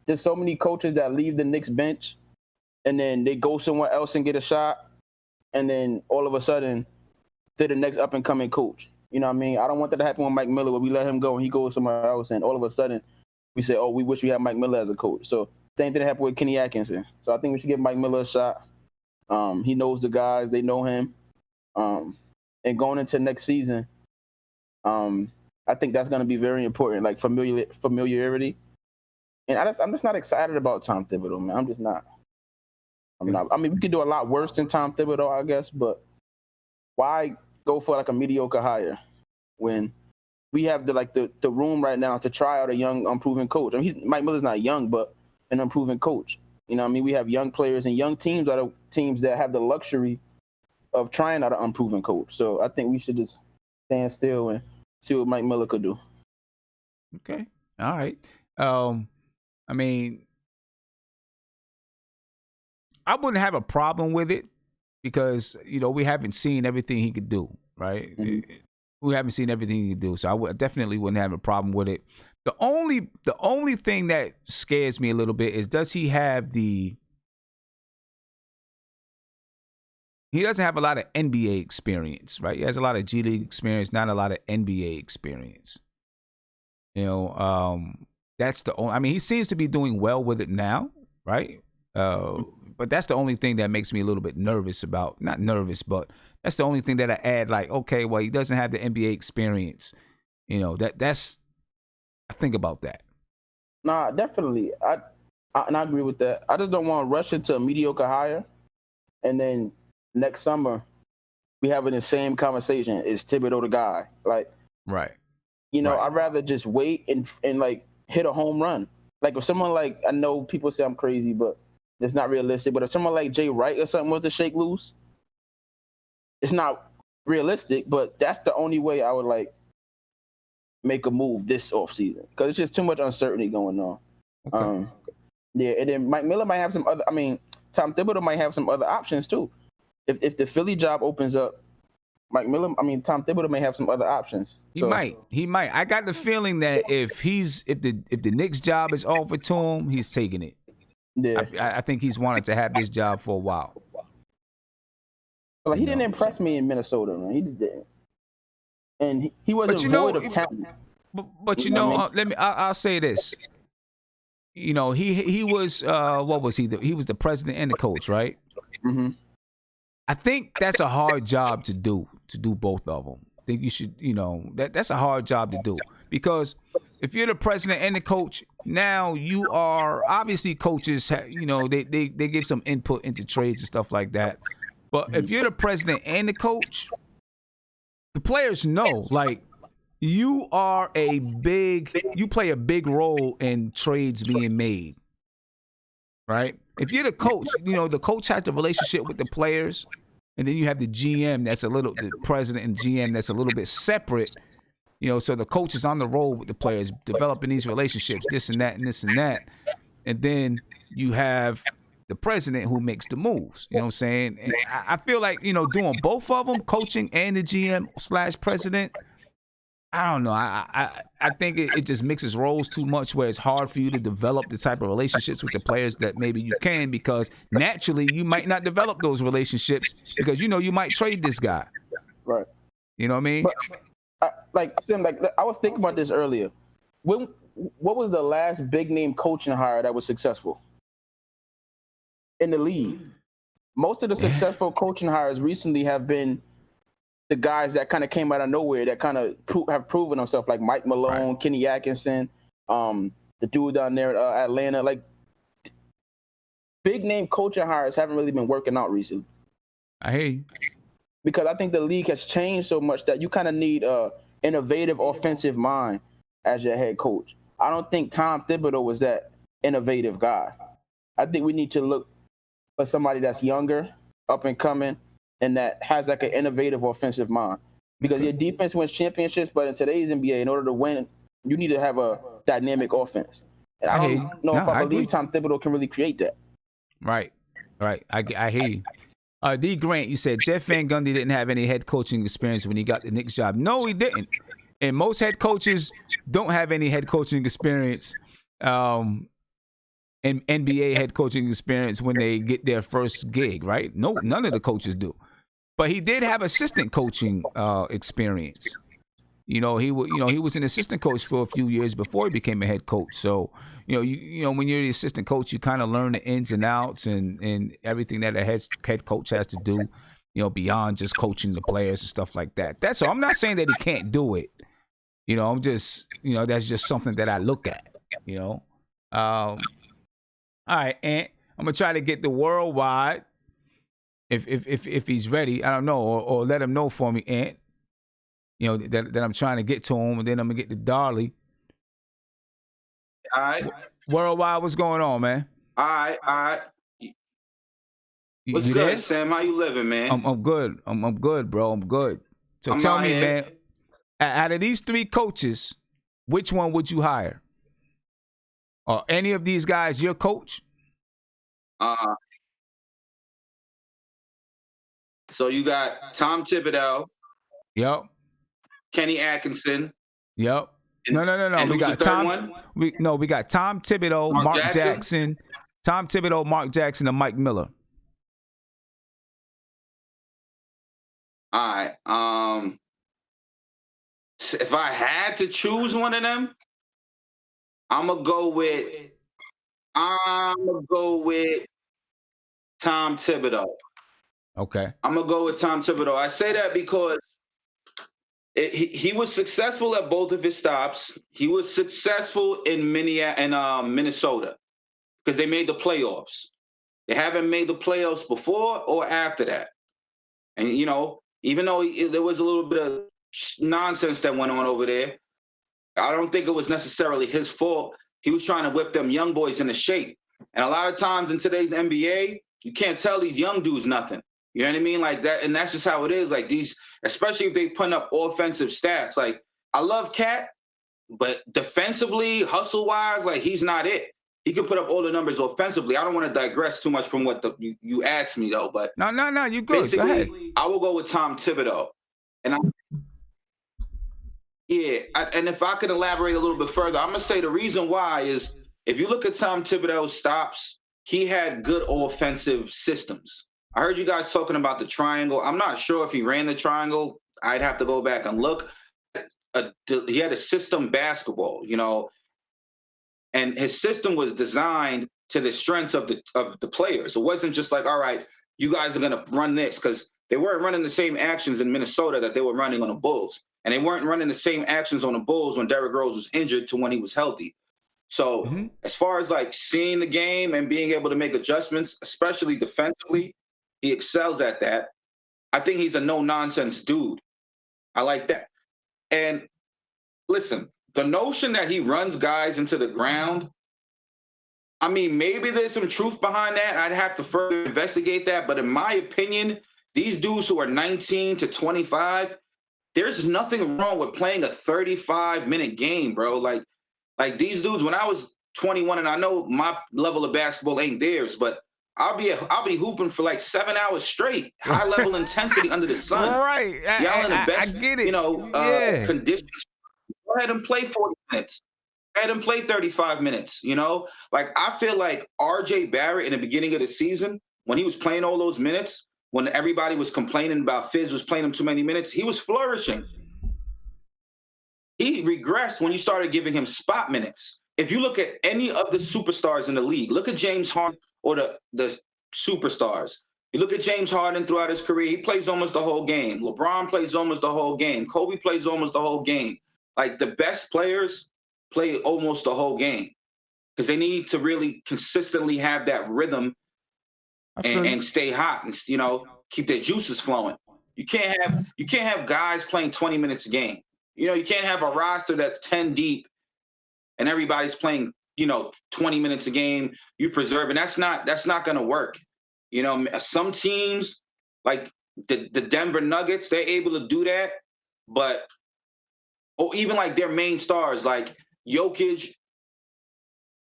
There's so many coaches that leave the Knicks bench and then they go somewhere else and get a shot, and then all of a sudden they're the next up and coming coach. You know what I mean? I don't want that to happen with Mike Miller, where we let him go and he goes somewhere else, and all of a sudden we say, "Oh, we wish we had Mike Miller as a coach." So same thing happened with Kenny Atkinson. So I think we should give Mike Miller a shot. He knows the guys; they know him. And going into next season, I think that's going to be very important, like familiarity. And I'm just not excited about Tom Thibodeau, man. I'm just not. I'm not. I mean, we could do a lot worse than Tom Thibodeau, I guess, but why go for like a mediocre hire when we have the room right now to try out a young, unproven coach. I mean, Mike Miller's not young, but an unproven coach. You know what I mean? We have young players and young teams that have the luxury of trying out an unproven coach. So I think we should just stand still and see what Mike Miller could do. Okay. All right. I mean, I wouldn't have a problem with it because, we haven't seen everything he could do, right? Mm-hmm. We haven't seen everything he could do. So I definitely wouldn't have a problem with it. The only thing that scares me a little bit is, does he have he doesn't have a lot of NBA experience, right? He has a lot of G League experience, not a lot of NBA experience. That's the only, I mean, he seems to be doing well with it now, right? But that's the only thing that makes me a little bit nervous about, not nervous, but that's the only thing that I add, like, okay, well, he doesn't have the NBA experience. That's, I think about that. Nah, definitely. I agree with that. I just don't want to rush into a mediocre hire. And then next summer, we having the same conversation. Is Thibodeau the guy? Like, right. I'd rather just wait and like hit a home run. Like if someone like, I know people say I'm crazy, but it's not realistic. But if someone like Jay Wright or something was to shake loose, it's not realistic, but that's the only way I would like make a move this offseason because it's just too much uncertainty going on. Okay. Yeah, and then Mike Miller might have some other. I mean, Tom Thibodeau might have some other options too. If the Philly job opens up, Tom Thibodeau may have some other options. He might. I got the feeling that if the Knicks job is offered to him, he's taking it. Yeah, I think he's wanted to have this job for a while. Like he didn't impress me in Minnesota, man. He just didn't. And he wasn't void of talent. But I'll say this. He was what was he? He was the president and the coach, right? Mm-hmm. I think that's a hard job to do both of them. I think you should, that's a hard job to do because if you're the president and the coach, now you are obviously coaches. They give some input into trades and stuff like that. But if you're the president and the coach, the players know, like, you play a big role in trades being made, right? If you're the coach, the coach has the relationship with the players, and then you have the GM the president and GM that's a little bit separate, so the coach is on the road with the players, developing these relationships, this and that and this and that. And then you have the president who makes the moves, you know what I'm saying? And I feel like, doing both of them, coaching and the GM/president, I don't know. I think it just mixes roles too much where it's hard for you to develop the type of relationships with the players that maybe you can, because naturally you might not develop those relationships because, you might trade this guy. Right. You know what I mean? But, I was thinking about this earlier. What was the last big name coaching hire that was successful in the league? Most of the successful coaching hires recently have been the guys that kind of came out of nowhere that kind of have proven themselves, like Mike Malone, right. Kenny Atkinson, the dude down there at Atlanta. Like, big name coaching hires haven't really been working out recently. I hear you. Because I think the league has changed so much that you kind of need a innovative offensive mind as your head coach. I don't think Tom Thibodeau was that innovative guy. I think we need to look for somebody that's younger, up and coming, and that has like an innovative offensive mind. Because your defense wins championships, but in today's NBA, in order to win, you need to have a dynamic offense. And I don't know if I believe Tom Thibodeau can really create that. Right. I hear you. D. Grant, you said Jeff Van Gundy didn't have any head coaching experience when he got the Knicks job. No, he didn't. And most head coaches don't have any head coaching experience, and NBA head coaching experience when they get their first gig, right? No, none of the coaches do. But he did have assistant coaching experience. He was an assistant coach for a few years before he became a head coach. So, when you're the assistant coach, you kind of learn the ins and outs and everything that a head coach has to do, beyond just coaching the players and stuff like that. That's all. I'm not saying that he can't do it. I'm just, that's just something that I look at, All right, Ant, I'm going to try to get the worldwide if he's ready. I don't know, or let him know for me, Ant. that I'm trying to get to him, and then I'm gonna get to Darley. All right. Worldwide, what's going on, man? All right. What's You good, there? Sam? How you living, man? I'm good. I'm good, bro. I'm good. So tell me, man, out of these 3 coaches, which one would you hire? Are any of these guys your coach? So you got Tom Thibodeau. Yep. Kenny Atkinson. Yep. No. And We who's got the third Tom. one? We got Tom Thibodeau, Mark Jackson. Tom Thibodeau, Mark Jackson, and Mike Miller. All right. If I had to choose one of them, I'm gonna go with Tom Thibodeau. Okay. I'm gonna go with Tom Thibodeau. I say that because he was successful at both of his stops. He was successful in Minnesota because they made the playoffs. They haven't made the playoffs before or after that. And even though there was a little bit of nonsense that went on over there, I don't think it was necessarily his fault. He was trying to whip them young boys into shape. And a lot of times in today's NBA, you can't tell these young dudes nothing. You know what I mean? Like that, and that's just how it is. Like these, especially if they put up offensive stats. Like I love Cat, but defensively, hustle-wise, like he's not it. He can put up all the numbers offensively. I don't want to digress too much from what you asked me though, but no, you good. Basically, go ahead. I will go with Tom Thibodeau, and and if I could elaborate a little bit further, I'm gonna say the reason why is if you look at Tom Thibodeau's stops, he had good offensive systems. I heard you guys talking about the triangle. I'm not sure if he ran the triangle. I'd have to go back and look. He had a system basketball, and his system was designed to the strengths of the players. It wasn't just like, all right, you guys are gonna run this, because they weren't running the same actions in Minnesota that they were running on the Bulls. And they weren't running the same actions on the Bulls when Derrick Rose was injured to when he was healthy. So as far as like seeing the game and being able to make adjustments, especially defensively, he excels at that. I think he's a no-nonsense dude. I like that. And listen, the notion that he runs guys into the ground, I mean, maybe there's some truth behind that. I'd have to further investigate that. But in my opinion, these dudes who are 19 to 25, there's nothing wrong with playing a 35-minute game, bro. Like these dudes, when I was 21, and I know my level of basketball ain't theirs, but I'll be hooping for like 7 hours straight, high level intensity under the sun. Right. Y'all in the best, I get it. conditions. Go ahead and play 40 minutes. Go ahead and play 35 minutes. Like I feel like R.J. Barrett in the beginning of the season, when he was playing all those minutes, when everybody was complaining about Fizz was playing him too many minutes, he was flourishing. He regressed when you started giving him spot minutes. If you look at any of the superstars in the league, look at James Harden or the superstars. You look at James Harden throughout his career, he plays almost the whole game. LeBron plays almost the whole game. Kobe plays almost the whole game. Like the best players play almost the whole game because they need to really consistently have that rhythm and stay hot and keep their juices flowing. You can't have guys playing 20 minutes a game. You can't have a roster that's 10 deep and everybody's playing 20 minutes a game. You preserve, and that's not going to work. Some teams like the Denver Nuggets, they're able to do that, but even like their main stars like Jokic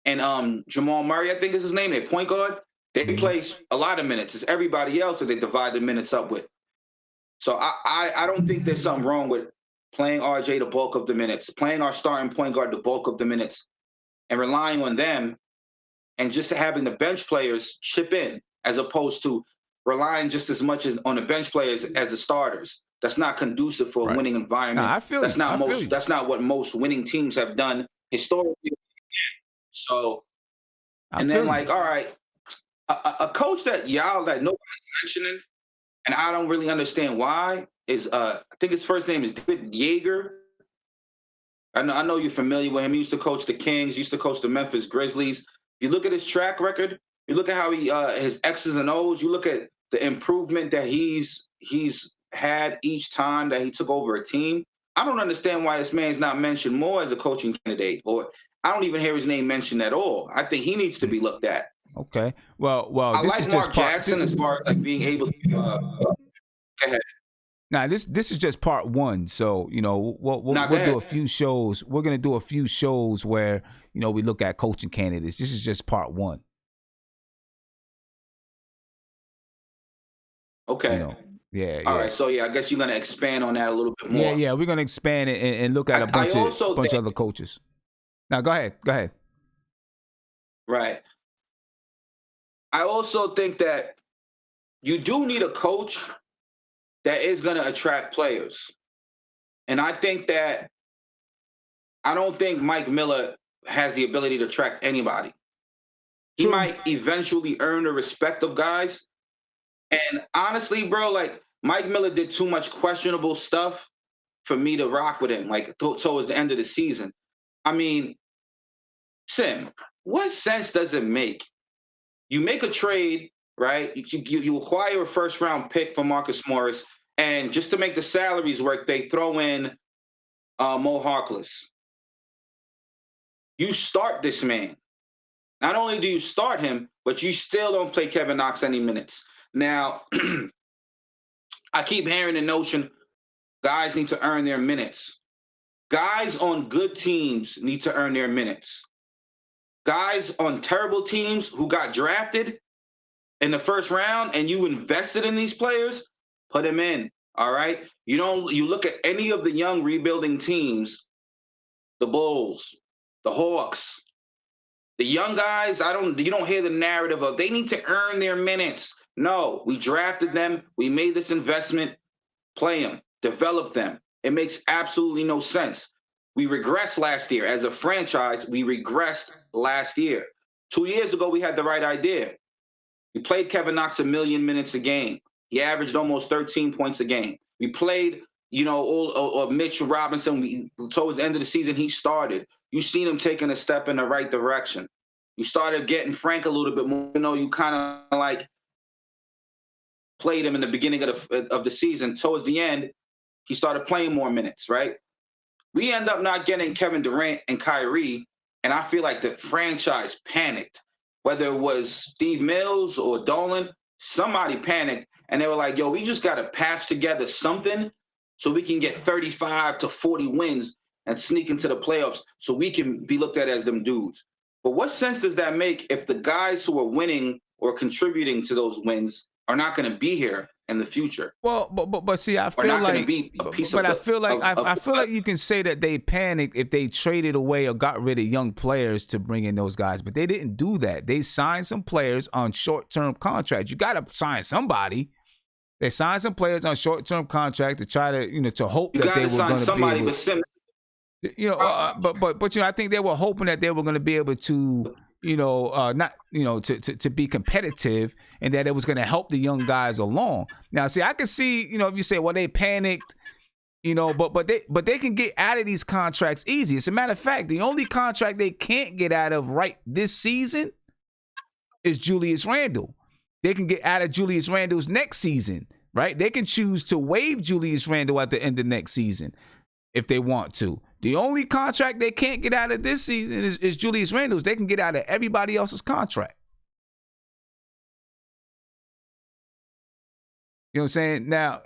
and Jamal Murray, I think is his name, their point guard. They play a lot of minutes. It's everybody else that they divide the minutes up with. So I don't think there's something wrong with playing RJ the bulk of the minutes, playing our starting point guard the bulk of the minutes, and relying on them, and just having the bench players chip in, as opposed to relying just as much on the bench players as the starters. That's not conducive for a winning environment. I feel that's you. not That's not what most winning teams have done historically. So, and then like, all right, a coach that nobody's mentioning, and I don't really understand why, is I think his first name is David Yeager. I know you're familiar with him. He used to coach the Kings, used to coach the Memphis Grizzlies. If you look at his track record, you look at how his X's and O's, you look at the improvement that he's had each time that he took over a team. I don't understand why this man's not mentioned more as a coaching candidate, or I don't even hear his name mentioned at all. I think he needs to be looked at. Okay. Well, I this like is Mark just Jackson as far as like being able to. Go ahead. Now, this is just part one. So, we'll do a few shows. We're going to do a few shows where, we look at coaching candidates. This is just part one. Okay. Yeah. All right. So, I guess you're going to expand on that a little bit more. Yeah. We're going to expand it and look at a bunch of other coaches. Now, go ahead. Right. I also think that you do need a coach that is going to attract players. And I don't think Mike Miller has the ability to attract anybody. He might eventually earn the respect of guys. And honestly, bro, like Mike Miller did too much questionable stuff for me to rock with him, like towards the end of the season. I mean, Sim, what sense does it make? You make a trade, right? You acquire a first round pick for Marcus Morris, and just to make the salaries work, they throw in Mo Harkless. You start this man. Not only do you start him, but you still don't play Kevin Knox any minutes. Now, I keep hearing the notion guys need to earn their minutes. Guys on good teams need to earn their minutes. Guys on terrible teams who got drafted in the first round and you invested in these players, put them in, all right? You look at any of the young rebuilding teams, the Bulls, the Hawks, the young guys, you don't hear the narrative of they need to earn their minutes. No, we drafted them. We made this investment. Play them, develop them. It makes absolutely no sense. We regressed last year. As a franchise, we regressed last year. 2 years ago, we had the right idea. We played Kevin Knox 1 million minutes a game. He averaged almost 13 points a game. We played, Mitch Robinson. Towards the end of the season, he started. You seen him taking a step in the right direction. You started getting Frank a little bit more. You kind of like played him in the beginning of the season. Towards the end, he started playing more minutes, right? We end up not getting Kevin Durant and Kyrie, and I feel like the franchise panicked. Whether it was Steve Mills or Dolan, somebody panicked, and they were like, yo, we just got to patch together something so we can get 35 to 40 wins and sneak into the playoffs so we can be looked at as them dudes. But what sense does that make if the guys who are winning or contributing to those wins are not going to be here in the future? Well, but see, I feel like, I feel like you can say that they panicked if they traded away or got rid of young players to bring in those guys, but they didn't do that. They signed some players on short-term contracts. You got to sign somebody. They signed some players on short-term contract to try to, to hope that they were going to be able. But I think they were hoping that they were going to be able to. To be competitive, and that it was going to help the young guys along. Now, see, I can see, if you say, well, they panicked, but they can get out of these contracts easy. As a matter of fact, the only contract they can't get out of right this season is Julius Randle. They can get out of Julius Randle's next season, right? They can choose to waive Julius Randle at the end of next season if they want to. The only contract they can't get out of this season is Julius Randle's. They can get out of everybody else's contract. You know what I'm saying? Now,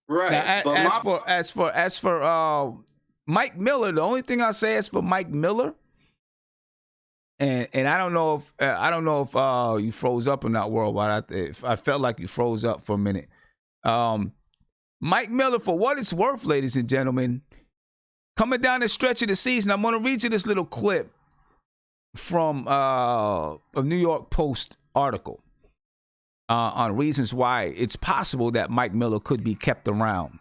right. Now, as for Mike Miller, the only thing I say is for Mike Miller, and I don't know if you froze up in that world, but I felt like you froze up for a minute. Mike Miller, for what it's worth, ladies and gentlemen, coming down the stretch of the season, I'm going to read you this little clip from a New York Post article on reasons why it's possible that Mike Miller could be kept around.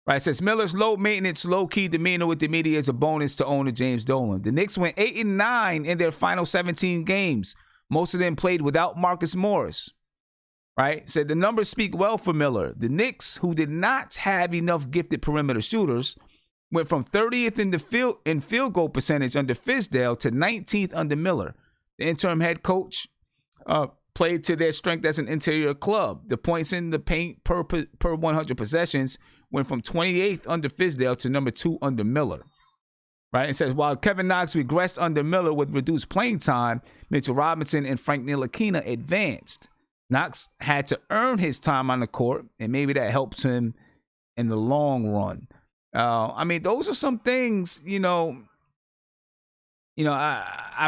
Right, it says Miller's low-maintenance, low-key demeanor with the media is a bonus to owner James Dolan. The Knicks went 8-9 in their final 17 games. Most of them played without Marcus Morris. Right, said the numbers speak well for Miller. The Knicks, who did not have enough gifted perimeter shooters, went from 30th in field goal percentage under Thibideau to 19th under Miller. The interim head coach played to their strength as an interior club. The points in the paint per 100 possessions went from 28th under Fizdale to number 2 under Miller. Right? It says, while Kevin Knox regressed under Miller with reduced playing time, Mitchell Robinson and Frank Ntilikina advanced. Knox had to earn his time on the court, and maybe that helps him in the long run. I mean, those are some things, I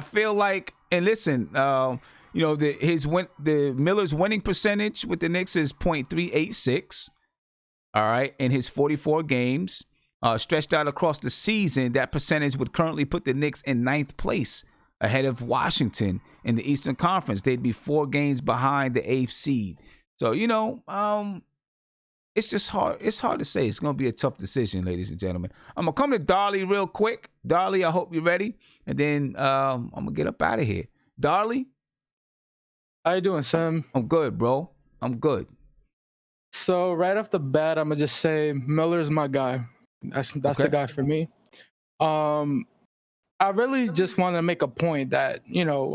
feel like, and listen, the Miller's winning percentage with the Knicks is .386. All right, in his 44 games. Stretched out across the season, that percentage would currently put the Knicks in 9th place, ahead of Washington in the Eastern Conference. They'd be 4 games behind the 8th seed. So, it's just hard. It's hard to say. It's going to be a tough decision, ladies and gentlemen. I'm going to come to Darley real quick. Darley, I hope you're ready. And then I'm going to get up out of here. Darley? How you doing, Sam? I'm good, bro. I'm good. So right off the bat, I'm going to just say Miller's my guy. That's okay. The guy for me. I really just want to make a point that,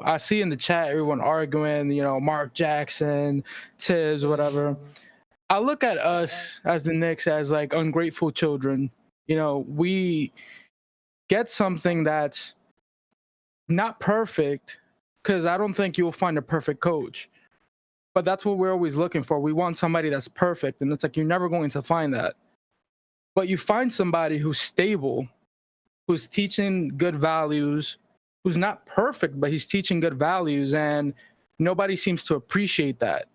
I see in the chat everyone arguing, Mark Jackson, Tibbs, whatever. I look at us as the Knicks as like ungrateful children. We get something that's not perfect, because I don't think you'll find a perfect coach. But that's what we're always looking for. We want somebody that's perfect, and it's like you're never going to find that. But you find somebody who's stable, who's teaching good values, who's not perfect, but he's teaching good values, and nobody seems to appreciate that.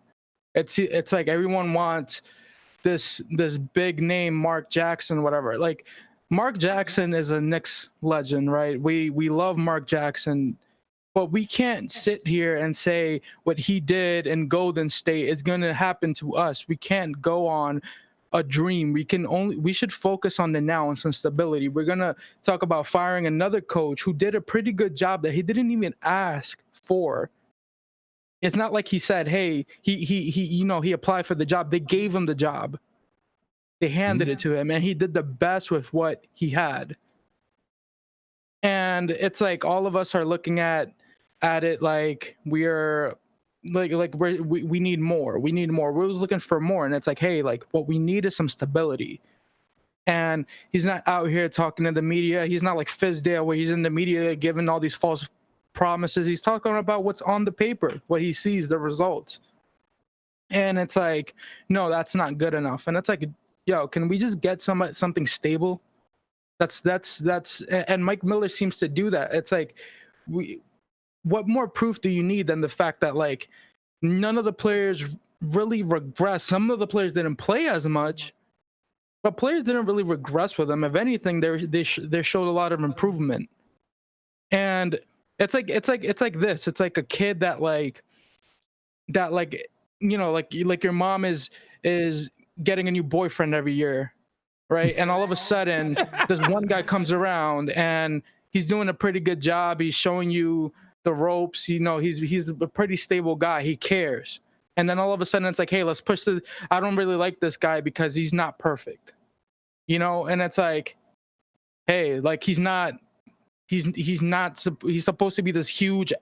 It's like everyone wants this big name, Mark Jackson, whatever. Like, Mark Jackson is a Knicks legend, right? We love Mark Jackson, but we can't sit here and say what he did in Golden State is going to happen to us. We can't go on a dream. We should focus on the now and some stability. We're gonna talk about firing another coach who did a pretty good job that he didn't even ask for. It's not like he said, hey, he applied for the job. They gave him the job. They handed it to him, and he did the best with what he had. And it's like all of us are looking at it like we're we need more. We need more. We're looking for more. And it's like, hey, like what we need is some stability. And he's not out here talking to the media. He's not like Fizdale where he's in the media giving all these false promises. He's talking about what's on the paper, what he sees, the results. And it's like, no, that's not good enough. And it's like, yo, can we just get something stable? That's and Mike Miller seems to do that. It's like, what more proof do you need than the fact that like none of the players really regress? Some of the players didn't play as much, but players didn't really regress with them. If anything, they showed a lot of improvement. And it's like this. It's like a kid that your mom is getting a new boyfriend every year, right? And all of a sudden, this one guy comes around and he's doing a pretty good job. He's showing you the ropes, he's a pretty stable guy. He cares. And then all of a sudden it's like, hey, let's push this. I don't really like this guy because he's not perfect. And it's like, hey, like he's supposed to be this huge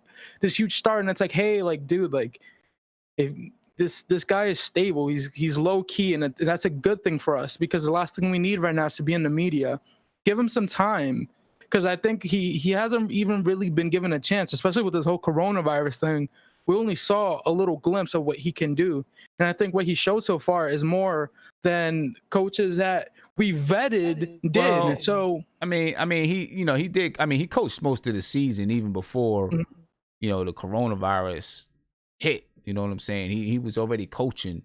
star. And it's like, hey, like, dude, like if this guy is stable, he's low key, and that's a good thing for us, because the last thing we need right now is to be in the media. Give him some time. Because I think he hasn't even really been given a chance, especially with this whole coronavirus thing. We only saw a little glimpse of what he can do. And I think what he showed so far is more than coaches that we vetted did. Well, so he did. I mean, he coached most of the season even before, the coronavirus hit. You know what I'm saying? He was already coaching,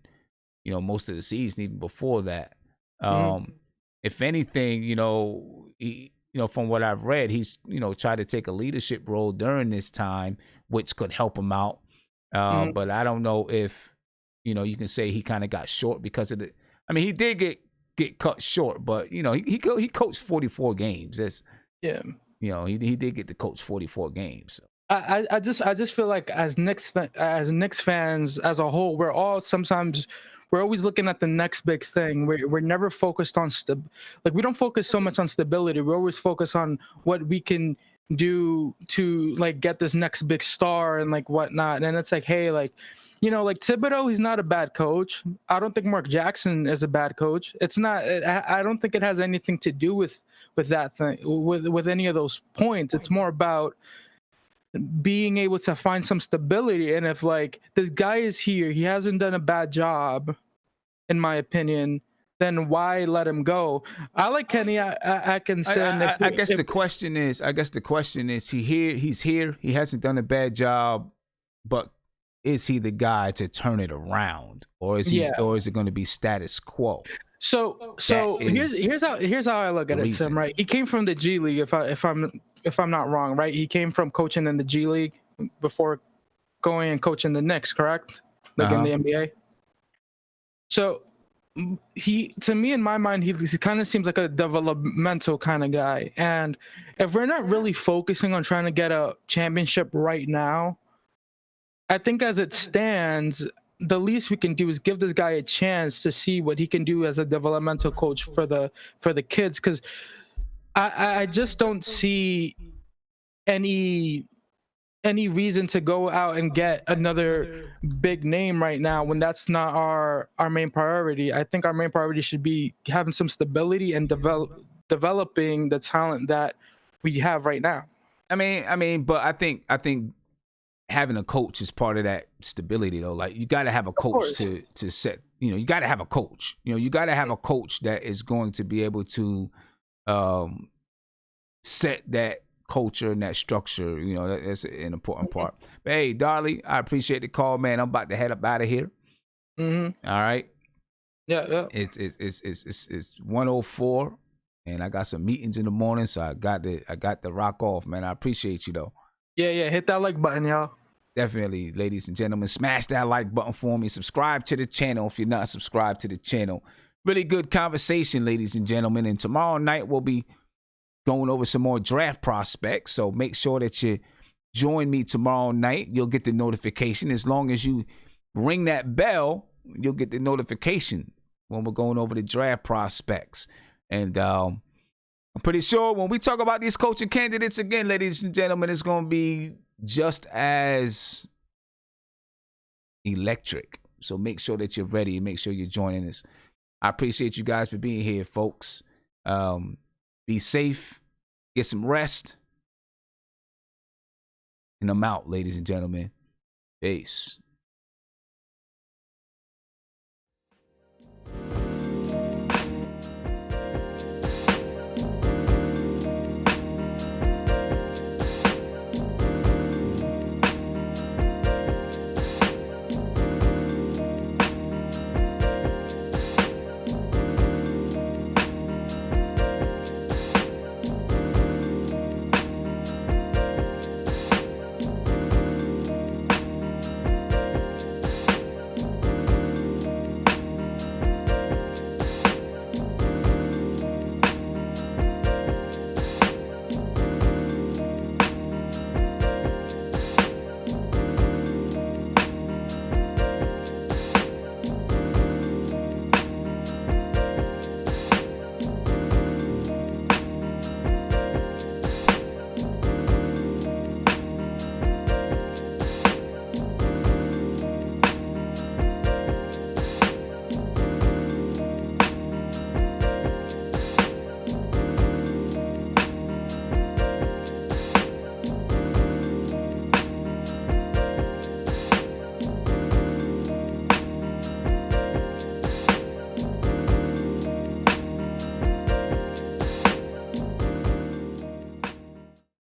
most of the season even before that. If anything, he, from what I've read, he's, tried to take a leadership role during this time, which could help him out. But I don't know if, you can say he kind of got short because of it. I mean, he did get cut short, but, he coached 44 games. That's, he did get to coach 44 games. So. I just feel like as Knicks fans as a whole, we're always looking at the next big thing. We're never focused on we don't focus so much on stability. We always focus on what we can do to like get this next big star and like whatnot. And it's like, hey, like like Thibodeau, he's not a bad coach. I don't think Mark Jackson is a bad coach. It's not. I don't think it has anything to do with that thing, with any of those points. It's more about being able to find some stability. And if like this guy is here, he hasn't done a bad job, in my opinion, then why let him go? I like Kenny Atkinson. I guess the question is, he's here. He hasn't done a bad job, but is he the guy to turn it around, or is it going to be status quo? So here's how I look at it, Tim. Right, he came from the G League. If I'm not wrong, right? He came from coaching in the G League before going and coaching the Knicks, correct? Like in the NBA. So to me, in my mind, he kind of seems like a developmental kind of guy. And if we're not really focusing on trying to get a championship right now, I think as it stands, the least we can do is give this guy a chance to see what he can do as a developmental coach for the kids. Because I just don't see any reason to go out and get another big name right now when that's not our main priority. I think our main priority should be having some stability and developing the talent that we have right now. I mean, but I think having a coach is part of that stability, though. Like, you got to have a coach to set. You got to have a coach. You got to have a coach that is going to be able to set that culture and that structure. That's an important part. But hey, Darley, I appreciate the call, man. I'm about to head up out of here. Mm-hmm. All right. Yeah. It's 1:04, and I got some meetings in the morning, so I got to rock off, man. I appreciate you though. Yeah. Hit that like button, y'all. Definitely, ladies and gentlemen, smash that like button for me. Subscribe to the channel if you're not subscribed to the channel. Really good conversation, ladies and gentlemen. And tomorrow night we'll be going over some more draft prospects. So make sure that you join me tomorrow night. You'll get the notification. As long as you ring that bell, you'll get the notification when we're going over the draft prospects. And I'm pretty sure when we talk about these coaching candidates again, ladies and gentlemen, it's going to be just as electric. So make sure that you're ready and make sure you're joining us. I appreciate you guys for being here, folks. Be safe, get some rest, and I'm out, ladies and gentlemen. Peace.